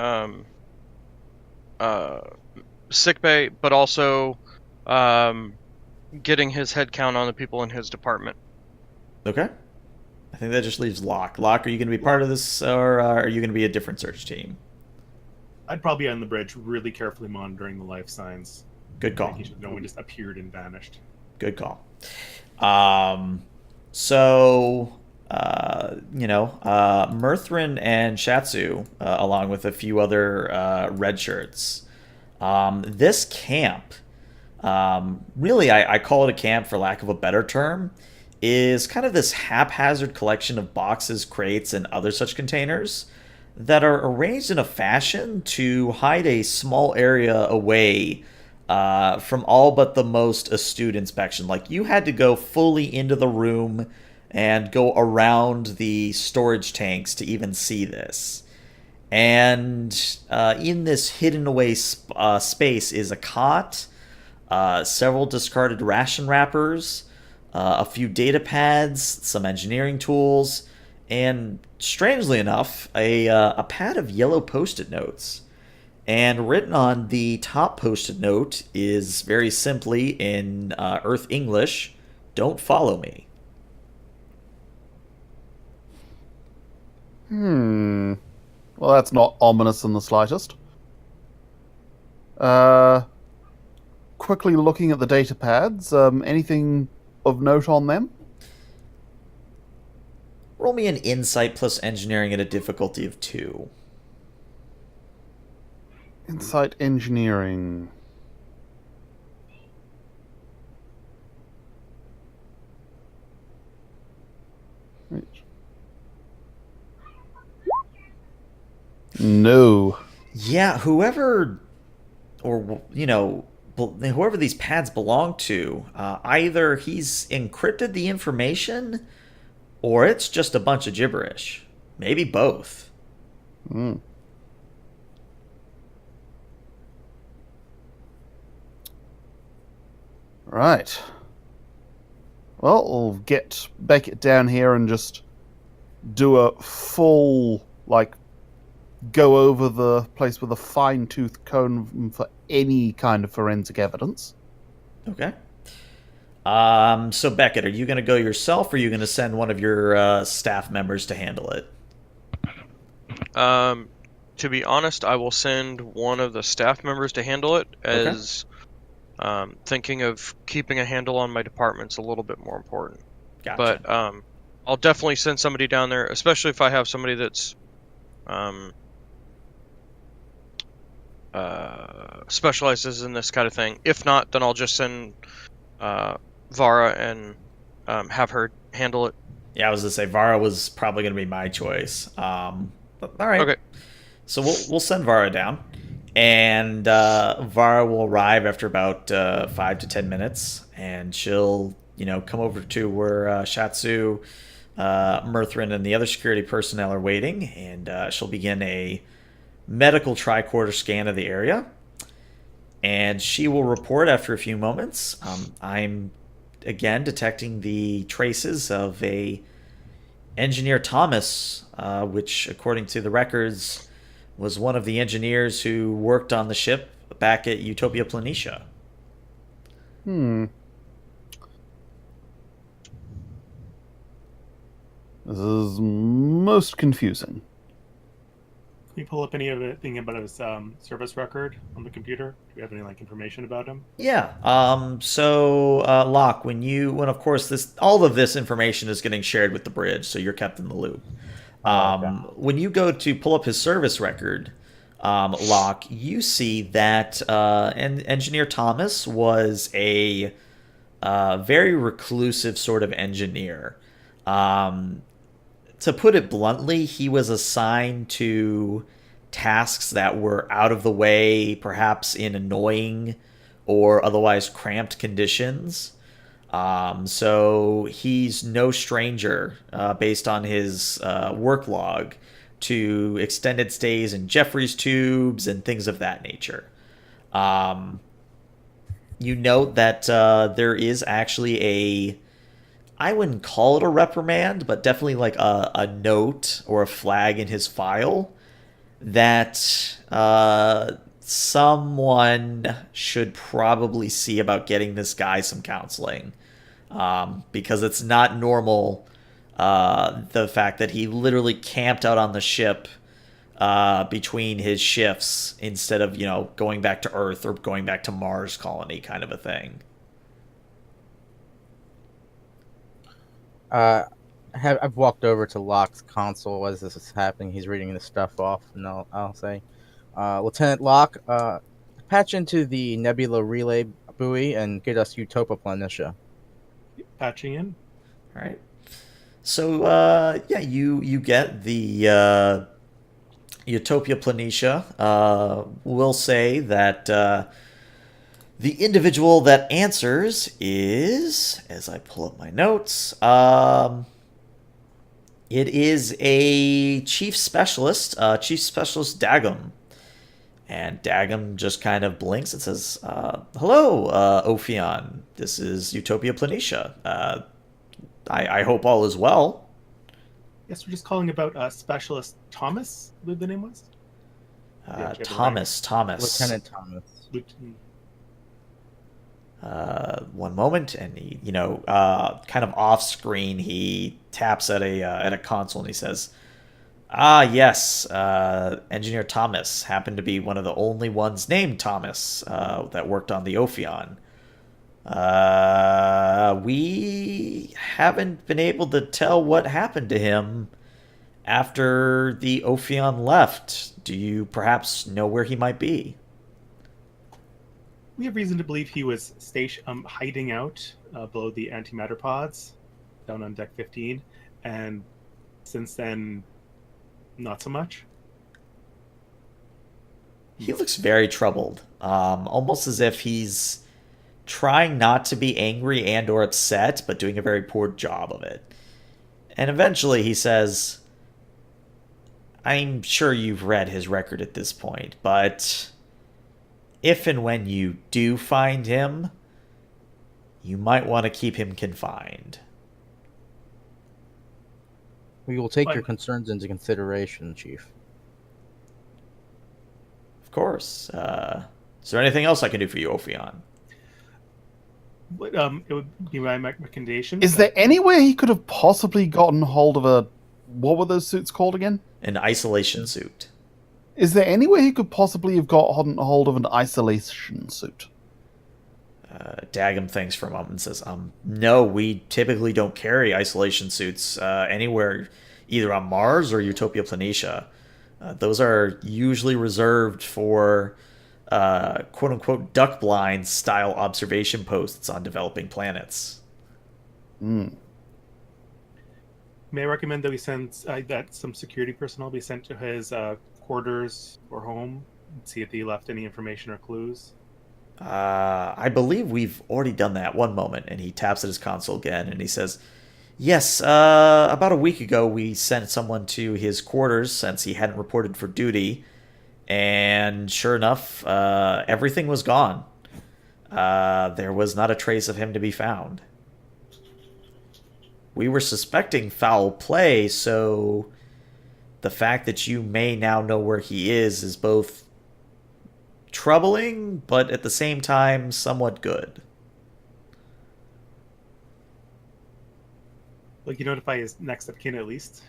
sickbay, but also getting his head count on the people in his department. Okay. I think that just leaves Locke. Locke, are you going to be part of this, or are you going to be a different search team? I'd probably be on the bridge, really carefully monitoring the life signs. Good call. Making sure no one just appeared and vanished. Good call. So, Murthrin and Shatsu, along with a few other red shirts. This camp, really, I call it a camp for lack of a better term, is kind of this haphazard collection of boxes, crates, and other such containers that are arranged in a fashion to hide a small area away from all but the most astute inspection. Like, you had to go fully into the room and go around the storage tanks to even see this. And in this hidden away space is a cot, several discarded ration wrappers, a few data pads, some engineering tools, and strangely enough, a pad of yellow post-it notes. And written on the top post-it note is very simply in Earth English, "Don't follow me." Well, that's not ominous in the slightest. Quickly looking at the data pads, anything of note on them? Roll me an insight plus engineering at a difficulty of 2. Insight engineering. No. Yeah, whoever these pads belong to, either he's encrypted the information or it's just a bunch of gibberish. Maybe both. Right. Well, we'll get Beckett down here and just do a full, go over the place with a fine-tooth comb for any kind of forensic evidence. Okay. So Beckett, are you going to go yourself, or are you going to send one of your staff members to handle it? To be honest, I will send one of the staff members to handle it, as thinking of keeping a handle on my department's a little bit more important. Gotcha. But I'll definitely send somebody down there, especially if I have somebody that's specializes in this kind of thing. If not, then I'll just send Vara and have her handle it. Yeah, I was gonna say Vara was probably gonna be my choice. But, all right. Okay. So we'll send Vara down, and Vara will arrive after about 5 to 10 minutes, and she'll come over to where Shatsu, Murthrin, and the other security personnel are waiting, and she'll begin a medical tricorder scan of the area, and she will report after a few moments. I'm again detecting the traces of a engineer Thomas, which according to the records was one of the engineers who worked on the ship back at Utopia Planitia. This is most confusing. Can you pull up anything about his service record on the computer? Do we have any information about him? Yeah. So, Locke, when of course all of this information is getting shared with the bridge, so you're kept in the loop. Okay. When you go to pull up his service record, Locke, you see that Engineer Thomas was a very reclusive sort of engineer. To put it bluntly, he was assigned to tasks that were out of the way, perhaps in annoying or otherwise cramped conditions. So he's no stranger, based on his work log, to extended stays in Jeffrey's tubes and things of that nature. You note that there is actually I wouldn't call it a reprimand, but definitely like a note or a flag in his file that someone should probably see about getting this guy some counseling, because it's not normal, the fact that he literally camped out on the ship between his shifts instead of going back to Earth or going back to Mars colony kind of a thing. I've walked over to Locke's console as this is happening. He's reading the stuff off, and I'll say, Lieutenant Locke, patch into the Nebula relay buoy and get us Utopia Planitia. Patching in. All right. So you get the Utopia Planitia. We'll say that the individual that answers is, as I pull up my notes, it is a chief specialist Dagum. And Dagum just kind of blinks and says, hello, Ophion. This is Utopia Planitia. I hope all is well. Yes, we're just calling about Specialist Thomas, I believe the name was. Thomas. Lieutenant Thomas. One moment, and he, kind of off screen, he taps at a console and he says, "Ah, yes, Engineer Thomas happened to be one of the only ones named Thomas that worked on the Ophion. We haven't been able to tell what happened to him after the Ophion left. Do you perhaps know where he might be?" We have reason to believe he was hiding out below the antimatter pods down on deck 15, and since then, not so much. He looks very troubled, almost as if he's trying not to be angry and or upset, but doing a very poor job of it. And eventually he says, "I'm sure you've read his record at this point, but if and when you do find him, you might want to keep him confined." We will take your concerns into consideration, Chief. Of course. Is there anything else I can do for you, Ophion? It would be my recommendation. Is there anywhere he could have possibly gotten hold of what were those suits called again? An isolation suit. Is there anywhere he could possibly have gotten hold of an isolation suit? Dagum thinks for a moment and says, no, we typically don't carry isolation suits anywhere, either on Mars or Utopia Planitia. Those are usually reserved for quote-unquote duck blind style observation posts on developing planets. May I recommend that we send that some security personnel be sent to his quarters or home and see if he left any information or clues? I believe we've already done that. One moment, and he taps at his console again, and he says, "Yes, about a week ago we sent someone to his quarters since he hadn't reported for duty, and sure enough, everything was gone. There was not a trace of him to be found. We were suspecting foul play, so the fact that you may now know where he is both troubling, but at the same time, somewhat good." Like, you notify his next of kin at least.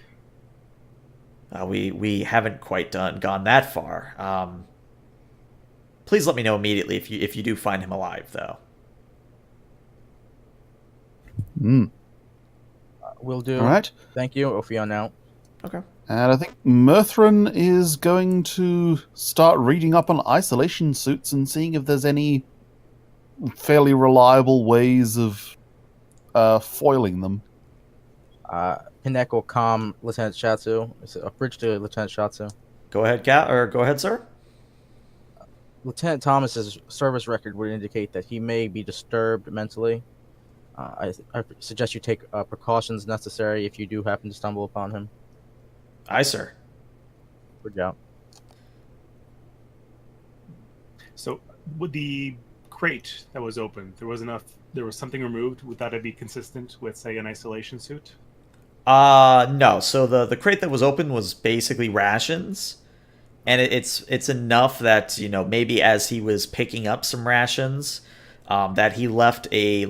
We haven't quite gone that far. Please let me know immediately if you do find him alive, though. Will do. All right. Thank you. Ophion out. Okay. And I think Mirthrin is going to start reading up on isolation suits and seeing if there's any fairly reliable ways of foiling them. Pinek will calm Lieutenant Shatsu. It's a bridge to Lieutenant Shatsu. Go ahead, Cat, or go ahead, sir. Lieutenant Thomas's service record would indicate that he may be disturbed mentally. I suggest you take precautions necessary if you do happen to stumble upon him. Aye, sir. Good job. So, with the crate that was open, there was something removed. Would that be consistent with, say, an isolation suit? No. So the crate that was open was basically rations, and it's enough that maybe as he was picking up some rations, that he left a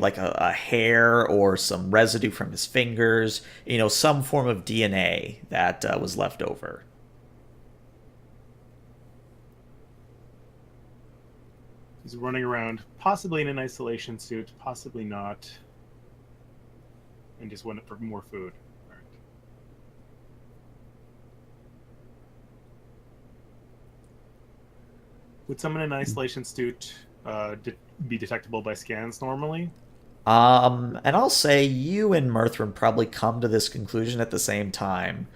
hair or some residue from his fingers, some form of DNA that was left over. He's running around, possibly in an isolation suit, possibly not, and just went for more food. All right. Would someone in an isolation suit be detectable by scans normally? And I'll say you and Mirthrin probably come to this conclusion at the same time.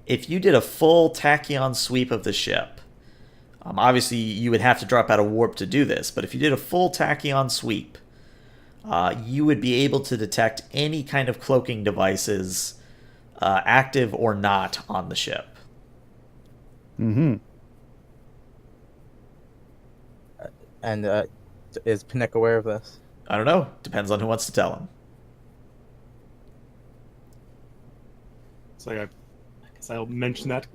If you did a full tachyon sweep of the ship, obviously you would have to drop out of warp to do this, but if you did a full tachyon sweep, you would be able to detect any kind of cloaking devices, active or not, on the ship. Mm-hmm. And is Pinek aware of this? I don't know. Depends on who wants to tell him. So I guess I'll mention that.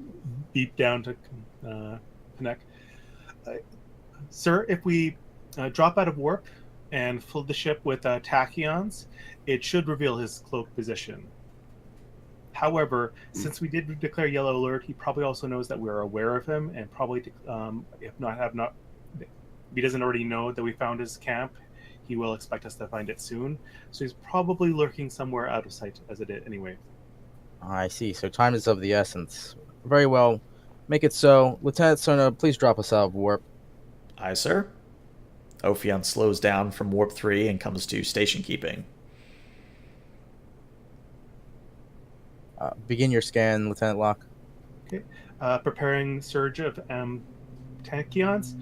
Beep down to Pinek. Sir, if we drop out of warp and fill the ship with tachyons, it should reveal his cloak position. However, since we did declare yellow alert, he probably also knows that we're aware of him, and probably, if he doesn't already know that we found his camp, he will expect us to find it soon. So he's probably lurking somewhere out of sight as it is anyway. I see. So time is of the essence. Very well. Make it so. Lieutenant Sona, please drop us out of warp. Aye, sir. Ophion slows down from warp 3 and comes to station keeping. Begin your scan, Lieutenant Locke. Okay. Preparing surge of tachyons.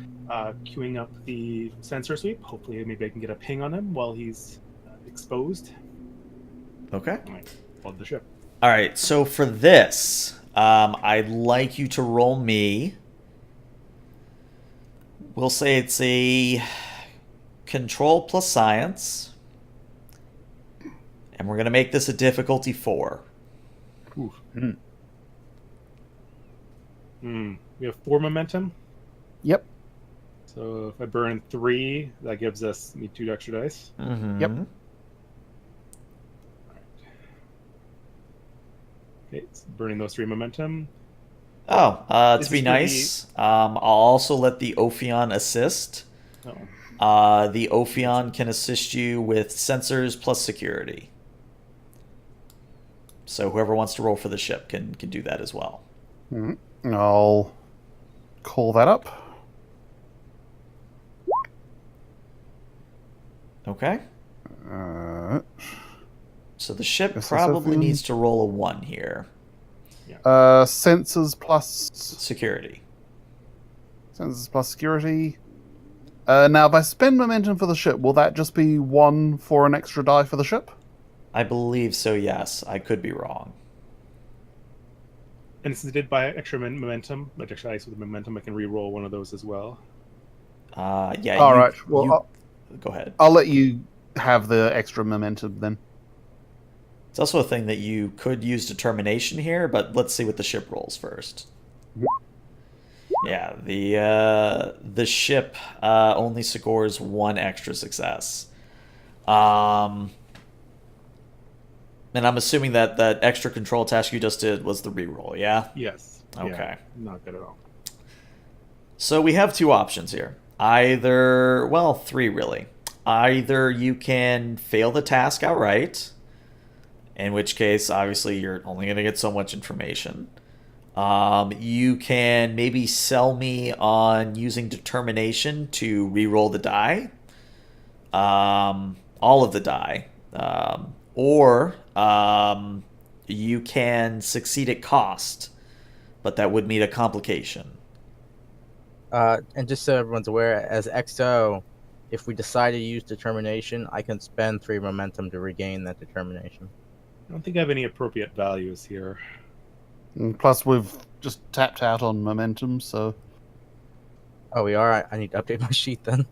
Queuing up the sensor sweep. Hopefully, maybe I can get a ping on him while he's exposed. Okay. All right. Flood the ship. All right. So for this, I'd like you to roll me. We'll say it's a control plus science, and we're gonna make this a difficulty 4. We have 4 momentum. Yep. So if I burn 3, that gives us 2 extra dice. Mm-hmm. Yep. Okay, so burning those 3 momentum. Oh, This to be is gonna nice, I'll also let the Ophion assist. Oh. The Ophion can assist you with sensors plus security. So whoever wants to roll for the ship can do that as well. Mm-hmm. I'll call that up. Okay. So the ship USS probably Ophion. needs to roll a 1 here. Sensors plus Security. security. Now, if I spend momentum for the ship, will that just be 1 for an extra die for the ship? I believe so, yes. I could be wrong. And since it did buy extra momentum, like extra dice with momentum, I can re-roll one of those as well. Yeah. All right. Well, go ahead. I'll let you have the extra momentum then. It's also a thing that you could use determination here, but let's see what the ship rolls first. Yeah, the ship only scores 1 extra success. And I'm assuming that that extra control task you just did was the reroll, yeah? Yes. Okay. Yeah, not good at all. So we have 2 options here. Either, well, 3 really. Either you can fail the task outright, in which case, obviously, you're only going to get so much information. You can maybe sell me on using determination to re-roll the die. All of the die. Or you can succeed at cost, but that would mean a complication. And just so everyone's aware, as XO, if we decide to use determination, I can spend 3 momentum to regain that determination. I don't think I have any appropriate values here. And plus, we've just tapped out on momentum, so... Oh, we are? I need to update my sheet then.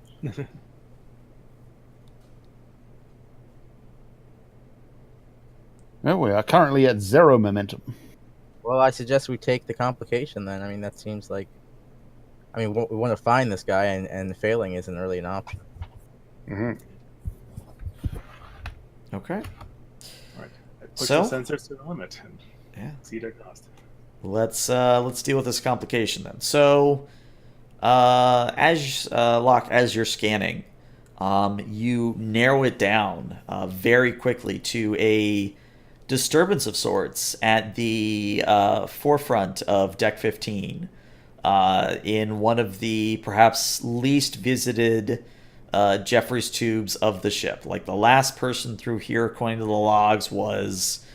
Yeah, we are currently at 0 momentum. Well, I suggest we take the complication then. I mean, that seems like... I mean, we want to find this guy, and failing isn't really an option. Mm-hmm. Okay. All right. I push So? the sensors to the limit and Yeah. exceed our cost. Let's deal with this complication then. So, Locke, as you're scanning, you narrow it down very quickly to a disturbance of sorts at the forefront of Deck 15, in one of the perhaps least visited Jeffries tubes of the ship. Like the last person through here, according to the logs, was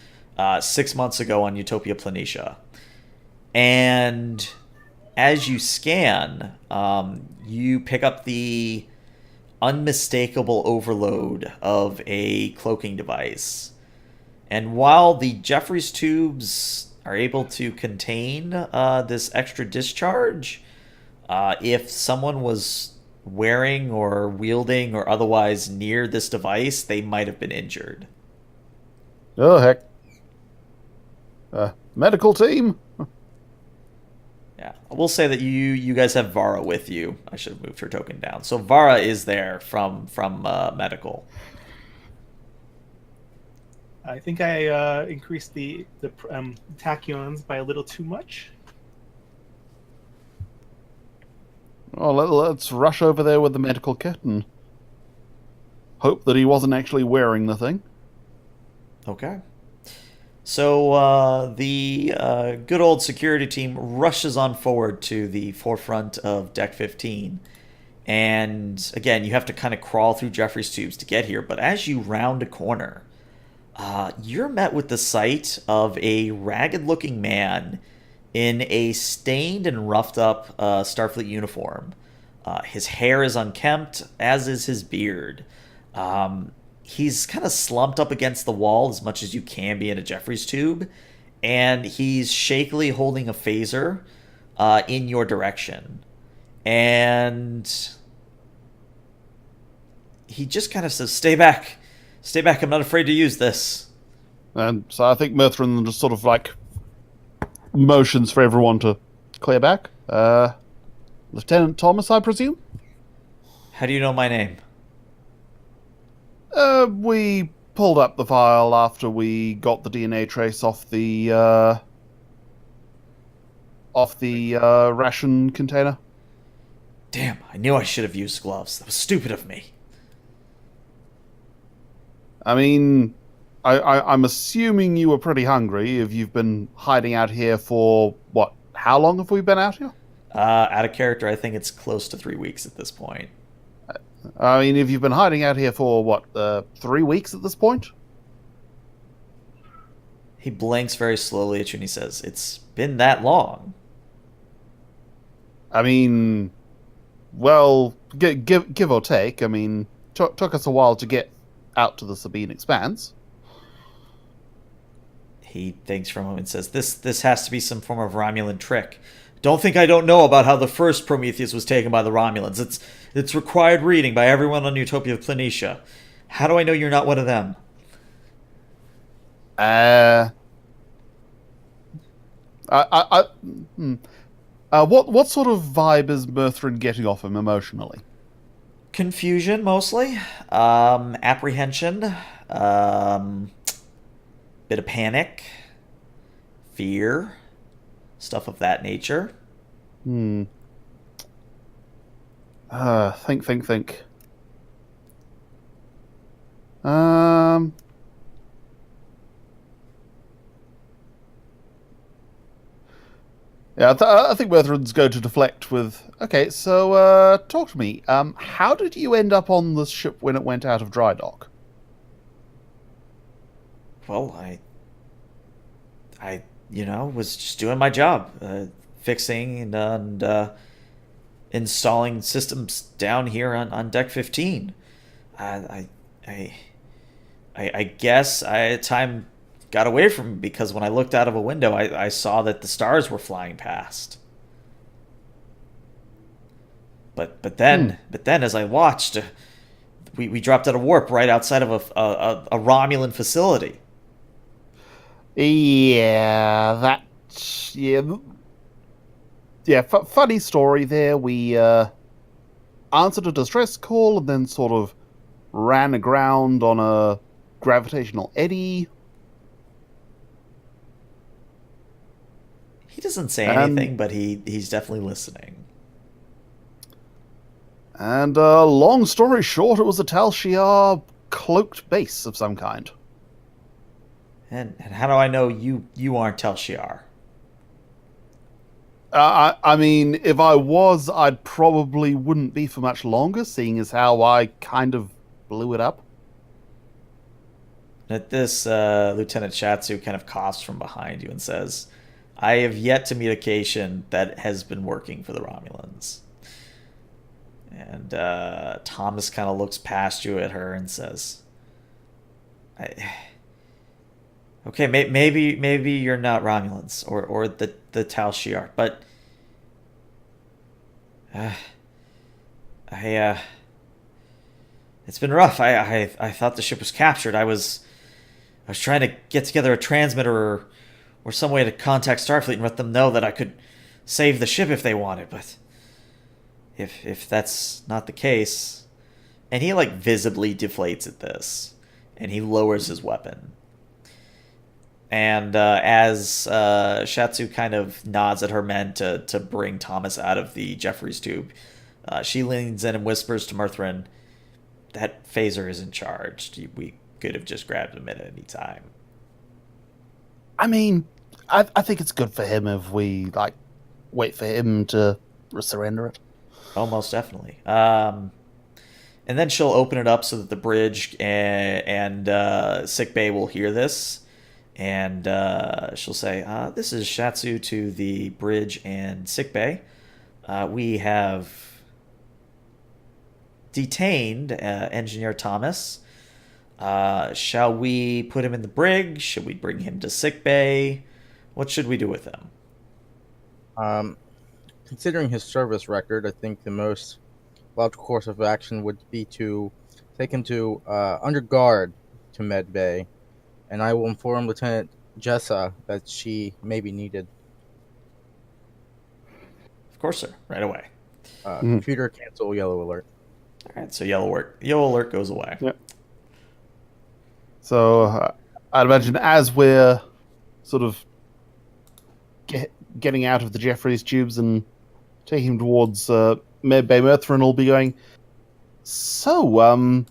6 months ago on Utopia Planitia. And as you scan, you pick up the unmistakable overload of a cloaking device. And while the Jeffries tubes are able to contain this extra discharge, if someone was wearing or wielding or otherwise near this device, they might have been injured. Oh, heck. Medical team? Yeah, I will say that you guys have Vara with you. I should have moved her token down. So Vara is there from medical. I think I increased the tachyons by a little too much. Oh, let's rush over there with the medical kit and hope that he wasn't actually wearing the thing. Okay. So the good old security team rushes on forward to the forefront of Deck 15. And again, you have to kind of crawl through Jeffries tubes to get here. But as you round a corner, you're met with the sight of a ragged-looking man in a stained and roughed-up Starfleet uniform. His hair is unkempt, as is his beard. He's kind of slumped up against the wall as much as you can be in a Jeffries tube, and he's shakily holding a phaser in your direction. And he just kind of says, "Stay back. Stay back. I'm not afraid to use this." And so I think Mithrin just sort of like motions for everyone to clear back. Lieutenant Thomas, I presume? How do you know my name? We pulled up the file after we got the DNA trace off the ration container. Damn, I knew I should have used gloves. That was stupid of me. I mean, I'm assuming you were pretty hungry if you've been hiding out here for, what, how long have we been out here? Out of character, I think it's close to 3 weeks at this point. I mean, if you've been hiding out here for, what, 3 weeks at this point? He blinks very slowly at you and he says, "It's been that long." I mean, well, give or take. I mean, took us a while to get out to the Sabine Expanse. He thinks for a moment and says, This has to be some form of Romulan trick. Don't think I don't know about how the first Prometheus was taken by the Romulans. It's required reading by everyone on Utopia of Planitia. How do I know you're not one of them?" What sort of vibe is Mirthrin getting off him emotionally? Confusion, mostly. Apprehension. Bit of panic. Fear. Stuff of that nature. Think. Yeah, I think Mirthrin's going to deflect with, okay, so, talk to me. How did you end up on this ship when it went out of dry dock? Well, I was just doing my job, fixing and installing systems down here on deck 15. I guess time got away from me because when I looked out of a window, I saw that the stars were flying past. But then as I watched, we dropped out of warp right outside of a Romulan facility. Yeah, funny story there. We answered a distress call and then sort of ran aground on a gravitational eddy. He doesn't say anything, but he's definitely listening. And long story short, it was a Tal Shiar cloaked base of some kind. And how do I know you aren't Tal Shiar? I mean, if I was, I'd probably wouldn't be for much longer, seeing as how I kind of blew it up. At this, Lieutenant Shatsu kind of coughs from behind you and says, "I have yet to meet a Cation that has been working for the Romulans." And Thomas kind of looks past you at her and says, "Okay, maybe you're not Romulans or the Tal Shiar, but it's been rough. I thought the ship was captured. I was trying to get together a transmitter or some way to contact Starfleet and let them know that I could save the ship if they wanted, but if that's not the case," and he like visibly deflates at this, and he lowers his weapon. And as Shatsu kind of nods at her men to bring Thomas out of the Jeffries tube, she leans in and whispers to Mirthrin, "That phaser isn't charged. We could have just grabbed him at any time." I mean, I think it's good for him if we, wait for him to surrender it. Oh, most definitely. And then she'll open it up so that the bridge and sickbay will hear this. And she'll say, "This is Shatsu to the bridge and sickbay. We have detained Engineer Thomas. Shall we put him in the brig? Should we bring him to sickbay? What should we do with him?" Considering his service record, I think the most logical course of action would be to take him to under guard to Med Bay, and I will inform Lieutenant Jessa that she may be needed. Of course, sir. Right away. Computer cancel yellow alert. All right, so yellow alert goes away. Yep. So I'd imagine as we're sort of getting out of the Jeffries tubes and taking him towards Med Bay, Mirthrin will be going, "So,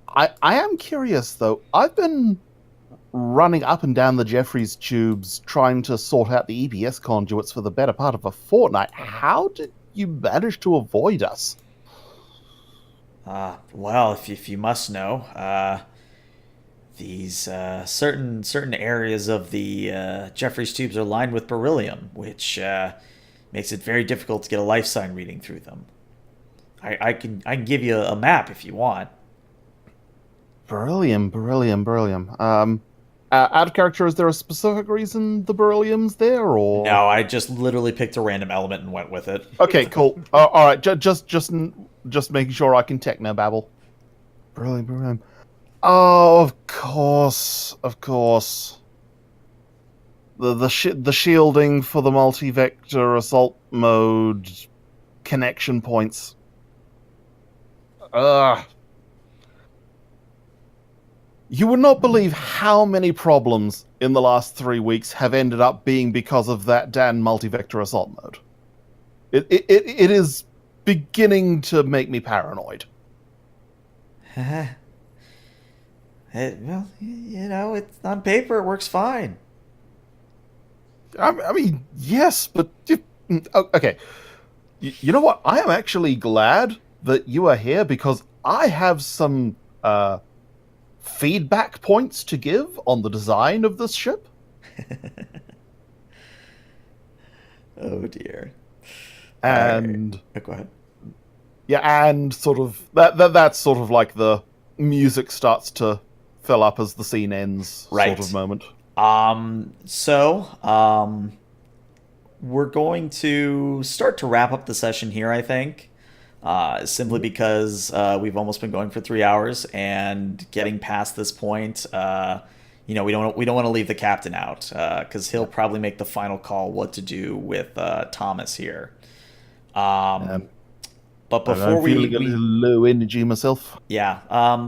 I am curious, though. I've been running up and down the Jeffries tubes trying to sort out the EPS conduits for the better part of a fortnight. How did you manage to avoid us?" Well, if you must know, these certain areas of the Jeffries tubes are lined with beryllium, which makes it very difficult to get a life sign reading through them. I can give you a map if you want. Beryllium. Out of character, is there a specific reason the beryllium's there, or No, I just literally picked a random element and went with it. Okay, cool. All right, just making sure I can techno babble. Beryllium. Oh, of course. The shielding for the multi-vector assault mode connection points. Ugh. You would not believe how many problems in the last 3 weeks have ended up being because of that damn multi-vector assault mode. It is beginning to make me paranoid. Well, it's on paper, it works fine. I mean, yes, but okay. You know what? I am actually glad that you are here because I have some feedback points to give on the design of this ship. Oh dear. And go ahead. Yeah, and sort of that's sort of like the music starts to fill up as the scene ends, right. Sort of moment. We're going to start to wrap up the session here, I think. Simply because we've almost been going for 3 hours, and getting past this point, we don't want to leave the captain out because he'll probably make the final call what to do with Thomas here. But before I'm feeling a little low energy myself. Yeah.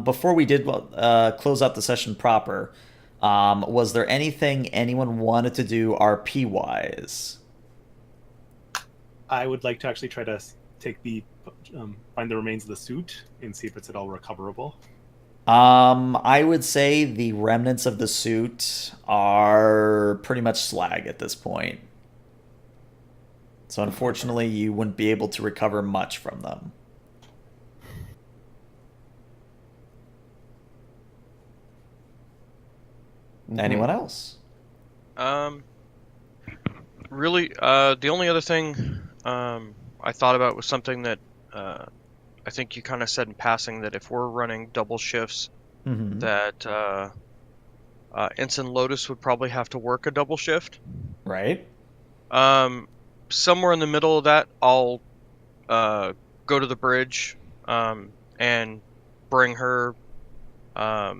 Before we did close out the session proper, was there anything anyone wanted to do RP wise? I would like to actually try to take find the remains of the suit and see if it's at all recoverable. I would say the remnants of the suit are pretty much slag at this point. So unfortunately, you wouldn't be able to recover much from them. Anyone else? Really, the only other thing I thought about was something that I think you kind of said in passing, that if we're running double shifts, that Ensign Lotus would probably have to work a double shift. Right. Somewhere in the middle of that, I'll go to the bridge and bring her a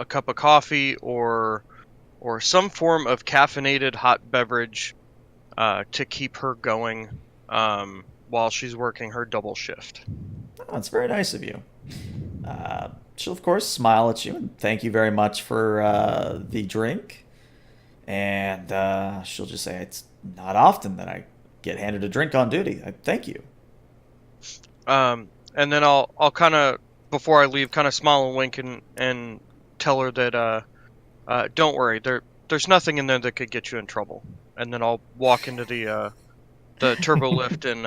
cup of coffee or some form of caffeinated hot beverage to keep her going while she's working her double shift. Oh, that's very nice of you. She'll, of course, smile at you and thank you very much for the drink. And she'll just say, it's not often that I get handed a drink on duty. Thank you. And then I'll kind of, before I leave, kind of smile and wink and tell her that don't worry, there's nothing in there that could get you in trouble. And then I'll walk into the turbo lift and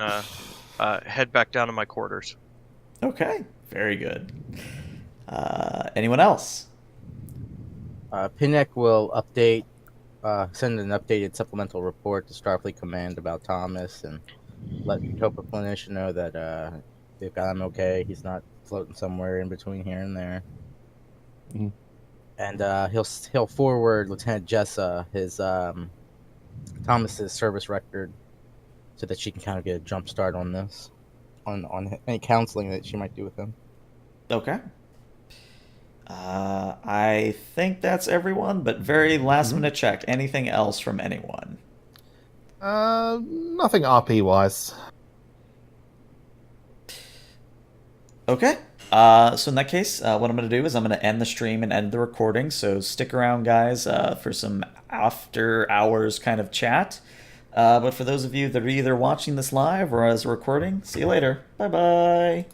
head back down to my quarters. Okay, very good. Anyone else? Pinnock will send an updated supplemental report to Starfleet Command about Thomas and let Topa Planitia know that they've got him okay. He's not floating somewhere in between here and there. Mm-hmm. And he'll forward Lieutenant Jessa his Thomas's service record so that she can kind of get a jump start on this, on any counseling that she might do with him. Okay. I think that's everyone, but very last minute check. Anything else from anyone? Nothing RP wise. Okay. So in that case, what I'm going to do is I'm going to end the stream and end the recording. So stick around, guys, for some after hours kind of chat. But for those of you that are either watching this live or as a recording, see you later. Bye-bye.